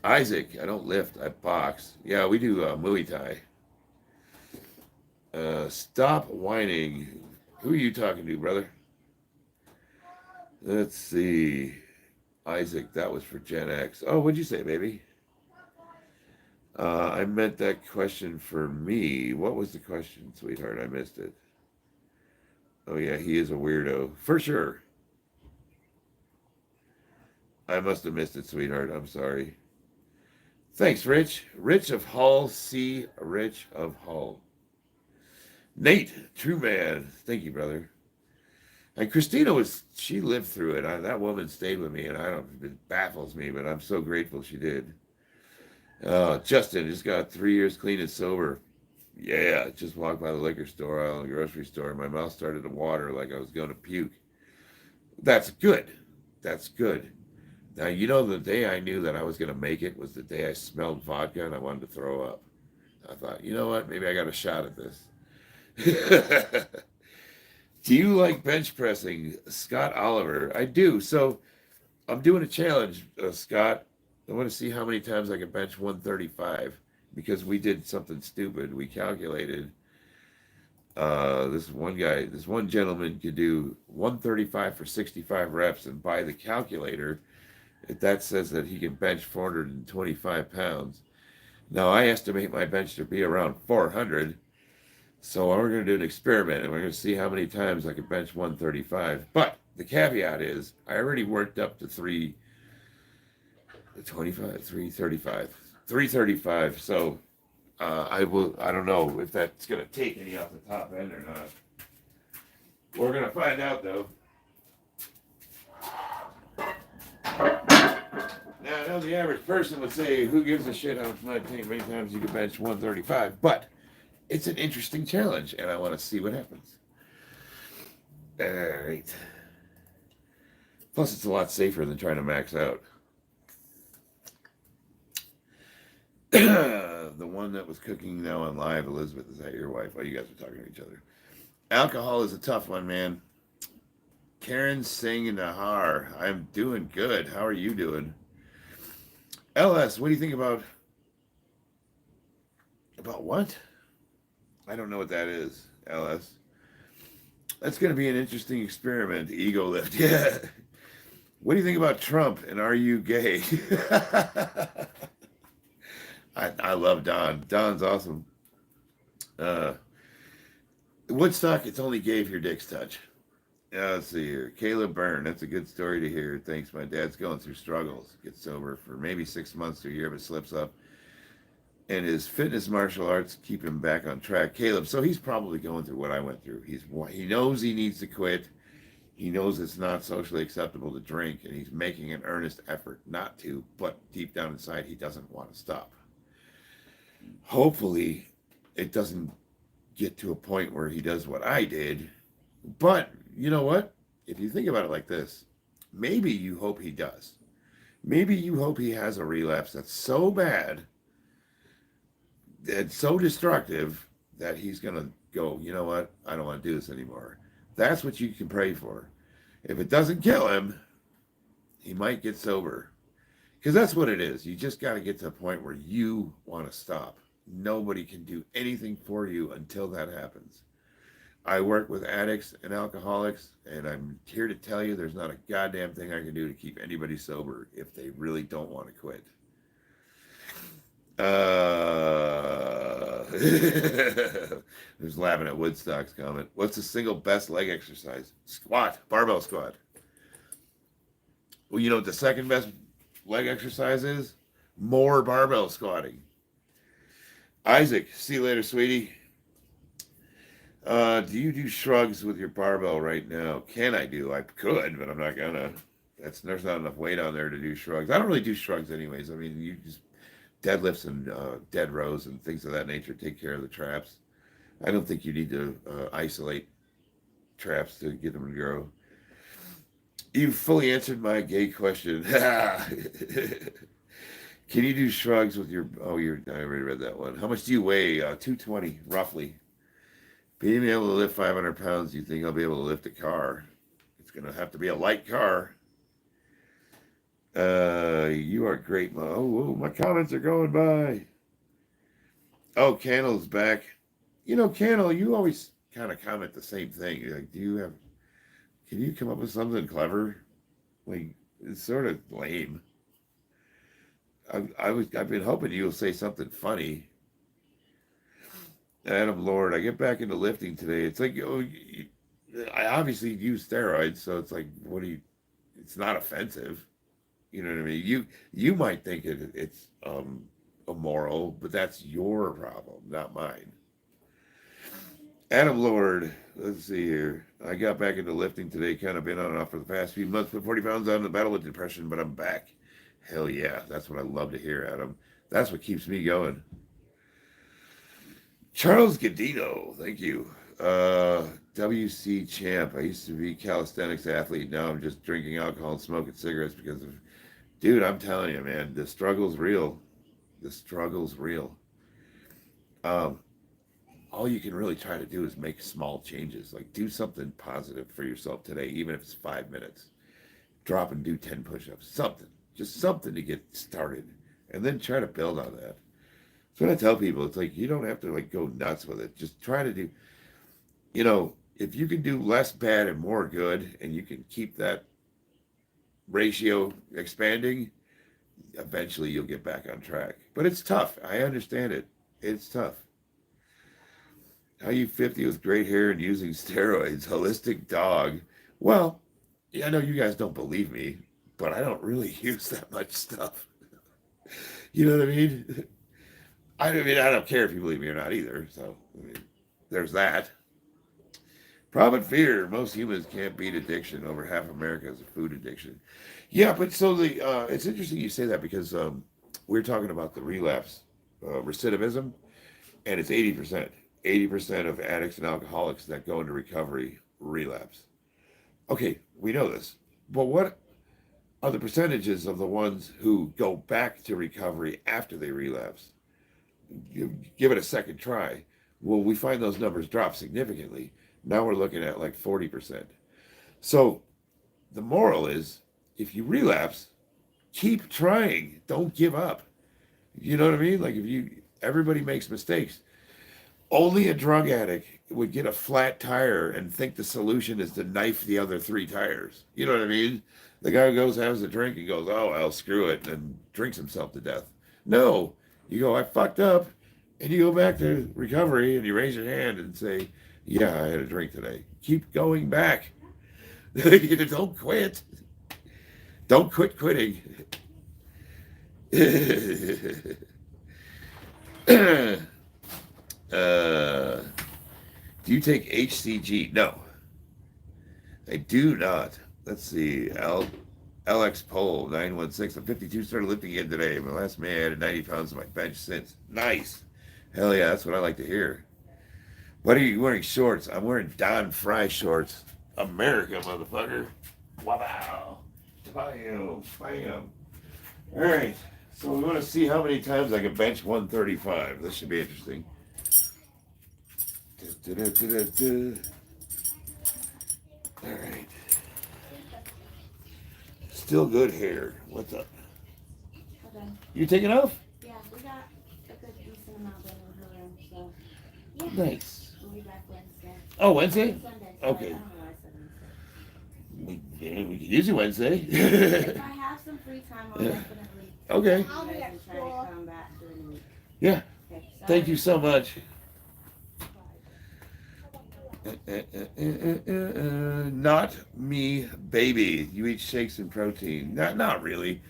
Isaac, I don't lift, I box. Yeah, we do Muay Thai. Stop whining. Who are you talking to, brother? Let's see. Isaac, that was for Gen X. Oh, what'd you say, baby? I meant that question for me. What was the question, sweetheart? I missed it. Oh, yeah, he is a weirdo. For sure. I must have missed it, sweetheart. I'm sorry. Thanks, Rich. Rich of Hull. C. Rich of Hull. Nate, true man. Thank you, brother. And Christina she lived through it. That woman stayed with me, and it baffles me, but I'm so grateful she did. Justin just got 3 years clean and sober. Yeah, just walked by the liquor store, out of the grocery store, and my mouth started to water like I was going to puke. That's good. That's good. Now, the day I knew that I was going to make it was the day I smelled vodka and I wanted to throw up. I thought, you know what? Maybe I got a shot at this. Do you like bench pressing? Scott Oliver. I do. So I'm doing a challenge, Scott. I want to see how many times I can bench 135 because we did something stupid. We calculated this one gentleman could do 135 for 65 reps, and by the calculator, that says that he can bench 425 pounds. Now, I estimate my bench to be around 400, so we're going to do an experiment, and we're going to see how many times I can bench 135. But the caveat is, I already worked up to 335. So I don't know if that's going to take any off the top end or not. We're going to find out, though. Now, I know the average person would say, who gives a shit how many times you can bench 135? But it's an interesting challenge, and I want to see what happens. All right. Plus, it's a lot safer than trying to max out. The one that was cooking now on live, Elizabeth, is that your wife? Oh, you guys are talking to each other. Alcohol is a tough one, man. Karen Singh Nahar, I'm doing good. How are you doing? LS, what do you think about what? I don't know what that is, LS. That's going to be an interesting experiment, ego lift. Yeah. What do you think about Trump and are you gay? I love Don. Don's awesome. Woodstock, it's only gay if your dick's touch. Let's see here. Caleb Byrne, that's a good story to hear. Thanks. My dad's going through struggles. Gets sober for maybe 6 months to a year, but slips up. And his fitness martial arts keep him back on track. Caleb, so he's probably going through what I went through. He knows he needs to quit. He knows it's not socially acceptable to drink, and he's making an earnest effort not to, but deep down inside, he doesn't want to stop. Hopefully, it doesn't get to a point where he does what I did. But you know what? If you think about it like this, maybe you hope he does. Maybe you hope he has a relapse that's so bad, that's so destructive, that he's going to go, you know what? I don't want to do this anymore. That's what you can pray for. If it doesn't kill him, he might get sober. Because that's what it is. You just got to get to a point where you want to stop. Nobody can do anything for you until that happens. I work with addicts and alcoholics, and I'm here to tell you there's not a goddamn thing I can do to keep anybody sober if they really don't want to quit. There's laughing at Woodstock's comment. What's the single best leg exercise? Squat, barbell squat. Well, you know what the second best leg exercise is? More barbell squatting. Isaac, see you later, sweetie. Do you do shrugs with your barbell right now? Can I do? I could, but I'm not gonna. There's not enough weight on there to do shrugs. I don't really do shrugs anyways. I mean, you just deadlifts and dead rows and things of that nature take care of the traps. I don't think you need to isolate traps to get them to grow. You fully answered my gay question. Can you do shrugs with your? Oh, I already read that one. How much do you weigh? 220 roughly. Being able to lift 500 pounds, do you think I'll be able to lift a car? It's gonna have to be a light car. You are great, Mom. Oh, my comments are going by. Oh, Cannell's back. You know, Cannell, you always kind of comment the same thing. You're like, can you come up with something clever? Like, it's sort of lame. I've been hoping you'll say something funny. Adam Lord, I get back into lifting today. It's like, I obviously use steroids, so it's like, it's not offensive. You know what I mean? You might think it's immoral, but that's your problem, not mine. Adam Lord, let's see here. I got back into lifting today, kind of been on and off for the past few months, put 40 pounds on the battle with depression, but I'm back. Hell yeah, that's what I love to hear, Adam. That's what keeps me going. Charles Gadino, thank you. WC Champ, I used to be a calisthenics athlete. Now I'm just drinking alcohol and smoking cigarettes because of... Dude, I'm telling you, man, the struggle's real. The struggle's real. All you can really try to do is make small changes. Like, do something positive for yourself today, even if it's 5 minutes. Drop and do 10 push-ups. Something. Just something to get started. And then try to build on that. That's what I tell people. It's like, you don't have to, like, go nuts with it. Just try to do... You know, if you can do less bad and more good, and you can keep that ratio expanding, eventually you'll get back on track. But it's tough. I understand it. It's tough. How you 50 with great hair and using steroids? Holistic dog. Well, yeah, I know you guys don't believe me, but I don't really use that much stuff. You know what I mean? I don't care if you believe me or not either. So, I mean, there's that. Profit fear. Most humans can't beat addiction. Over half America has a food addiction. Yeah, but so it's interesting you say that because we're talking about the relapse recidivism, and it's 80%. 80% of addicts and alcoholics that go into recovery relapse. Okay, we know this. But what are the percentages of the ones who go back to recovery after they relapse? Give it a second try. Well, we find those numbers drop significantly. Now we're looking at like 40%. So the moral is, if you relapse, keep trying. Don't give up. You know what I mean? Like everybody makes mistakes. Only a drug addict would get a flat tire and think the solution is to knife the other 3 tires. You know what I mean? The guy who goes, has a drink and goes, oh, well, screw it, and drinks himself to death. No, you go, I fucked up, and you go back to recovery and you raise your hand and say, yeah, I had a drink today. Keep going back. Don't quit. Don't quit quitting. Do you take HCG? No, I do not. Let's see. LX Pole 916. I'm 52. Started lifting again today. My last man added 90 pounds to my bench since. Nice. Hell yeah, that's what I like to hear. What are you wearing shorts? I'm wearing Don Fry shorts. America, motherfucker. Wow. Bam. Bam. All right. So we want to see how many times I can bench 135. This should be interesting. All right. Still good hair. What's up? Okay. You taking off? Yeah, we got a good decent amount done in her room, so yeah. Nice. We'll be back Wednesday. Oh, Wednesday? Sunday. Okay. I don't know why I said Wednesday. We can use you Wednesday. If I have some free time, I'll definitely. Okay. You guys and try to come back during the week. Yeah. Okay. Thank you so much. Not me, baby. You eat shakes and protein. Not really.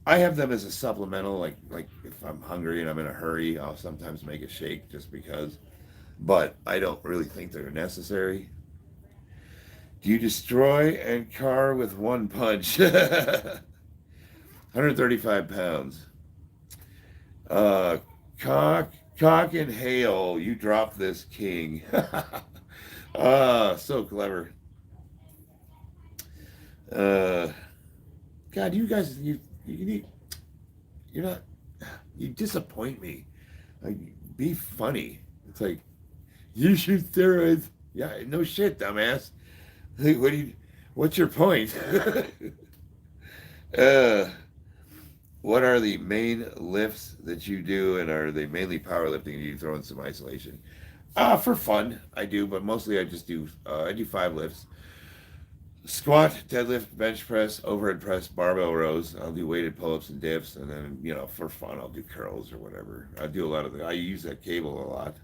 I have them as a supplemental. Like if I'm hungry and I'm in a hurry, I'll sometimes make a shake just because. But I don't really think they're necessary. Do you destroy and car with one punch? 135 pounds. Uh, cock and hail. You drop this king. So clever. Uh, God, you guys, you need, you're not, you disappoint me. Like, be funny. It's like, you shoot steroids. Yeah, no shit, dumbass. Like, what's your point? uh, what are the main lifts that you do, and are they mainly powerlifting? Do you throw in some isolation? For fun, I do, but mostly I just do, I do 5 lifts. Squat, deadlift, bench press, overhead press, barbell rows. I'll do weighted pull-ups and dips, and then, for fun, I'll do curls or whatever. I do a lot of I use that cable a lot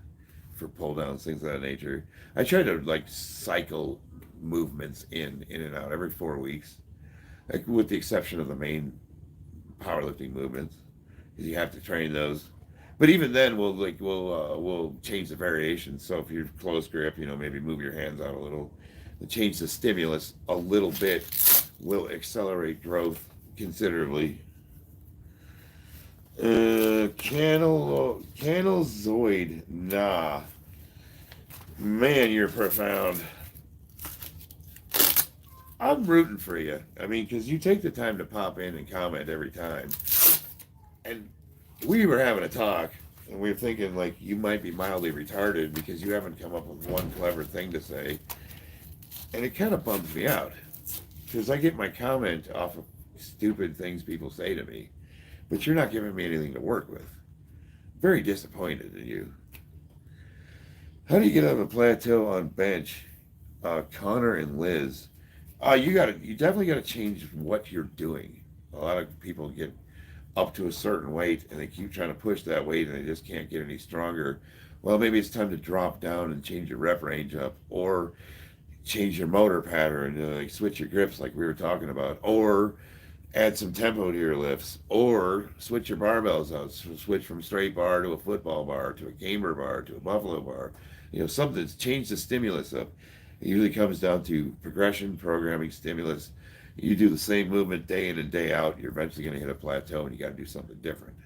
for pull downs, things of that nature. I try to cycle movements in and out every 4 weeks, with the exception of the main powerlifting movements, because you have to train those. But even then, we'll change the variations. So if you're close grip, maybe move your hands out a little. Change the stimulus a little bit will accelerate growth considerably. Canalzoid, nah. Man, you're profound. I'm rooting for you. I mean, because you take the time to pop in and comment every time. And we were having a talk, and we were thinking, you might be mildly retarded because you haven't come up with one clever thing to say. And it kind of bums me out, because I get my comment off of stupid things people say to me, but you're not giving me anything to work with. Very disappointed in you. How do you get on a plateau on bench? Connor and Liz. You definitely got to change what you're doing. A lot of people get up to a certain weight and they keep trying to push that weight and they just can't get any stronger. Well, maybe it's time to drop down and change your rep range up, or change your motor pattern, switch your grips like we were talking about, or add some tempo to your lifts, or switch your barbells out, switch from straight bar to a football bar to a gamer bar to a buffalo bar, something's change the stimulus up. It usually comes down to progression, programming, stimulus. You do the same movement day in and day out, you're eventually going to hit a plateau and you got to do something different.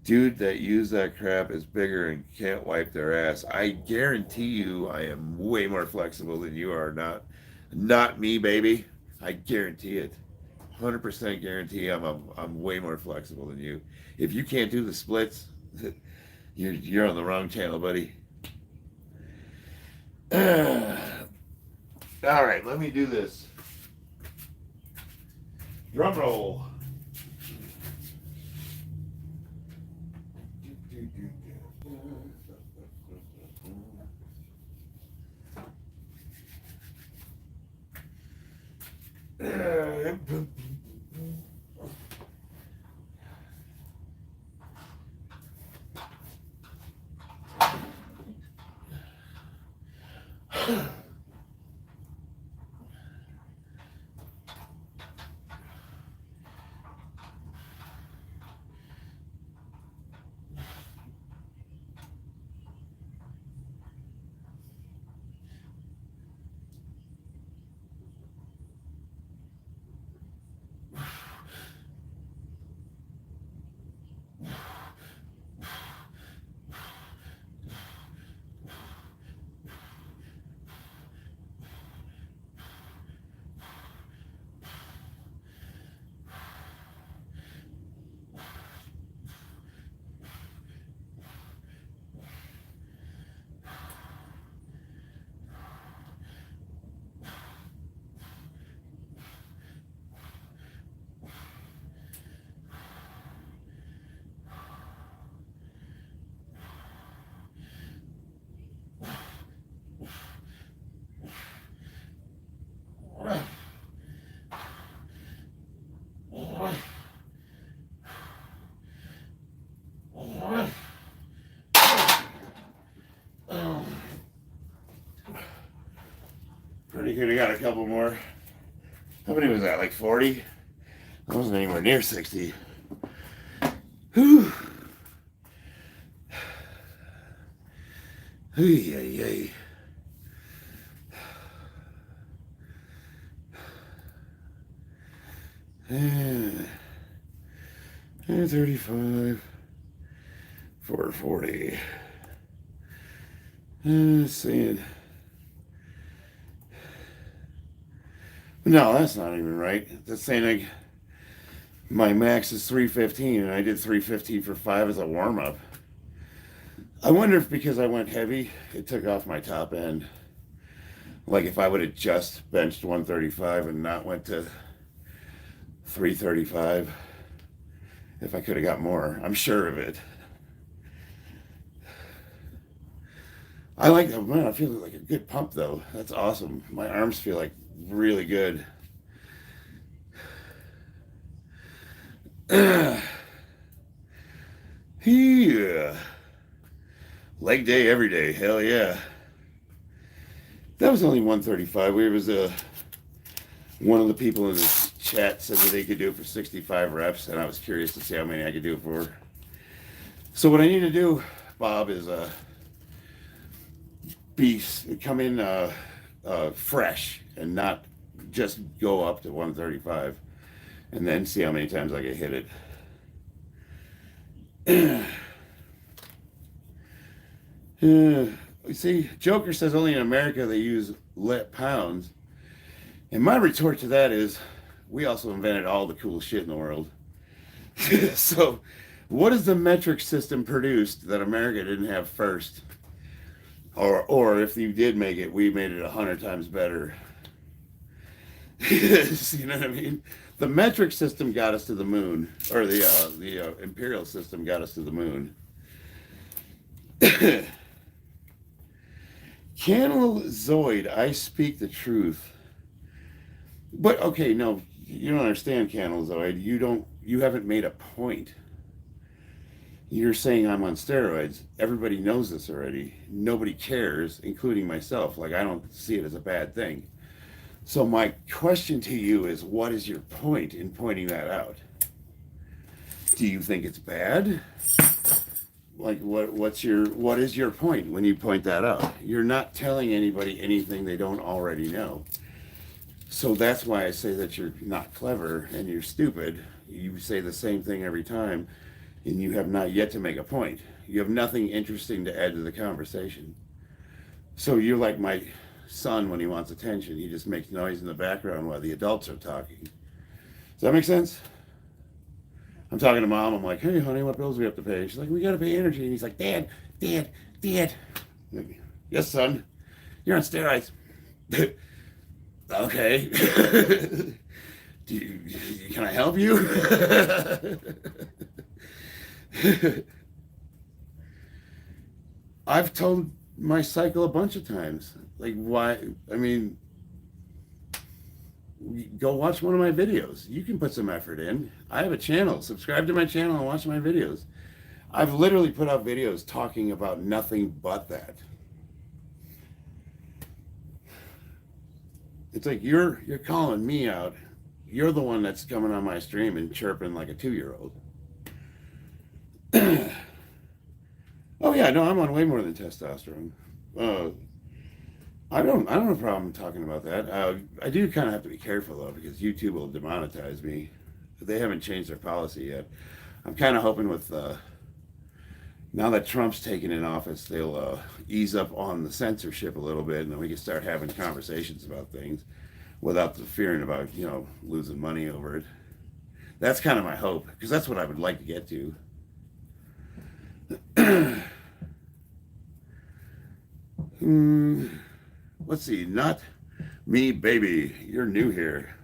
Dude that used that crap is bigger and can't wipe their ass. I guarantee you I am way more flexible than you are. Not me, baby. I guarantee it. 100% guarantee I'm way more flexible than you. If you can't do the splits, you're on the wrong channel, buddy. All right, let me do this. Drum roll. We could have got a couple more. How many was that? Like 40? I wasn't anywhere near 60. Whew. Hey. 35, 440. Seeing. No, that's not even right. That's saying like my max is 315 and I did 315 for 5 as a warm-up. I wonder if because I went heavy, it took off my top end. Like if I would have just benched 135 and not went to 335, if I could have got more. I'm sure of it. I like that, man. I feel like a good pump though. That's awesome. My arms feel like really good. Yeah. Leg day every day. Hell yeah. That was only 135. We was one of the people in the chat said that they could do it for 65 reps, and I was curious to see how many I could do it for. So what I need to do, Bob, is come in fresh and not just go up to 135 and then see how many times I can hit it. You see, Joker says only in America they use pounds. And my retort to that is, we also invented all the cool shit in the world. So, what is the metric system produced that America didn't have first? Or if you did make it, we made it 100 times better. You know what I mean? The metric system got us to the moon, or the imperial system got us to the moon. Canalizoid, I speak the truth. But okay, no, you don't understand, Canalizoid. You haven't made a point. You're saying I'm on steroids. Everybody knows this already. Nobody cares, including myself. Like, I don't see it as a bad thing. So my question to you is, what is your point in pointing that out? Do you think it's bad? Like, what is your point when you point that out? You're not telling anybody anything they don't already know. So that's why I say that you're not clever and you're stupid. You say the same thing every time, and you have not yet to make a point. You have nothing interesting to add to the conversation. So you're like my son when he wants attention. He just makes noise in the background while the adults are talking. Does that make sense? I'm talking to mom. I'm like, hey, honey, what bills do we have to pay? She's like, we got to pay energy. And he's like, Dad. Like, yes, son. You're on steroids. Okay. Can I help you? I've told my cycle a bunch of times. Like, why? I mean, go watch one of my videos. You can put some effort in. I have a channel. Subscribe to my channel and watch my videos. I've literally put out videos talking about nothing but that. It's like you're calling me out. You're the one that's coming on my stream and chirping like a 2-year-old. Oh yeah, no, I'm on way more than testosterone. I don't have a problem talking about that. I do kind of have to be careful though, because YouTube will demonetize me. They haven't changed their policy yet. I'm kind of hoping with now that Trump's taken in office, they'll ease up on the censorship a little bit, and then we can start having conversations about things without the fearing about, losing money over it. That's kind of my hope, because that's what I would like to get to. Let's see, not me, baby. You're new here.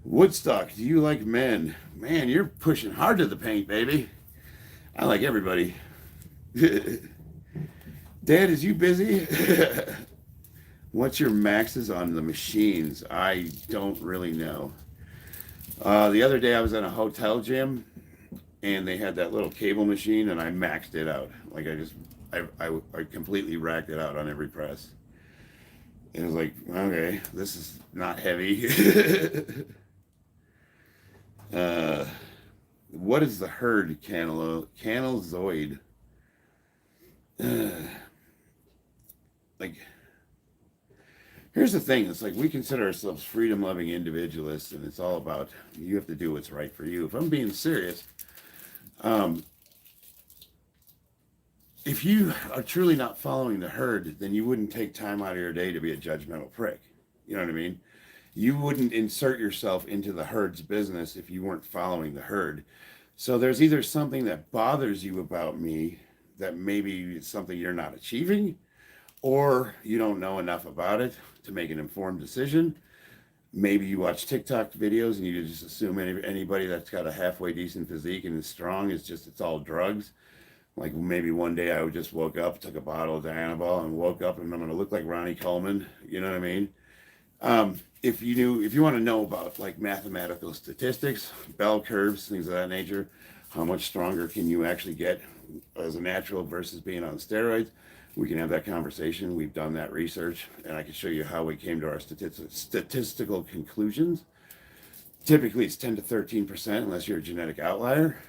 Woodstock, do you like men? Man, you're pushing hard to the paint, baby. I like everybody. Dad, is you busy? What's your maxes on the machines? I don't really know. The other day I was in a hotel gym and they had that little cable machine and I maxed it out. Like I completely racked it out on every press. It was like, okay, this is not heavy. What is the herd canalozoid? Like, here's the thing. It's like we consider ourselves freedom-loving individualists, and it's all about you have to do what's right for you. If I'm being serious, if you are truly not following the herd, then you wouldn't take time out of your day to be a judgmental prick. You know what I mean? You wouldn't insert yourself into the herd's business if you weren't following the herd. So there's either something that bothers you about me that maybe it's something you're not achieving, or you don't know enough about it to make an informed decision. Maybe you watch TikTok videos and you just assume anybody that's got a halfway decent physique and is strong is just, it's all drugs. Like maybe one day I just woke up, took a bottle of Dianabol and woke up and I'm going to look like Ronnie Coleman. You know what I mean? If you want to know about like mathematical statistics, bell curves, things of that nature, how much stronger can you actually get as a natural versus being on steroids, we can have that conversation. We've done that research and I can show you how we came to our statistical conclusions. Typically it's 10 to 13% unless you're a genetic outlier.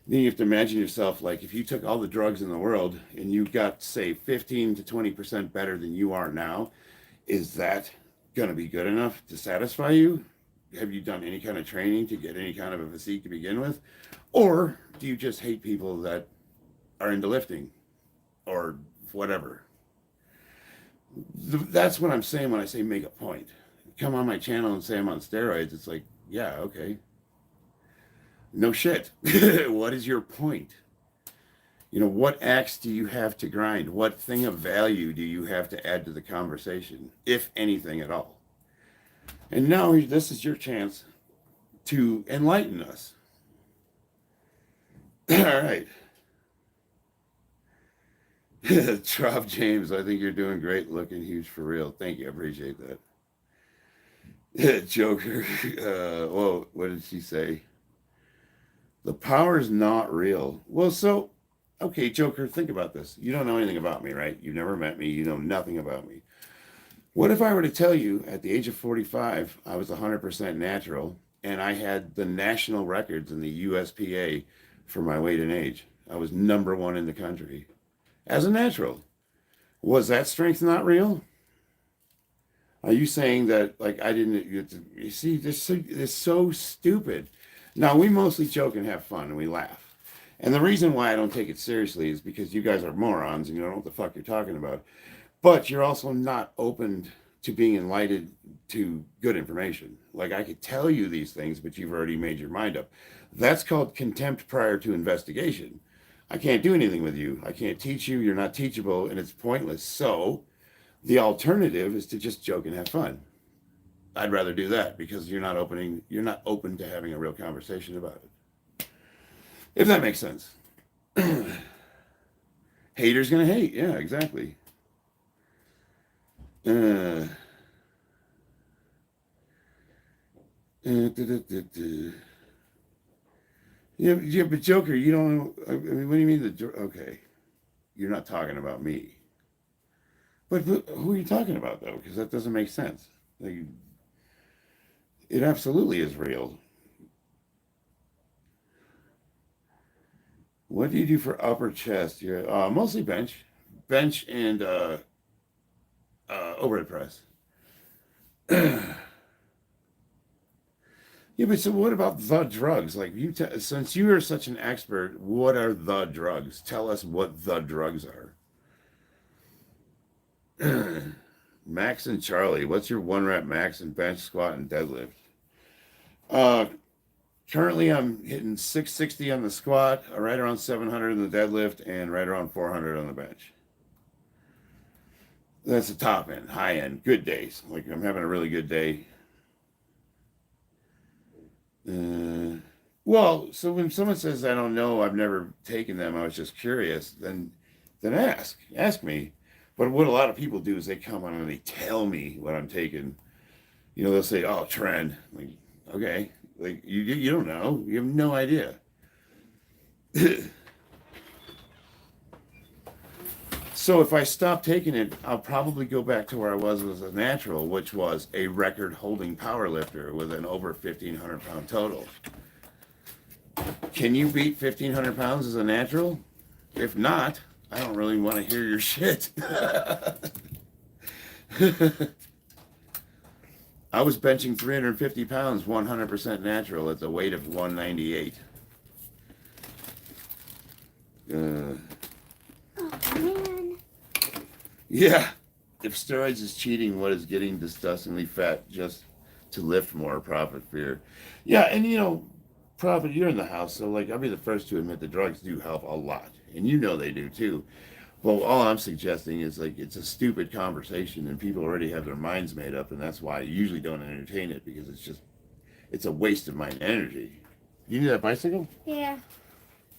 Then you have to imagine yourself like if you took all the drugs in the world and you got, say, 15 to 20% better than you are now, is that going to be good enough to satisfy you? Have you done any kind of training to get any kind of a physique to begin with? Or do you just hate people that are into lifting or whatever? That's what I'm saying when I say make a point. Come on my channel and say I'm on steroids. It's like, yeah, okay. No shit. What is your point? You know, what axe do you have to grind? What thing of value do you have to add to the conversation, if anything at all? And now this is your chance to enlighten us. All right. Trop James, I think you're doing great, looking huge for real. Thank you. I appreciate that. Joker. Whoa, what did she say? The power's not real. Well, so, okay, Joker, think about this. You don't know anything about me, right? You've never met me. You know nothing about me. What if I were to tell you at the age of 45, I was 100% natural, and I had the national records in the USPA for my weight and age? I was #1 in the country as a natural. Was that strength not real? Are you saying that, like, I didn't, you see, this is so stupid. Now, we mostly joke and have fun, and we laugh. And the reason why I don't take it seriously is because you guys are morons, and you don't know what the fuck you're talking about. But you're also not open to being enlightened to good information. Like, I could tell you these things, but you've already made your mind up. That's called contempt prior to investigation. I can't do anything with you. I can't teach you. You're not teachable, and it's pointless. So the alternative is to just joke and have fun. I'd rather do that because you're not open to having a real conversation about it. If that makes sense. Haters gonna hate. Yeah, exactly. Yeah, but Joker, you don't know. I mean, what do you mean okay, you're not talking about me. But who are you talking about though? Because that doesn't make sense. Like, it absolutely is real. What do you do for upper chest? You're mostly bench and overhead press. Yeah, but so what about the drugs? Like since you are such an expert, what are the drugs? Tell us what the drugs are. Max and Charlie, what's your 1-rep max and bench, squat, and deadlift? Currently I'm hitting 660 on the squat, right around 700 in the deadlift, and right around 400 on the bench. That's the top end, high end, good days. Like I'm having a really good day. Well, so when someone says I don't know, I've never taken them, I was just curious, then ask me. But what a lot of people do is they come on and they tell me what I'm taking. You know, they'll say, "Oh, trend." Like, okay, like you don't know, you have no idea. So if I stop taking it, I'll probably go back to where I was as a natural, which was a record-holding power lifter with an over 1,500 pound total. Can you beat 1,500 pounds as a natural? If not, I don't really want to hear your shit. I was benching 350 pounds, 100% natural at the weight of 198. Oh man. Yeah. If steroids is cheating, what is getting disgustingly fat just to lift more? Profit fear. Yeah, and you know, Profit, you're in the house, so like I'll be the first to admit the drugs do help a lot. And you know they do too. Well, all I'm suggesting is like it's a stupid conversation and people already have their minds made up, and that's why I usually don't entertain it, because it's a waste of my energy. You need that bicycle? Yeah.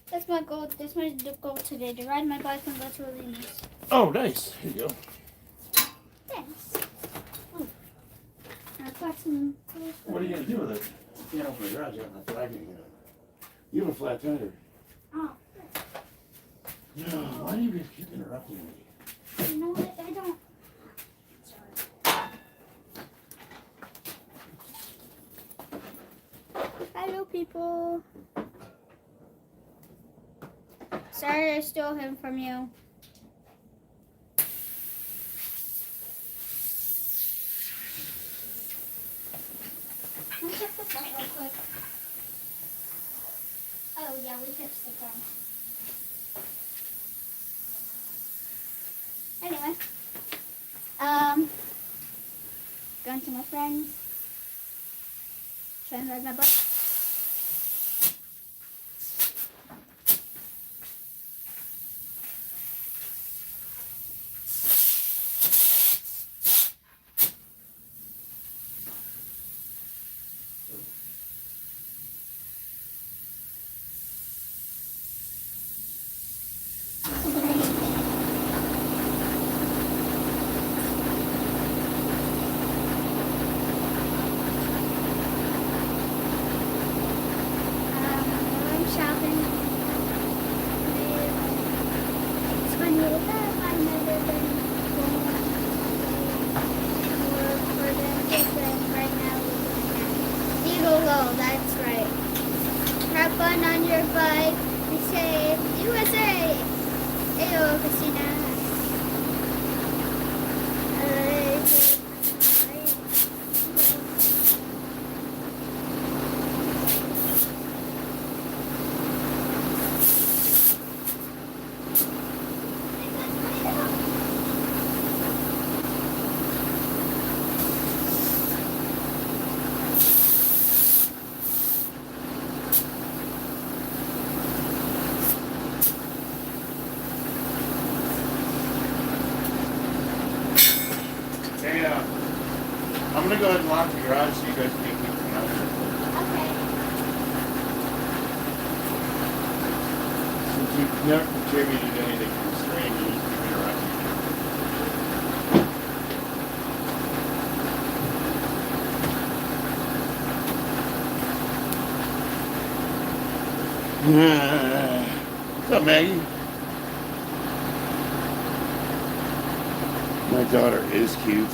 That's my goal. That's my goal today, to ride my bike and go to Alina's. Oh, nice. Here you go. Thanks. Oh. I've got some clothes. What are you going to do with it? You can't open the garage. You have a flat tire. You have a flat tire. Oh. No, why do you keep interrupting me? You know what? I don't. Sorry. Hello, people. Sorry I stole him from you. Can we check the front real quick? Oh, yeah, we fixed the front. Anyway, going to my friends, trying to ride my bike. That's right. Have fun on your bike. Be safe. USA. Ayo, Christina. Hey, I'm going to go ahead and lock the garage so you guys can keep coming out here. Okay. Since you've never contributed anything to the stream, you just keep interrupting. What's up, Maggie? My daughter is cute.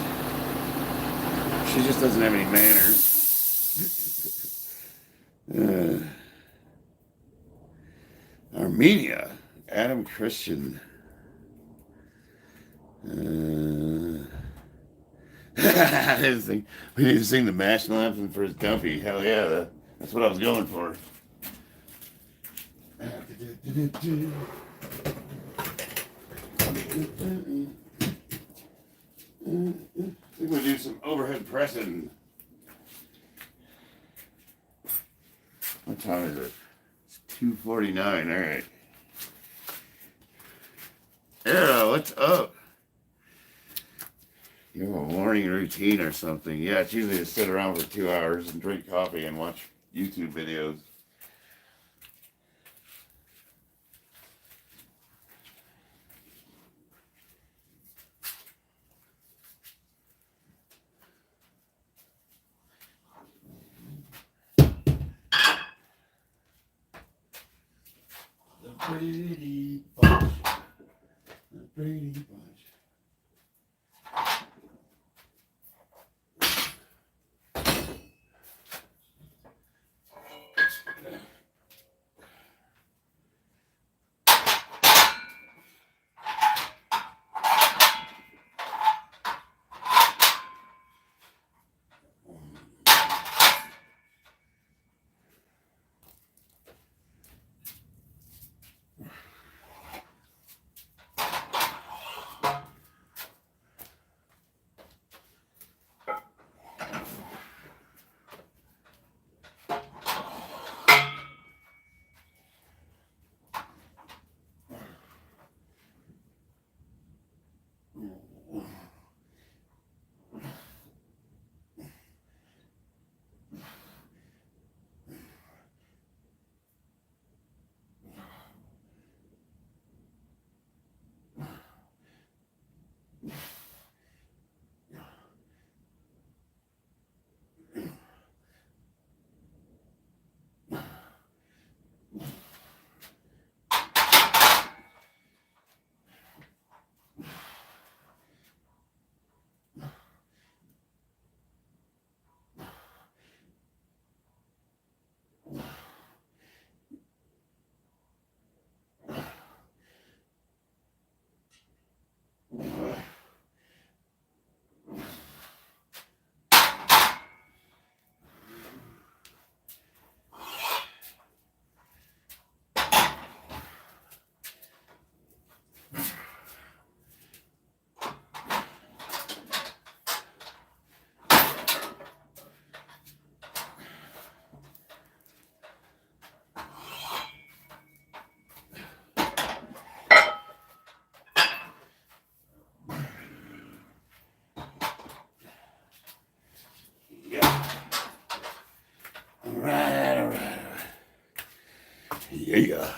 She just doesn't have any manners. Armenia, Adam Christian. We need to sing the national anthem for his dumpy. Hell yeah, that's what I was going for. I think we'll do some overhead pressing. What time is it? It's 2:49. All right. Yeah, what's up? You have a morning routine or something? Yeah, it's usually to sit around for 2 hours and drink coffee and watch YouTube videos. Pretty bunch. Brady Bunch. Yeah. All right, all right, all right. Yeah.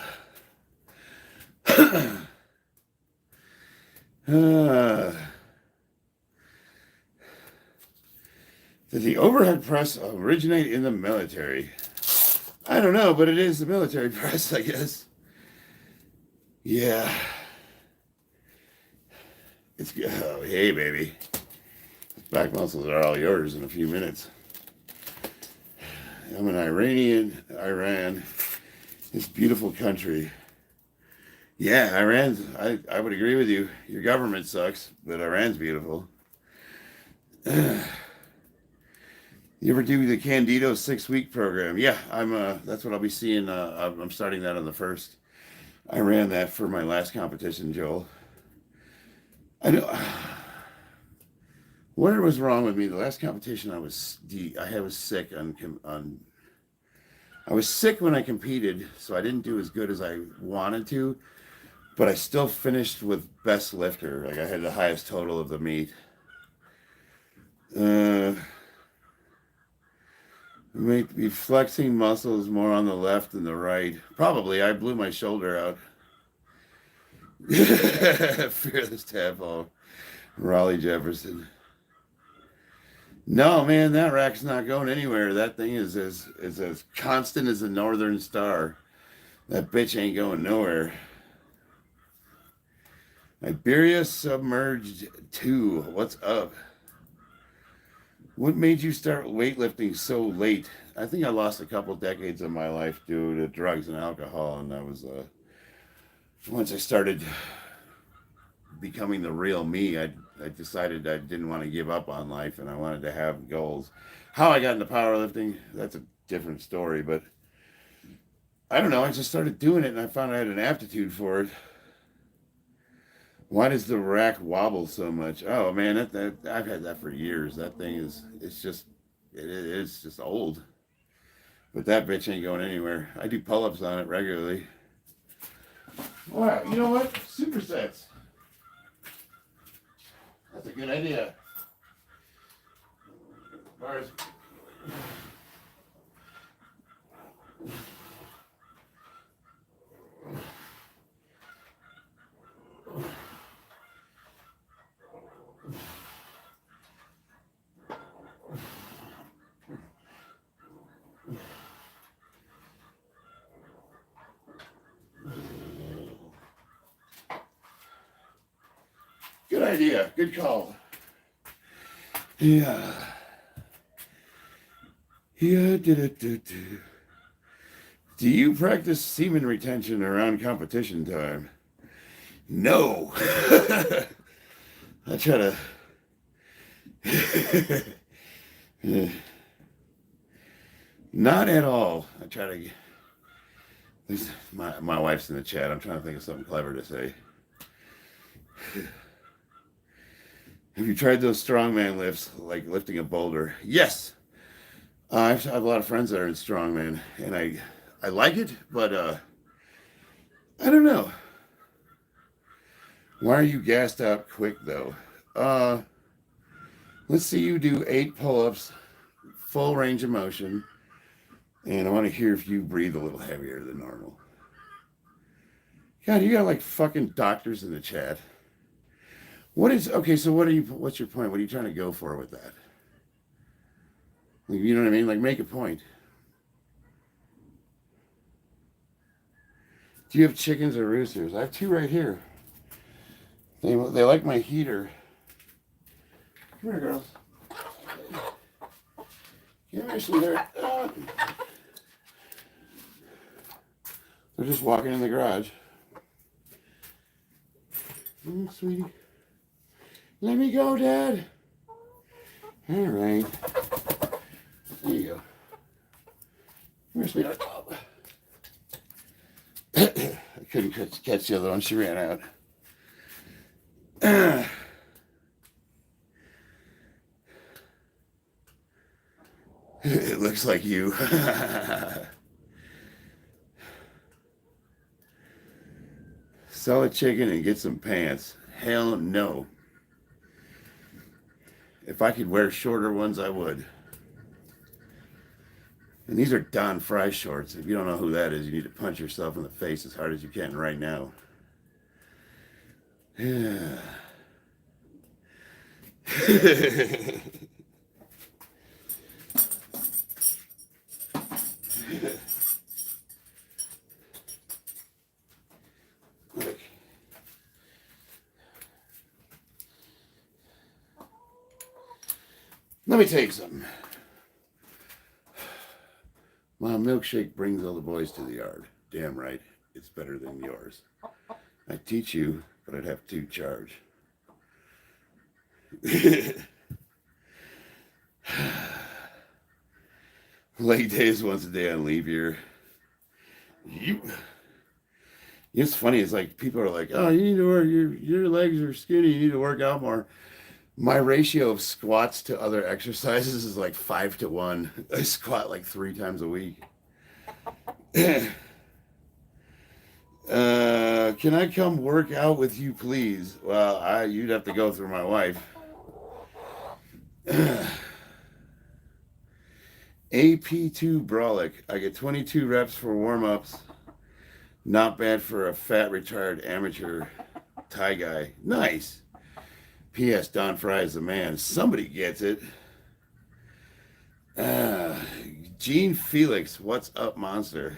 Did the overhead press originate in the military? I don't know, but it is the military press, I guess. Yeah. It's good. Oh, hey, baby. Back muscles are all yours in a few minutes. I'm an Iranian, Iran, this beautiful country. Yeah, I would agree with you. Your government sucks, but Iran's beautiful. You ever do the Candido 6-week program? Yeah, that's what I'll be seeing. I'm starting that on the 1st. I ran that for my last competition, Joel. I know. What was wrong with me? The last competition I was sick I was sick when I competed, so I didn't do as good as I wanted to, but I still finished with best lifter. Like I had the highest total of the meet. Make me flexing muscles more on the left than the right. Probably. I blew my shoulder out. Fearless tadpole. Raleigh Jefferson. No, man, that rack's not going anywhere. That thing is as constant as a northern star. That bitch ain't going nowhere. Iberia Submerged 2. What's up? What made you start weightlifting so late? I think I lost a couple decades of my life due to drugs and alcohol, and that was once I started becoming the real me, I decided I didn't want to give up on life, and I wanted to have goals. How I got into powerlifting, that's a different story, but I don't know. I just started doing it, and I found I had an aptitude for it. Why does the rack wobble so much? Oh man, I've had that for years. That thing it's just old. But that bitch ain't going anywhere. I do pull-ups on it regularly. All right, you know what? Supersets. That's a good idea. Bars. idea. Good call. Yeah. Yeah. Do you practice semen retention around competition time? No. I try to. Not at all. I try to. At least my wife's in the chat. I'm trying to think of something clever to say. Have you tried those strongman lifts, like lifting a boulder? Yes. I have a lot of friends that are in strongman, and I like it, but I don't know. Why are you gassed out quick though? Let's see you do 8 pull-ups, full range of motion, and I want to hear if you breathe a little heavier than normal. God, you got like fucking doctors in the chat. Okay, so what's your point? What are you trying to go for with that? Like, you know what I mean? Like, make a point. Do you have chickens or roosters? I have 2 right here. They like my heater. Come here, girls. Come here, sweetheart. They're just walking in the garage. Sweetie. Let me go, Dad. All right. There you go. Come here, sweetheart. I couldn't catch the other one. She ran out. It looks like you. Sell a chicken and get some pants. Hell no. If I could wear shorter ones, I would. And these are Don Fry shorts. If you don't know who that is, you need to punch yourself in the face as hard as you can right now. Yeah. Look. Let me tell you something. My milkshake brings all the boys to the yard. Damn right. It's better than yours. I teach you, but I'd have to charge. Leg days once a day on leave year. It's funny. It's like people are like, "Oh, you need to work. Your legs are skinny. You need to work out more." My ratio of squats to other exercises is like 5 to 1. I squat like 3 times a week. Can I come work out with you, please? Well, you'd have to go through my wife. AP2 Brolic. I get 22 reps for warm-ups. Not bad for a fat retired amateur Thai guy. Nice. P.S. Don Fry is the man. Somebody gets it. Gene Felix, what's up, monster?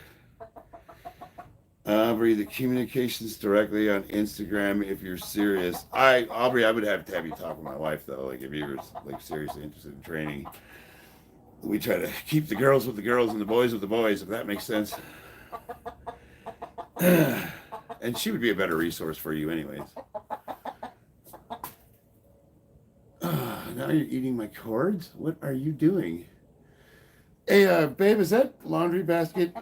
Aubrey, the communications directly on Instagram if you're serious. Aubrey, I would have to have you talk with my wife though. Like if you were like seriously interested in training, we try to keep the girls with the girls and the boys with the boys, if that makes sense. And she would be a better resource for you, anyways. Now you're eating my cords? What are you doing? Hey, babe, is that laundry basket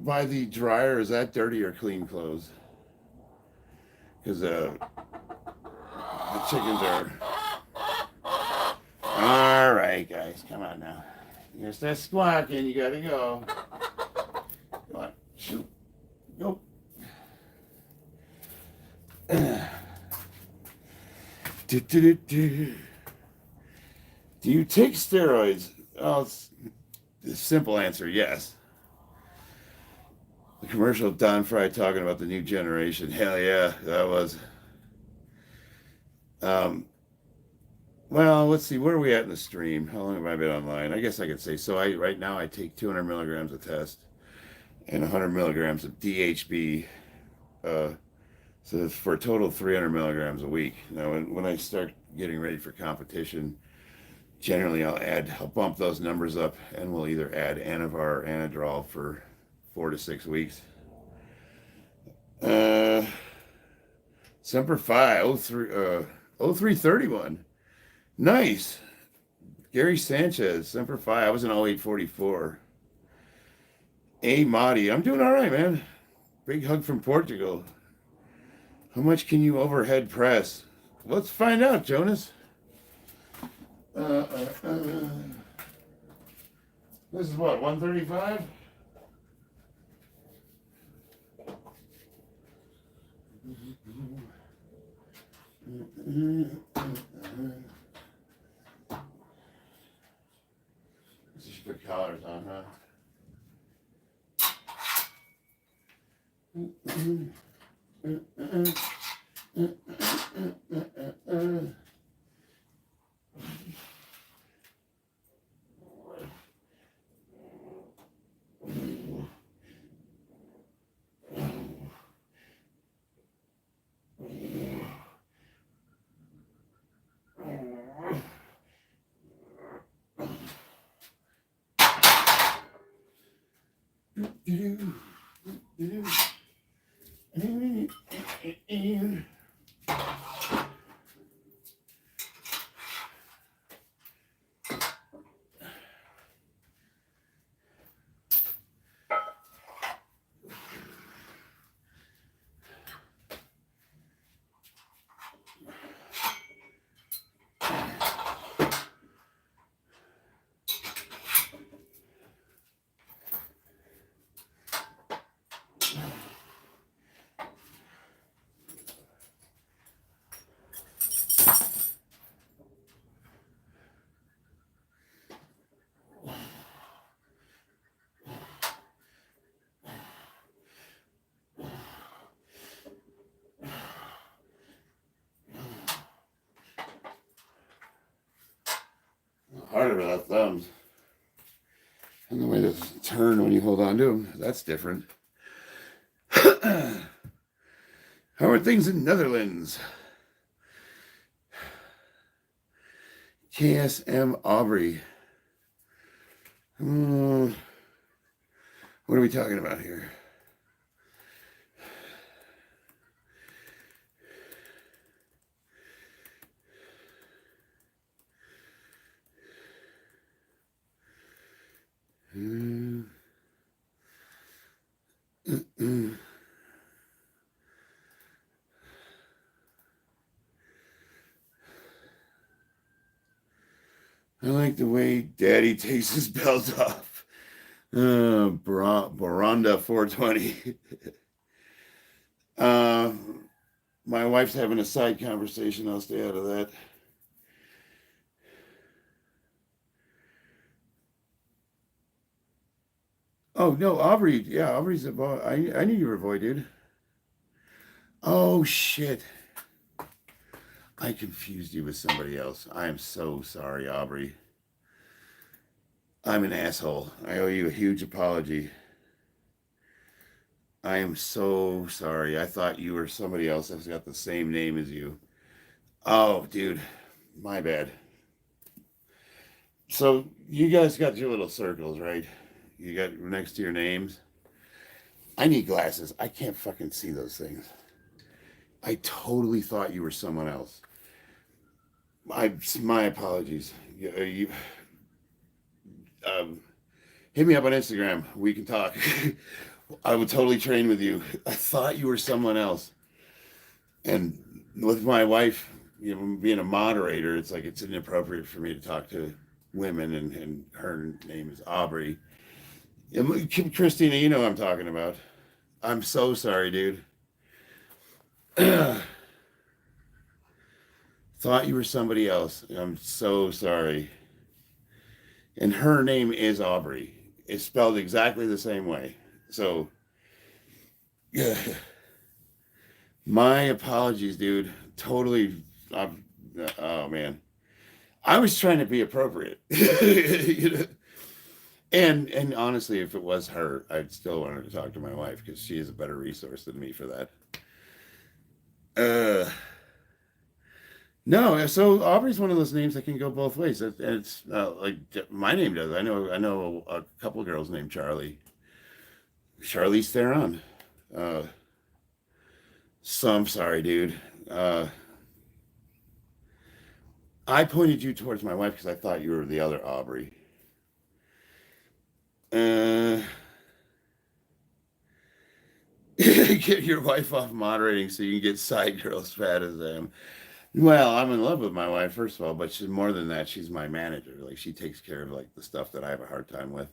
by the dryer? Is that dirty or clean clothes? Because the chickens are... All right, guys, come on now. You're gonna start squawking. You gotta go. Come on, shoot, go. Do you take steroids? Oh, it's the simple answer, yes. The commercial of Don Fry talking about the new generation. Hell yeah, that was. Well, let's see. Where are we at in the stream? How long have I been online? I guess I could say. So right now I take 200 milligrams of test and 100 milligrams of DHB So it's for a total of 300 milligrams a week. Now, when I start getting ready for competition, generally I'll bump those numbers up, and we'll either add Anavar or Anadrol for 4 to 6 weeks. Semper Fi 0331. Nice. Gary Sanchez, Semper Fi. I was in 0844. A Madi. I'm doing all right, man. Big hug from Portugal. How much can you overhead press? Let's find out, Jonas. This is what, 135? You should put collars on, huh? Harder with the thumbs. And the way to turn when you hold on to them, that's different. How are things in Netherlands? KSM Aubrey. What are we talking about here? I like the way Daddy takes his belt off. Baronda 420. My wife's having a side conversation. I'll stay out of that. Oh, no, Aubrey. Yeah, Aubrey's a boy. I knew you were a boy, dude. Oh, shit. I confused you with somebody else. I am so sorry, Aubrey. I'm an asshole. I owe you a huge apology. I am so sorry. I thought you were somebody else that's got the same name as you. Oh, dude. My bad. So you guys got your little circles, right? You got next to your names. I need glasses. I can't fucking see those things. I totally thought you were someone else. My apologies. Hit me up on Instagram. We can talk. I would totally train with you. I thought you were someone else. And with my wife, being a moderator, it's like it's inappropriate for me to talk to women, and her name is Aubrey. Christina, you know what I'm talking about. I'm so sorry, dude. Thought you were somebody else. I'm so sorry. And her name is Aubrey. It's spelled exactly the same way. So, yeah. My apologies, dude. Totally. Oh, man. I was trying to be appropriate. And honestly, if it was her, I'd still want her to talk to my wife, because she is a better resource than me for that. Uh, no, so Aubrey's one of those names that can go both ways. It's like my name does. I know a couple girls named Charlie. Charlize Theron. Uh, so I'm sorry, dude. Uh, I pointed you towards my wife because I thought you were the other Aubrey. Uh, get your wife off moderating so you can get side girls fat as I am. Well, I'm in love with my wife, first of all, but she's more than that. She's my manager. Like she takes care of like the stuff that I have a hard time with.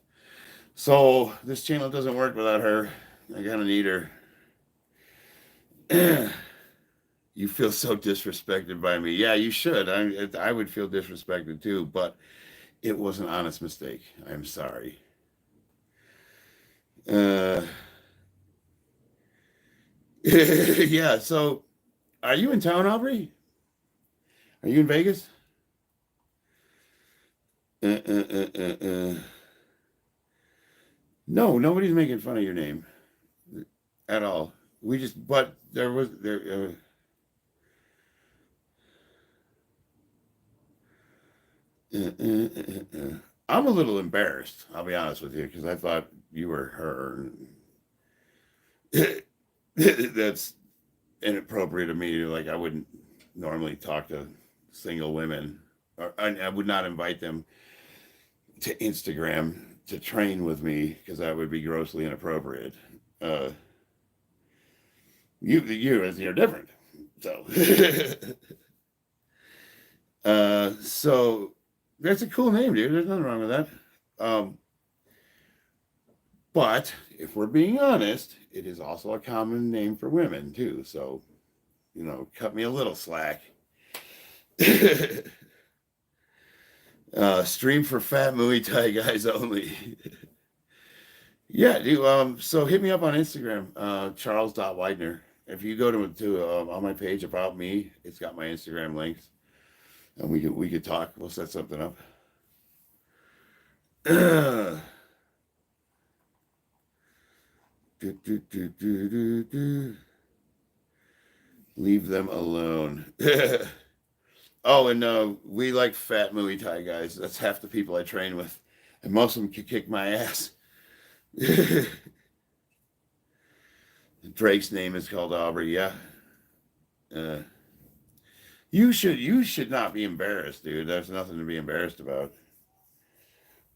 So this channel doesn't work without her. I gotta need her. You feel so disrespected by me. Yeah, you should. I would feel disrespected too, but it was an honest mistake. I'm sorry. Uh, yeah. So, are you in town, Aubrey? Are you in Vegas? Uh, uh, uh, No, nobody's making fun of your name at all. We just, but there was there. I'm a little embarrassed. I'll be honest with you because I thought you were her. That's inappropriate of me. Like I wouldn't normally talk to single women, or I would not invite them to Instagram to train with me because that would be grossly inappropriate. Uh, you're different. So, so that's a cool name, dude. There's nothing wrong with that. Um, but if we're being honest, it is also a common name for women too. So, cut me a little slack. Stream for fat Muay Thai guys only. Yeah, dude. So hit me up on Instagram, Charles.Widener. If you go to on my page about me, it's got my Instagram links, and we could talk. We'll set something up. Leave them alone. Oh, and we like fat Muay Thai guys. That's half the people I train with, and most of them can kick my ass. Drake's name is called Aubrey. Yeah. Uh, you should not be embarrassed, dude. There's nothing to be embarrassed about.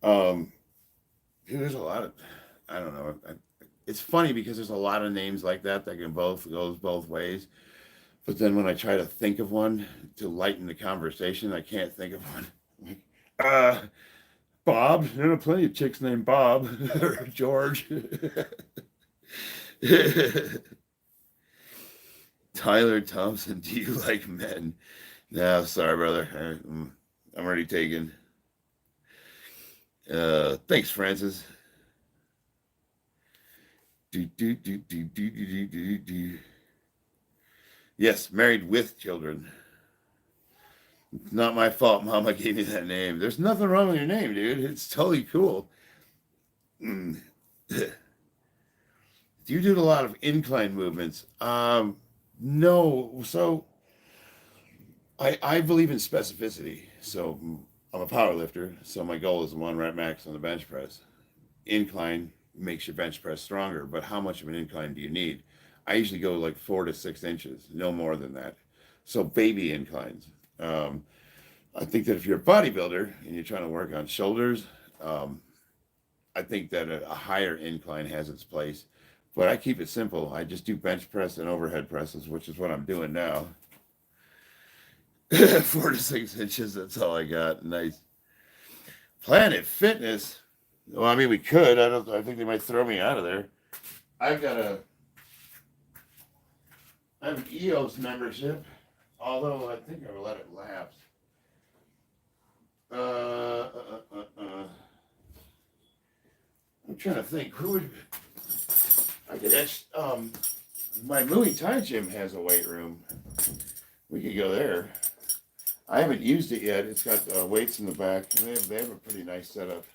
Um, Dude, there's a lot of, I don't know. It's funny because there's a lot of names like that can goes both ways. But then when I try to think of one to lighten the conversation, I can't think of one. Like, Bob. There are plenty of chicks named Bob or George. Tyler Thompson, do you like men? No, sorry, brother. I'm already taken. Thanks, Francis. Do. Yes, married with children. It's not my fault Mama gave me that name. There's nothing wrong with your name, dude. It's totally cool. Do you do a lot of incline movements? No. So I believe in specificity. So I'm a power lifter. So my goal is 1 rep max on the bench press. Incline makes your bench press stronger, but how much of an incline do you need? I usually go like 4 to 6 inches, no more than that. So baby inclines. I think that if you're a bodybuilder and you're trying to work on shoulders, I think that a higher incline has its place. But I keep it simple. I just do bench press and overhead presses, which is what I'm doing now. 4 to 6 inches, that's all I got. Nice. Planet Fitness. Well, I mean, we could. I think they might throw me out of there. I have an EOS membership, although I think I will let it lapse. I'm trying to think who would I could my Muay Thai gym has a weight room. We could go there. I haven't used it yet. It's got weights in the back. They have a pretty nice setup.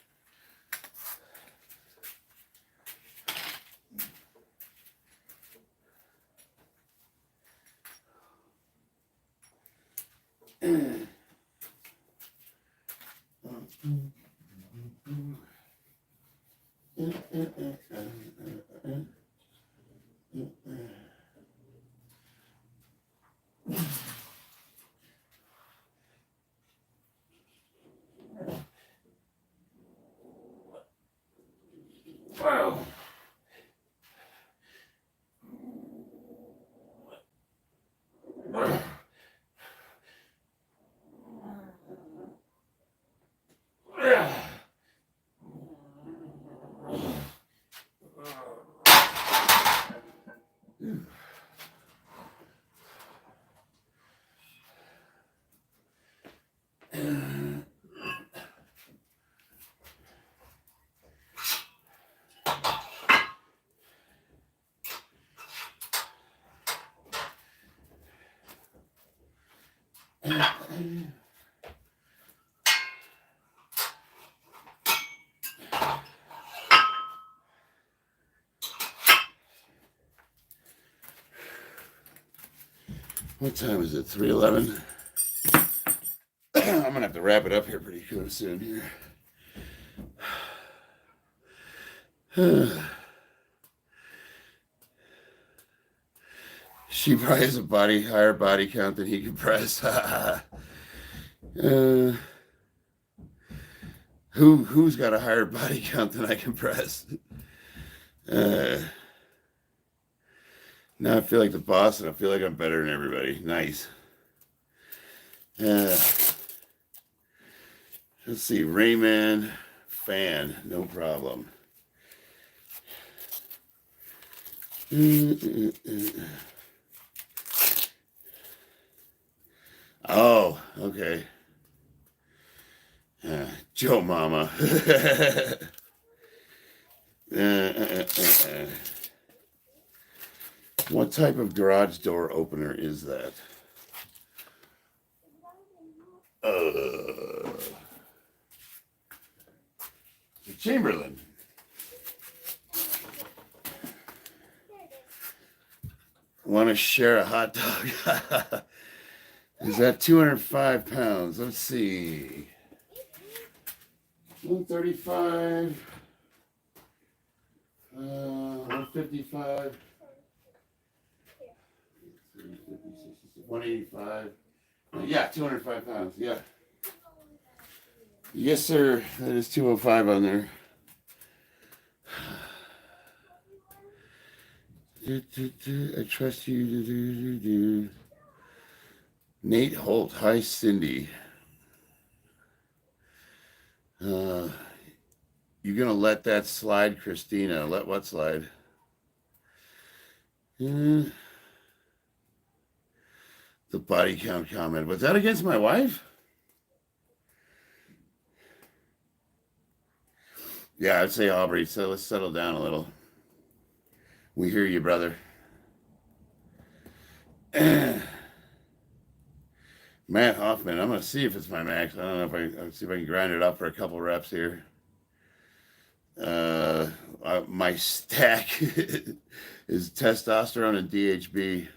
What time is it? 3:11. I'm gonna have to wrap it up here pretty soon here. She probably has a higher body count than he can press. Who's got a higher body count than I can press? Now I feel like the boss, and I feel like I'm better than everybody. Nice. Let's see, Rayman fan, no problem. Oh, okay. Joe Mama. What type of garage door opener is that? Chamberlain. Want to share a hot dog? Is that 205 pounds? Let's see. 135. 155. 185. Yeah, 205 pounds. Yeah. Yes, sir. That is 205 on there. I trust you. Nate Holt. Hi, Cindy. You gonna let that slide, Christina? Let what slide? The body count comment. Was that against my wife? Yeah, I'd say Aubrey. So let's settle down a little. We hear you, brother. Matt Hoffman. I'm gonna see if it's my max. I don't know if I'll see if I can grind it up for a couple reps here. My stack is testosterone and DHB.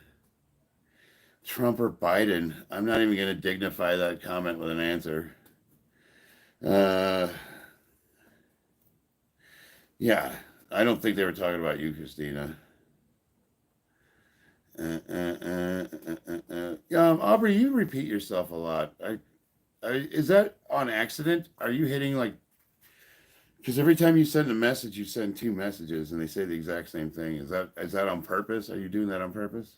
Trump or Biden? I'm not even going to dignify that comment with an answer. Yeah, I don't think they were talking about you, Christina. Aubrey, you repeat yourself a lot. Is that on accident? Are you hitting like? Because every time you send a message, you send two messages, and they say the exact same thing. Is that on purpose? Are you doing that on purpose?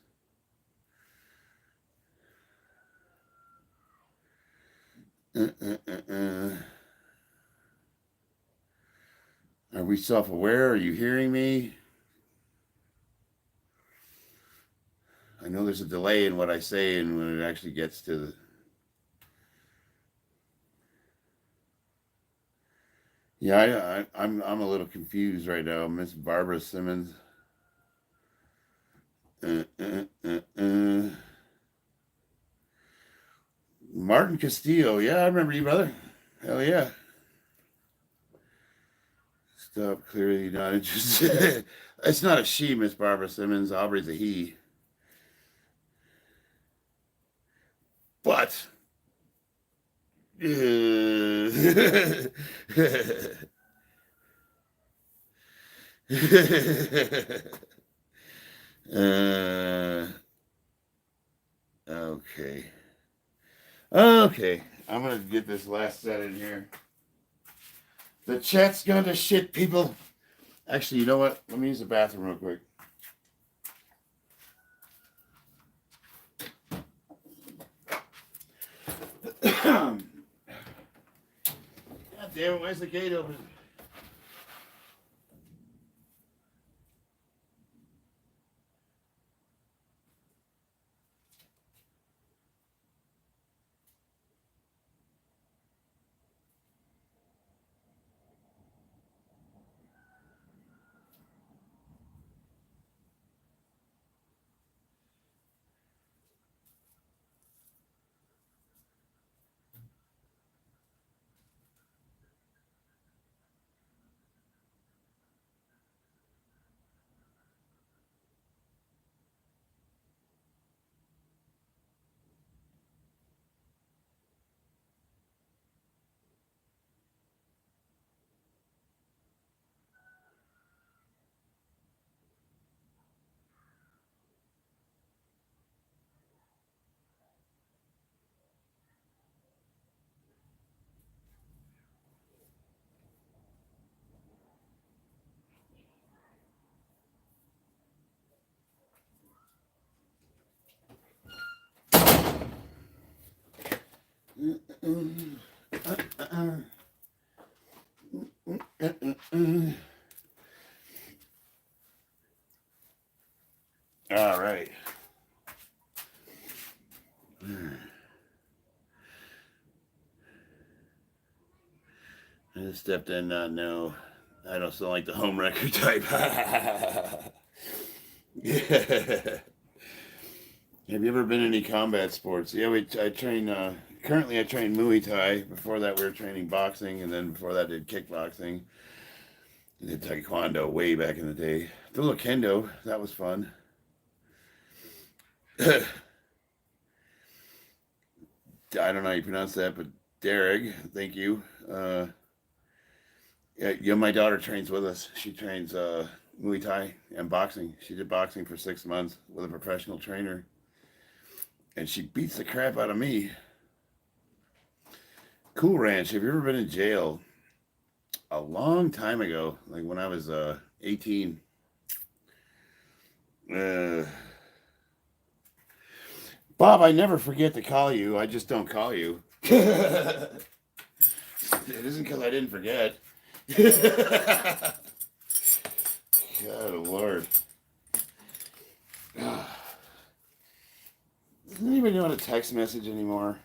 Are we self-aware? Are you hearing me? I know there's a delay in what I say and when it actually gets to the... Yeah, I'm a little confused right now. Miss Barbara Simmons. Martin Castillo. Yeah, I remember you, brother. Hell yeah. Stop, clearly not interested. It's not a she, Miss Barbara Simmons. Aubrey's a he. But okay. Okay. I'm gonna get this last set in here. The chat's gone to shit, people. Actually, you know what? Let me use the bathroom real quick. God damn it, why's the gate open? All right. I just stepped in, not know. I don't sound like the home record type. Yeah. Have you ever been in any combat sports? Yeah, I train, currently I train Muay Thai. Before that we were training boxing, and then before that I did kickboxing. I did Taekwondo way back in the day. Did a little Kendo, that was fun. I don't know how you pronounce that, but Derek, thank you. Yeah, my daughter trains with us. She trains Muay Thai and boxing. She did boxing for 6 months with a professional trainer, and she beats the crap out of me. Cool Ranch. Have you ever been in jail? A long time ago, like when I was 18. Bob, I never forget to call you. I just don't call you. It isn't because I didn't forget. God, Lord. Doesn't anybody know how to text message anymore?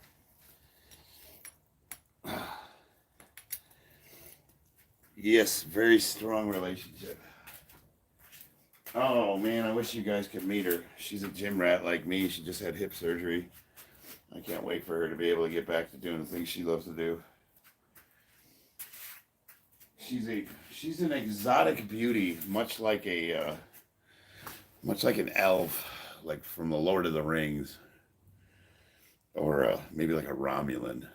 Yes, very strong relationship. Oh man, I wish you guys could meet her. She's a gym rat like me. She just had hip surgery. I can't wait for her to be able to get back to doing the things she loves to do. She's an exotic beauty, much like an elf, like from the Lord of the Rings, or maybe like a Romulan.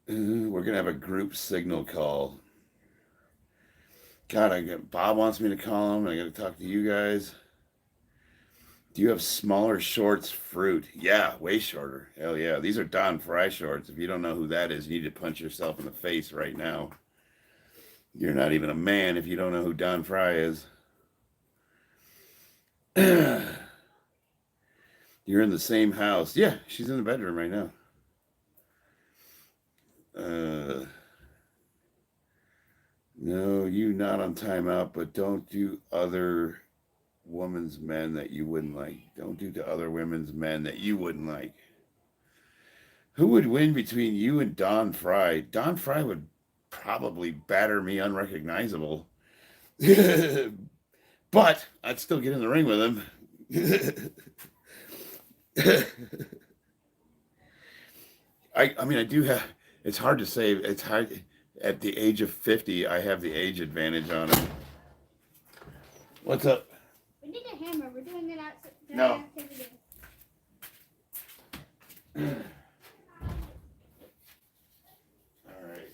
We're gonna have a group signal call. God, Bob wants me to call him. I gotta talk to you guys. Do you have smaller shorts fruit? Yeah, way shorter. Hell yeah. These are Don Fry shorts. If you don't know who that is, you need to punch yourself in the face right now. You're not even a man if you don't know who Don Fry is. You're in the same house. Yeah, she's in the bedroom right now. No, you not on timeout, but don't do other women's men that you wouldn't like. Don't do to other women's men that you wouldn't like. Who would win between you and Don Fry? Don Fry would probably batter me unrecognizable. But I'd still get in the ring with him. I mean, I do have, it's hard to say. It's hard. At the age of 50, I have the age advantage on him. What's up? We need a hammer. We're doing it outside. No. All right.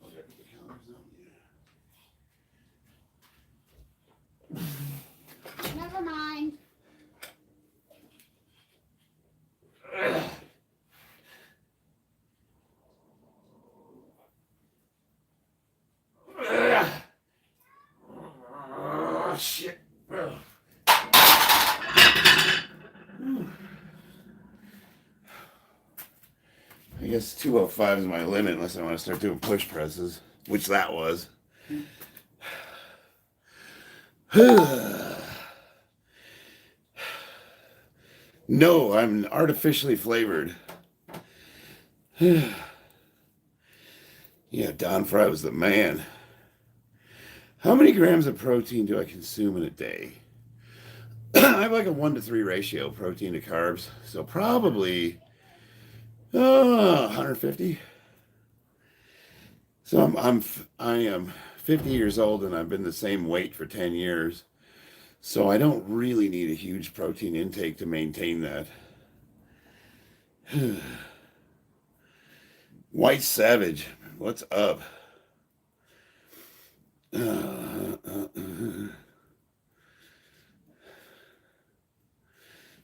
Okay, the calendar's on. Never mind. Oh, shit. I guess 205 is my limit unless I want to start doing push presses, which that was. No, I'm artificially flavored. Yeah, Don Fry was the man. How many grams of protein do I consume in a day? I have like a 1-to-3 ratio, protein to carbs. So probably 150. So I am 50 years old and I've been the same weight for 10 years. So I don't really need a huge protein intake to maintain that. White Savage, what's up?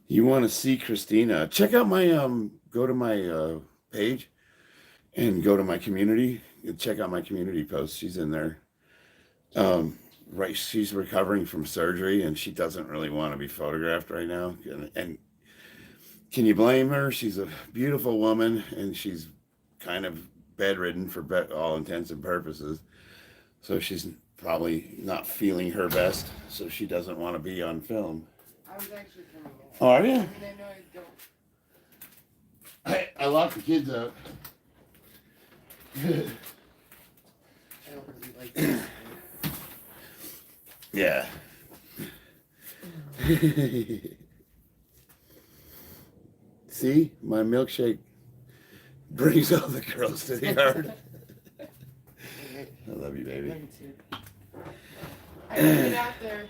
You want to see Christina? Check out my go to my page. and go to my community, check out my community post. She's in there. Right, she's recovering from surgery, and she doesn't really want to be photographed right now. And can you blame her? She's a beautiful woman, and she's kind of bedridden for all intents and purposes. So she's probably not feeling her best. So she doesn't want to be on film. I was actually coming out. Oh, are you? I mean, I know I don't. I locked the kids up. I don't really like this. Yeah. See, my milkshake brings all the girls to the yard. I love you, baby. Love you too. I gotta get out there.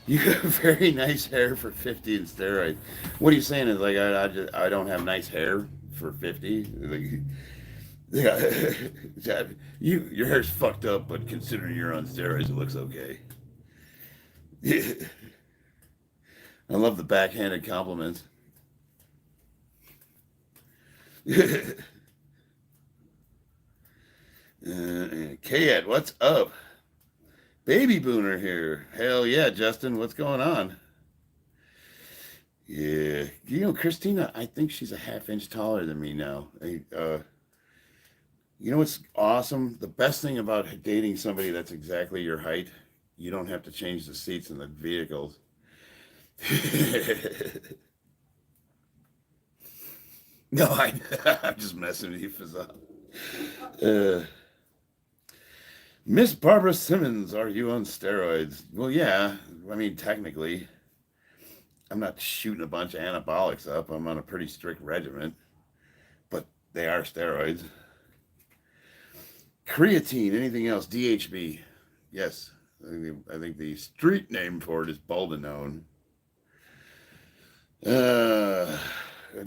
You have very nice hair for 50 in steroids. What are you saying? Is like I don't have nice hair for 50? Like, yeah, your hair's fucked up, but considering you're on steroids, it looks okay. I love the backhanded compliments. Kayat, what's up? Baby Booner here. Hell yeah, Justin, what's going on? Yeah, you know, Christina, I think she's a half-inch taller than me now. You know what's awesome? The best thing about dating somebody that's exactly your height, you don't have to change the seats in the vehicles. No, I'm just messing with you, Fazal. Miss Barbara Simmons, are you on steroids? Well, yeah. I mean, technically, I'm not shooting a bunch of anabolics up. I'm on a pretty strict regimen, but they are steroids. Creatine, anything else? DHB. Yes. I think the street name for it is Boldenone.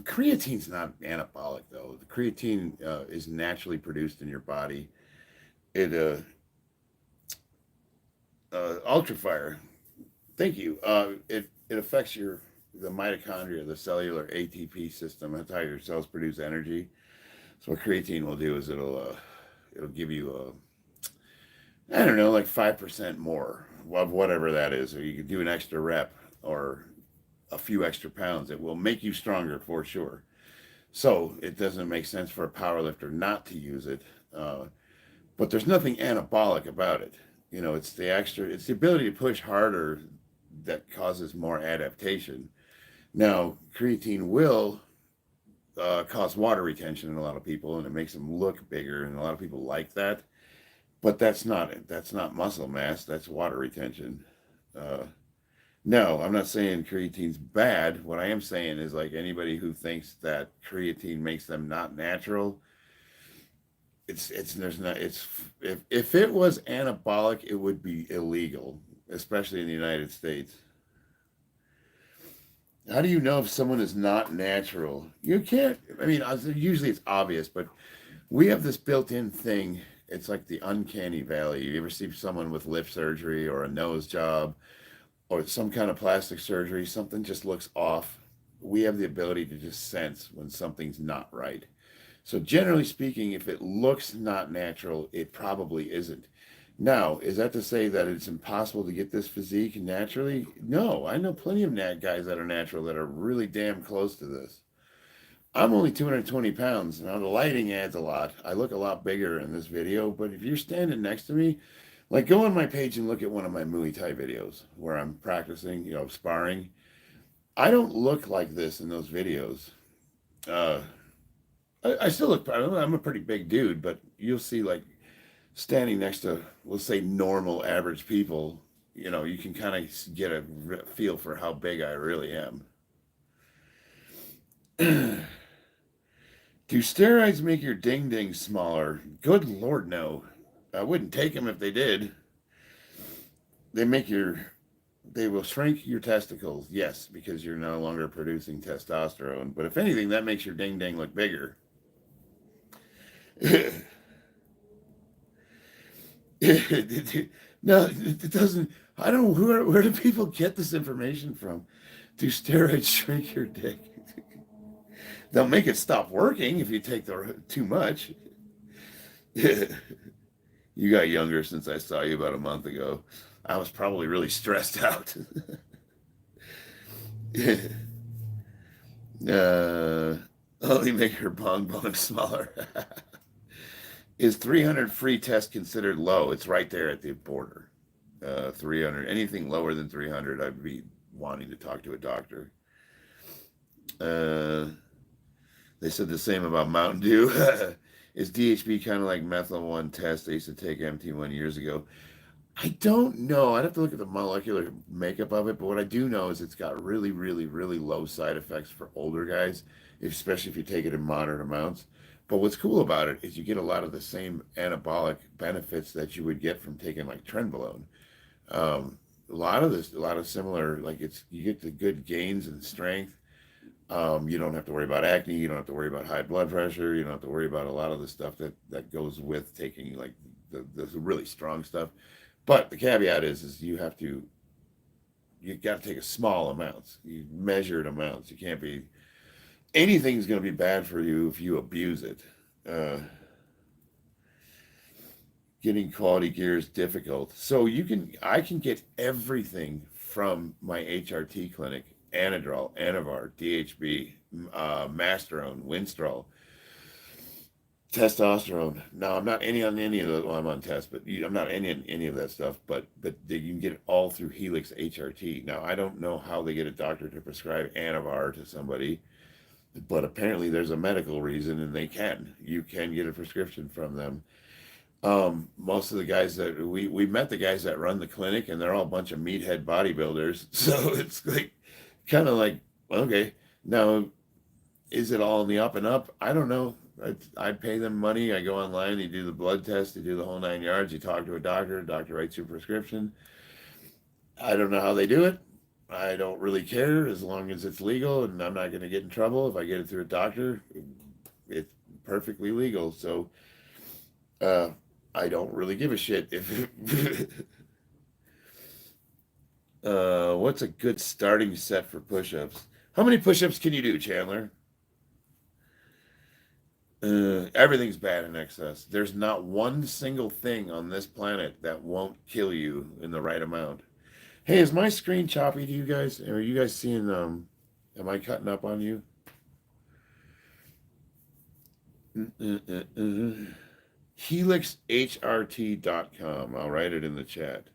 Creatine's not anabolic, though. The creatine is naturally produced in your body. It ultrafire. Thank you. It affects the mitochondria, the cellular ATP system. That's how your cells produce energy. So what creatine will do is it'll give you I don't know, like 5% more of whatever that is. Or you can do an extra rep or a few extra pounds. It will make you stronger for sure. So it doesn't make sense for a powerlifter not to use it. But there's nothing anabolic about it. You know, it's the ability to push harder that causes more adaptation. Now, creatine will cause water retention in a lot of people, and it makes them look bigger, and a lot of people like that. But that's not it. That's not muscle mass. That's water retention. No, I'm not saying creatine's bad. What I am saying is, like, anybody who thinks that creatine makes them not natural, if it was anabolic, it would be illegal, especially in the United States. How do you know if someone is not natural? You can't. I mean, usually it's obvious, but we have this built-in thing. It's like the uncanny valley. You ever see someone with lip surgery or a nose job or some kind of plastic surgery, something just looks off? We have the ability to just sense when something's not right. So generally speaking, if it looks not natural, it probably isn't. Now, is that to say that it's impossible to get this physique naturally? No, I know plenty of guys that are natural that are really damn close to this. I'm only 220 pounds. Now, the lighting adds a lot. I look a lot bigger in this video, but if you're standing next to me, like, go on my page and look at one of my Muay Thai videos where I'm practicing, sparring. I don't look like this in those videos. I still look, I'm a pretty big dude, but you'll see, like, standing next to, we'll say, normal, average people, you can kind of get a feel for how big I really am. Do steroids make your ding-ding smaller? Good Lord, no. I wouldn't take them if they did. They will shrink your testicles, yes, because you're no longer producing testosterone. But if anything, that makes your ding-ding look bigger. No, it doesn't. I don't know where do people get this information from? Do steroids shrink your dick? They'll make it stop working if you take too much. You got younger since I saw you about a month ago. I was probably really stressed out. Only make her bong bong smaller. Is 300 free test considered low? It's right there at the border. 300. Anything lower than 300, I'd be wanting to talk to a doctor. They said the same about Mountain Dew. Is DHB kind of like methyl 1 test? I used to take MT1 years ago. I don't know. I'd have to look at the molecular makeup of it, but what I do know is it's got really, really, really low side effects for older guys, especially if you take it in moderate amounts. But what's cool about it is you get a lot of the same anabolic benefits that you would get from taking like Trenbolone. A lot of similar, like you get the good gains in strength. You don't have to worry about acne. You don't have to worry about high blood pressure. You don't have to worry about a lot of the stuff that goes with taking like the really strong stuff. But the caveat is you got to take a small amounts, measured amounts. You can't be, anything's going to be bad for you if you abuse it. Getting quality gear is difficult. So I can get everything from my HRT clinic: Anadrol, Anavar, DHB, Masterone, Winstrol, testosterone. Now I'm not on any of those. Well, I'm on test, but I'm not any of that stuff. But you can get it all through Helix HRT. Now I don't know how they get a doctor to prescribe Anavar to somebody, but apparently there's a medical reason, and you can get a prescription from them. Most of the guys that we met, the guys that run the clinic, and they're all a bunch of meathead bodybuilders. So it's like kind of like, okay, now is it all in the up and up? I don't know. I pay them money. I go online. You do the blood test. You do the whole 9 yards. You talk to a doctor. Doctor writes you a prescription. I don't know how they do it. I don't really care as long as it's legal, and I'm not going to get in trouble if I get it through a doctor. It's perfectly legal. So I don't really give a shit if. What's a good starting set for push-ups? How many push-ups can you do, Chandler? Everything's bad in excess. There's not one single thing on this planet that won't kill you in the right amount. Hey, is my screen choppy to you guys? Are you guys seeing, am I cutting up on you? HelixHRT.com. I'll write it in the chat.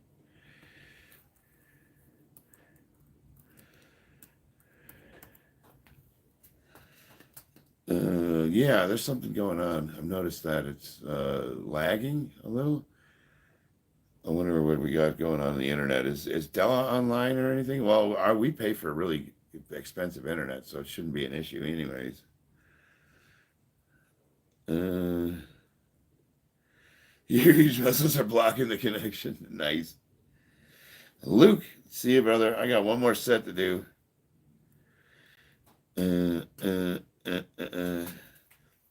Yeah, there's something going on. I've noticed that it's lagging a little. I wonder what we got going on the internet. Is Della online or anything? Well, we pay for really expensive internet, so it shouldn't be an issue anyways. Huge muscles are blocking the connection. Nice. Luke, see you, brother. I got one more set to do.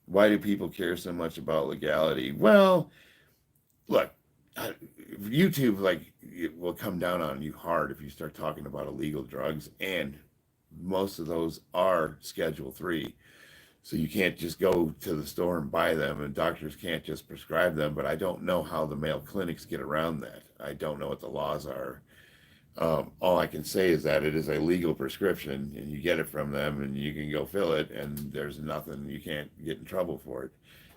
Why do people care so much about legality? Well, look, YouTube it will come down on you hard if you start talking about illegal drugs, and most of those are Schedule 3. So you can't just go to the store and buy them, and doctors can't just prescribe them. But I don't know how the male clinics get around that. I don't know what the laws are. All I can say is that it is a legal prescription, and you get it from them, and you can go fill it, and there's nothing, you can't get in trouble for it.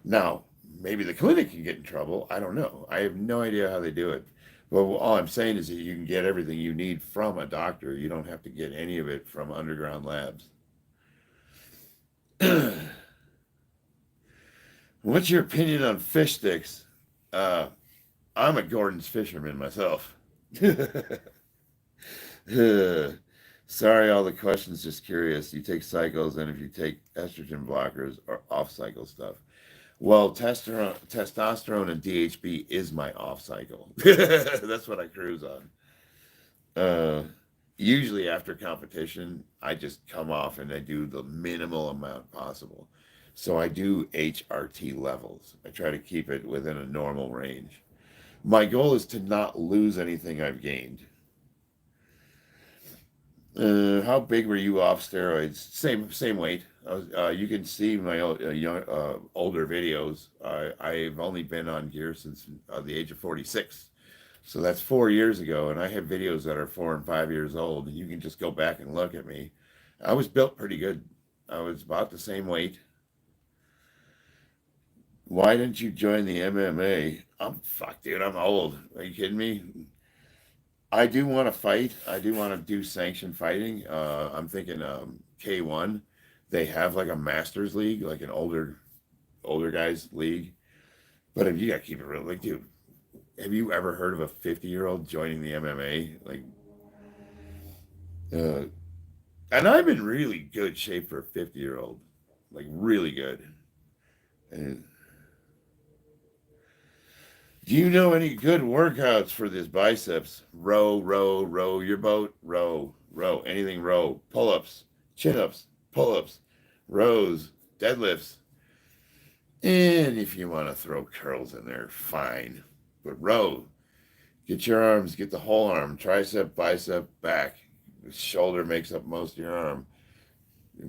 Now, maybe the clinic can get in trouble. I don't know. I have no idea how they do it. But all I'm saying is that you can get everything you need from a doctor. You don't have to get any of it from underground labs. What's your opinion on fish sticks? I'm a Gordon's fisherman myself. Sorry, all the questions, just curious. You take cycles, and if you take estrogen blockers or off-cycle stuff. Well, testosterone and DHB is my off-cycle. That's what I cruise on. Usually after competition, I just come off and I do the minimal amount possible. So I do HRT levels. I try to keep it within a normal range. My goal is to not lose anything I've gained. How big were you off steroids? Same weight. You can see my older videos. I've only been on gear since the age of 46. So that's 4 years ago, and I have videos that are 4 and 5 years old, and you can just go back and look at me. I was built pretty good. I was about the same weight. Why didn't you join the MMA? Fuck, dude, I'm old. Are you kidding me? I do want to fight. I do want to do sanctioned fighting. I'm thinking K1. They have like a masters league, like an older guys league. But if you got to keep it real, like, dude, have you ever heard of a 50-year-old joining the MMA? Like, and I'm in really good shape for a 50-year-old, like really good. And do you know any good workouts for this biceps? Row, row, row your boat, row, row, anything row, pull-ups, chin-ups, pull-ups, rows, deadlifts. And if you want to throw curls in there, fine. But row, get your arms, get the whole arm, tricep, bicep, back. The shoulder makes up most of your arm.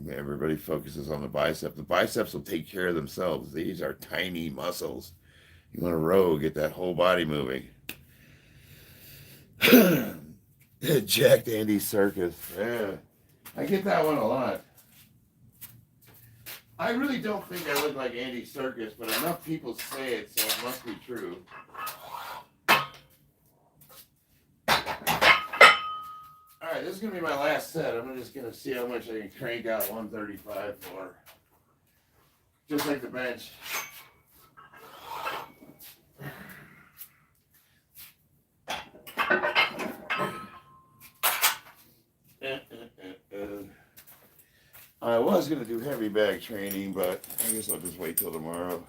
Everybody focuses on the bicep. The biceps will take care of themselves. These are tiny muscles. You want to row, get that whole body moving. Jacked Andy Circus. Yeah, I get that one a lot. I really don't think I look like Andy Circus, but enough people say it, so it must be true. Alright, this is going to be my last set. I'm just going to see how much I can crank out 135 for. Just like the bench. I was going to do heavy bag training, but I guess I'll just wait till tomorrow.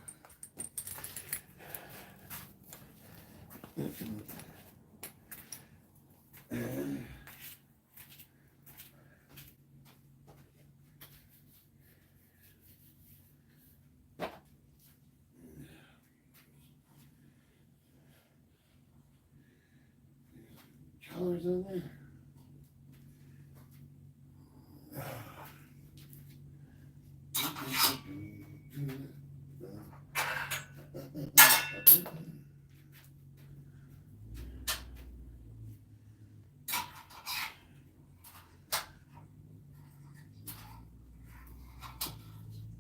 Colors in there.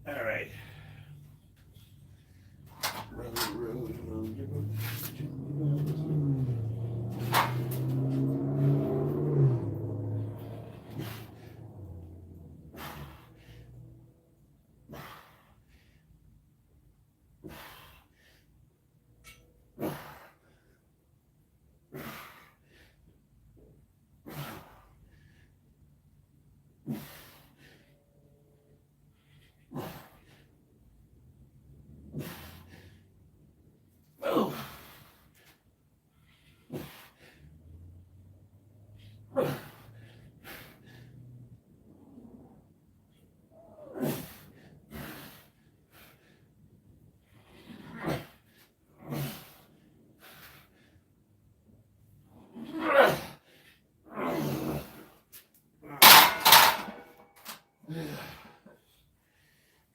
All right. Oh.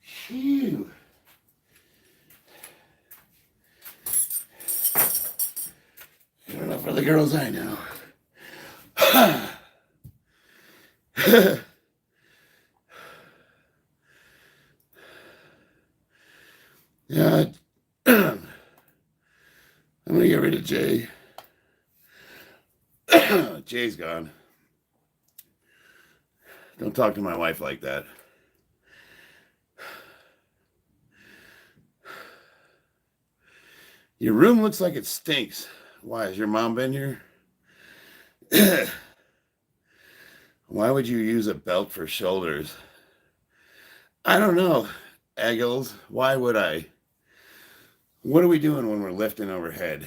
Phew. Good enough for the girls I know. Yeah, I'm gonna get rid of Jay. Jay's gone. Don't talk to my wife like that. Your room looks like it stinks. Why, has your mom been here? Why would you use a belt for shoulders? I don't know, Eggles. Why would I? What are we doing when we're lifting overhead?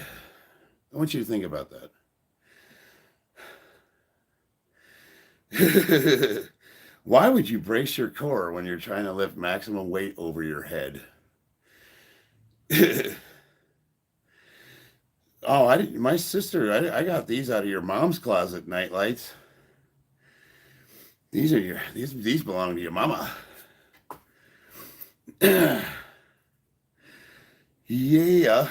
I want you to think about that. Why would you brace your core when you're trying to lift maximum weight over your head? Oh, my sister, I got these out of your mom's closet, night lights. These are your these belong to your mama. Yeah.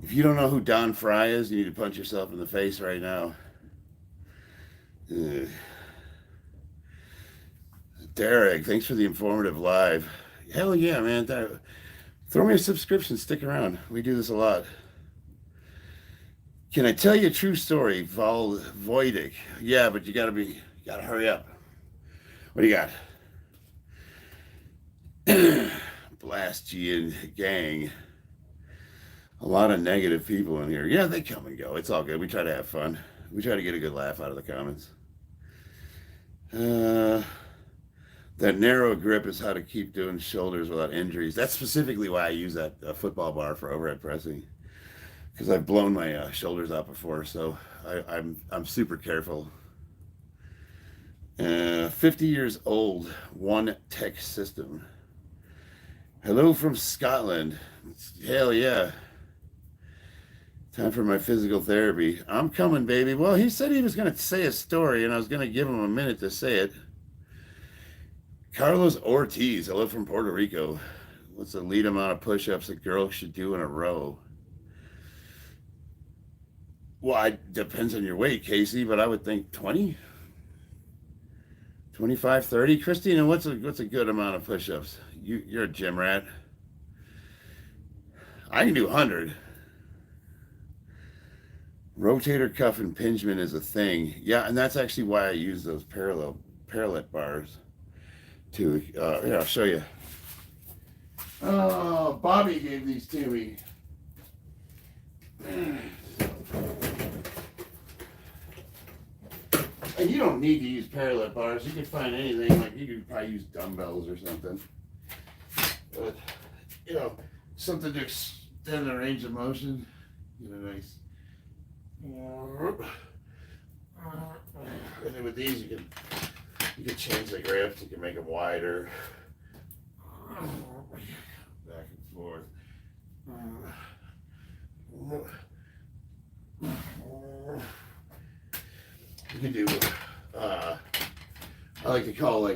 If you don't know who Don Fry is, you need to punch yourself in the face right now. Derek, thanks for the informative live. Hell yeah, man. Throw me a subscription. Stick around. We do this a lot. Can I tell you a true story, Voidic? Yeah, but you gotta hurry up. What do you got? Blast you and gang. A lot of negative people in here. Yeah, they come and go. It's all good. We try to have fun. We try to get a good laugh out of the comments. That narrow grip is how to keep doing shoulders without injuries. That's specifically why I use that football bar for overhead pressing, because I've blown my shoulders out before. So I'm super careful. 50 years old, one tech system. Hello from Scotland. Hell yeah. Time for my physical therapy. I'm coming, baby. Well, he said he was going to say a story, and I was going to give him a minute to say it. Carlos Ortiz, hello from Puerto Rico. What's the lead amount of push-ups a girl should do in a row? Well, it depends on your weight, Casey, but I would think 20, 25, 30. Christina, what's a good amount of push-ups? You're a gym rat. I can do 100. Rotator cuff impingement is a thing. Yeah, and that's actually why I use those parallel bars to, here, I'll show you. Oh, Bobby gave these to me. And you don't need to use parallel bars. You can find anything, like you could probably use dumbbells or something. But, you know, something to extend the range of motion. You know, nice. And then with these, you can change the grips. You can make them wider, back and forth. You can do. I like to call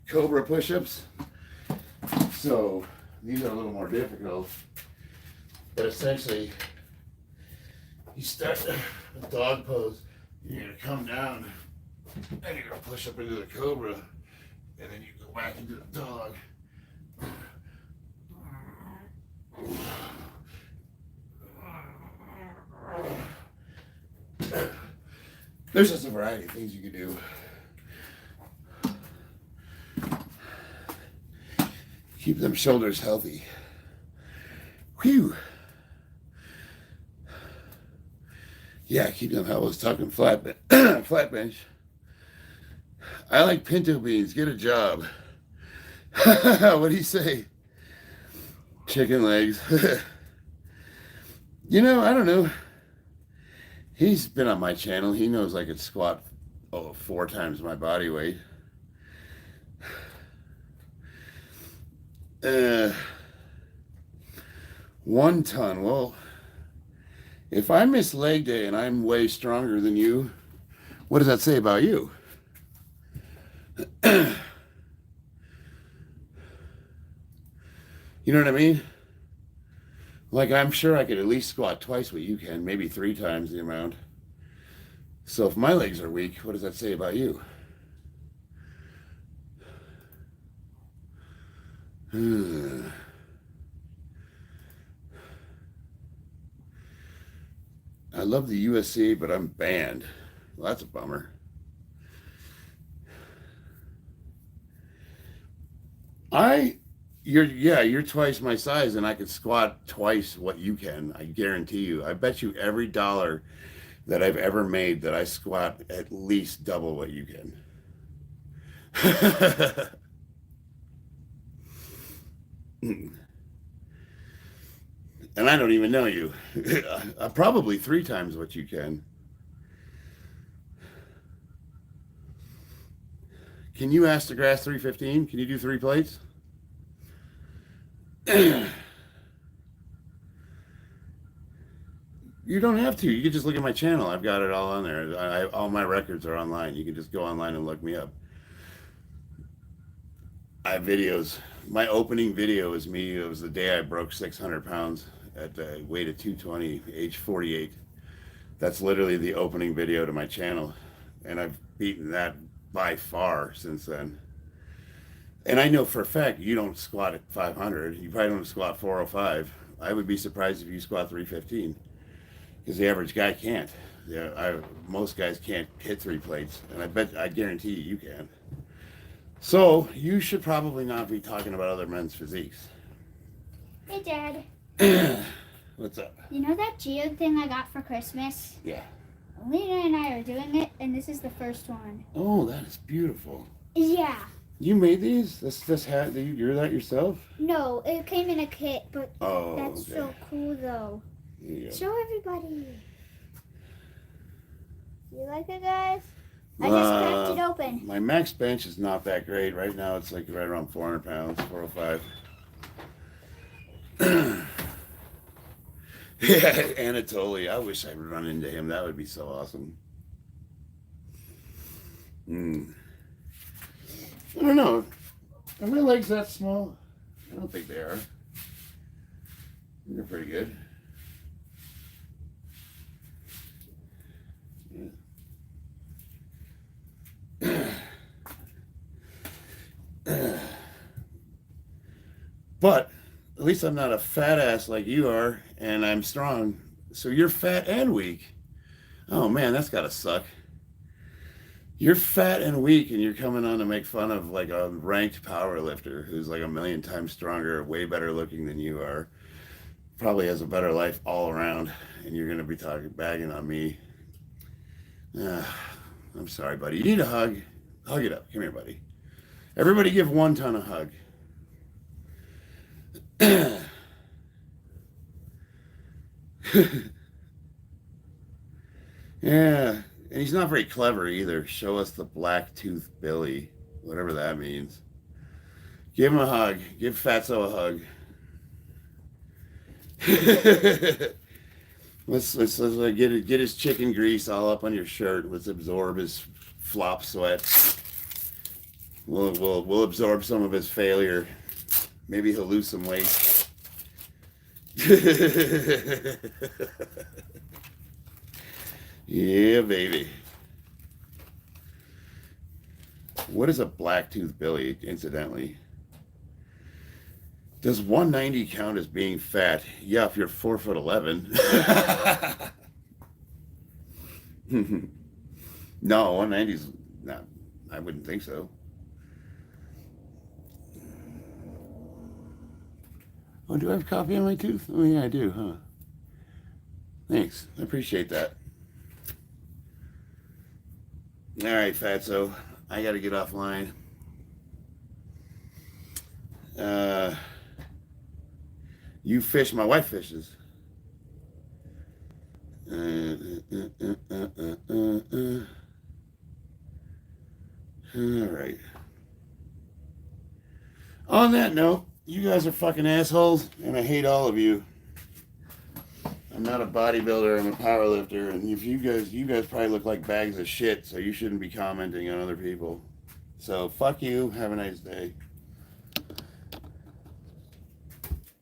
cobra push-ups. So these are a little more difficult, but essentially. You start a dog pose, you're going to come down, and you're going to push up into the cobra, and then you go back into the dog. There's just a variety of things you can do. Keep them shoulders healthy. Whew. Yeah, keep them elbows tucked and flat bench. I like pinto beans. Get a job. What do you say? Chicken legs. You know, I don't know. He's been on my channel. He knows I could squat 4 times my body weight. 1 ton. Well, if I miss leg day and I'm way stronger than you, what does that say about you? You know what I mean? Like, I'm sure I could at least squat twice what you can, maybe 3 times the amount. So if my legs are weak, what does that say about you? I love the USPA, but I'm banned. Well, that's a bummer. You're twice my size, and I could squat twice what you can. I guarantee you. I bet you every dollar that I've ever made that I squat at least double what you can. And I don't even know you. Probably 3 times what you can. Can you ask the grass 315? Can you do 3 plates? You don't have to. You can just look at my channel. I've got it all on there. All my records are online. You can just go online and look me up. I have videos. My opening video is me. It was the day I broke 600 pounds at the weight of 220, age 48. That's literally the opening video to my channel. And I've beaten that by far since then. And I know for a fact you don't squat at 500. You probably don't squat 405. I would be surprised if you squat 315. Because the average guy can't. Yeah, most guys can't hit 3 plates. And I guarantee you can. So, you should probably not be talking about other men's physiques. Hey, Dad. What's up? You know that geode thing I got for Christmas? Yeah. Lena and I are doing it, and this is the first one. Oh, that is beautiful. Yeah. You made these? This hat? You're that yourself? No, it came in a kit, but Oh, that's okay. so cool, though. There you go. Show everybody. You like it, guys? I just cracked it open. My max bench is not that great. Right now it's like right around 400 pounds, 405. Yeah, Anatoly. I wish I'd run into him. That would be so awesome. I don't know. Are my legs that small? I don't think they are. They're pretty good. But at least I'm not a fat ass like you are, and I'm strong. So you're fat and weak. Oh man, that's gotta suck. You're fat and weak, and you're coming on to make fun of like a ranked powerlifter who's like a million times stronger, way better looking than you are. Probably has a better life all around, and you're gonna be bagging on me. I'm sorry, buddy. You need a hug. Hug it up. Come here, buddy. Everybody give one ton a hug. Yeah, and he's not very clever either. Show us the black tooth Billy, whatever that means. Give him a hug. Give Fatso a hug. let's get his chicken grease all up on your shirt. Let's absorb his flop sweat. We'll absorb some of his failure. Maybe he'll lose some weight. Yeah, baby. What is a black tooth Billy, incidentally? Does 190 count as being fat? Yeah, if you're 4'11". No, 190's not. I wouldn't think so. Oh, do I have coffee on my tooth? Oh, yeah, I do, huh? Thanks. I appreciate that. All right, Fatso. I got to get offline. You fish. My wife fishes. All right. On that note, you guys are fucking assholes, and I hate all of you. I'm not a bodybuilder, I'm a powerlifter, and if you guys probably look like bags of shit, so you shouldn't be commenting on other people. So fuck you, have a nice day.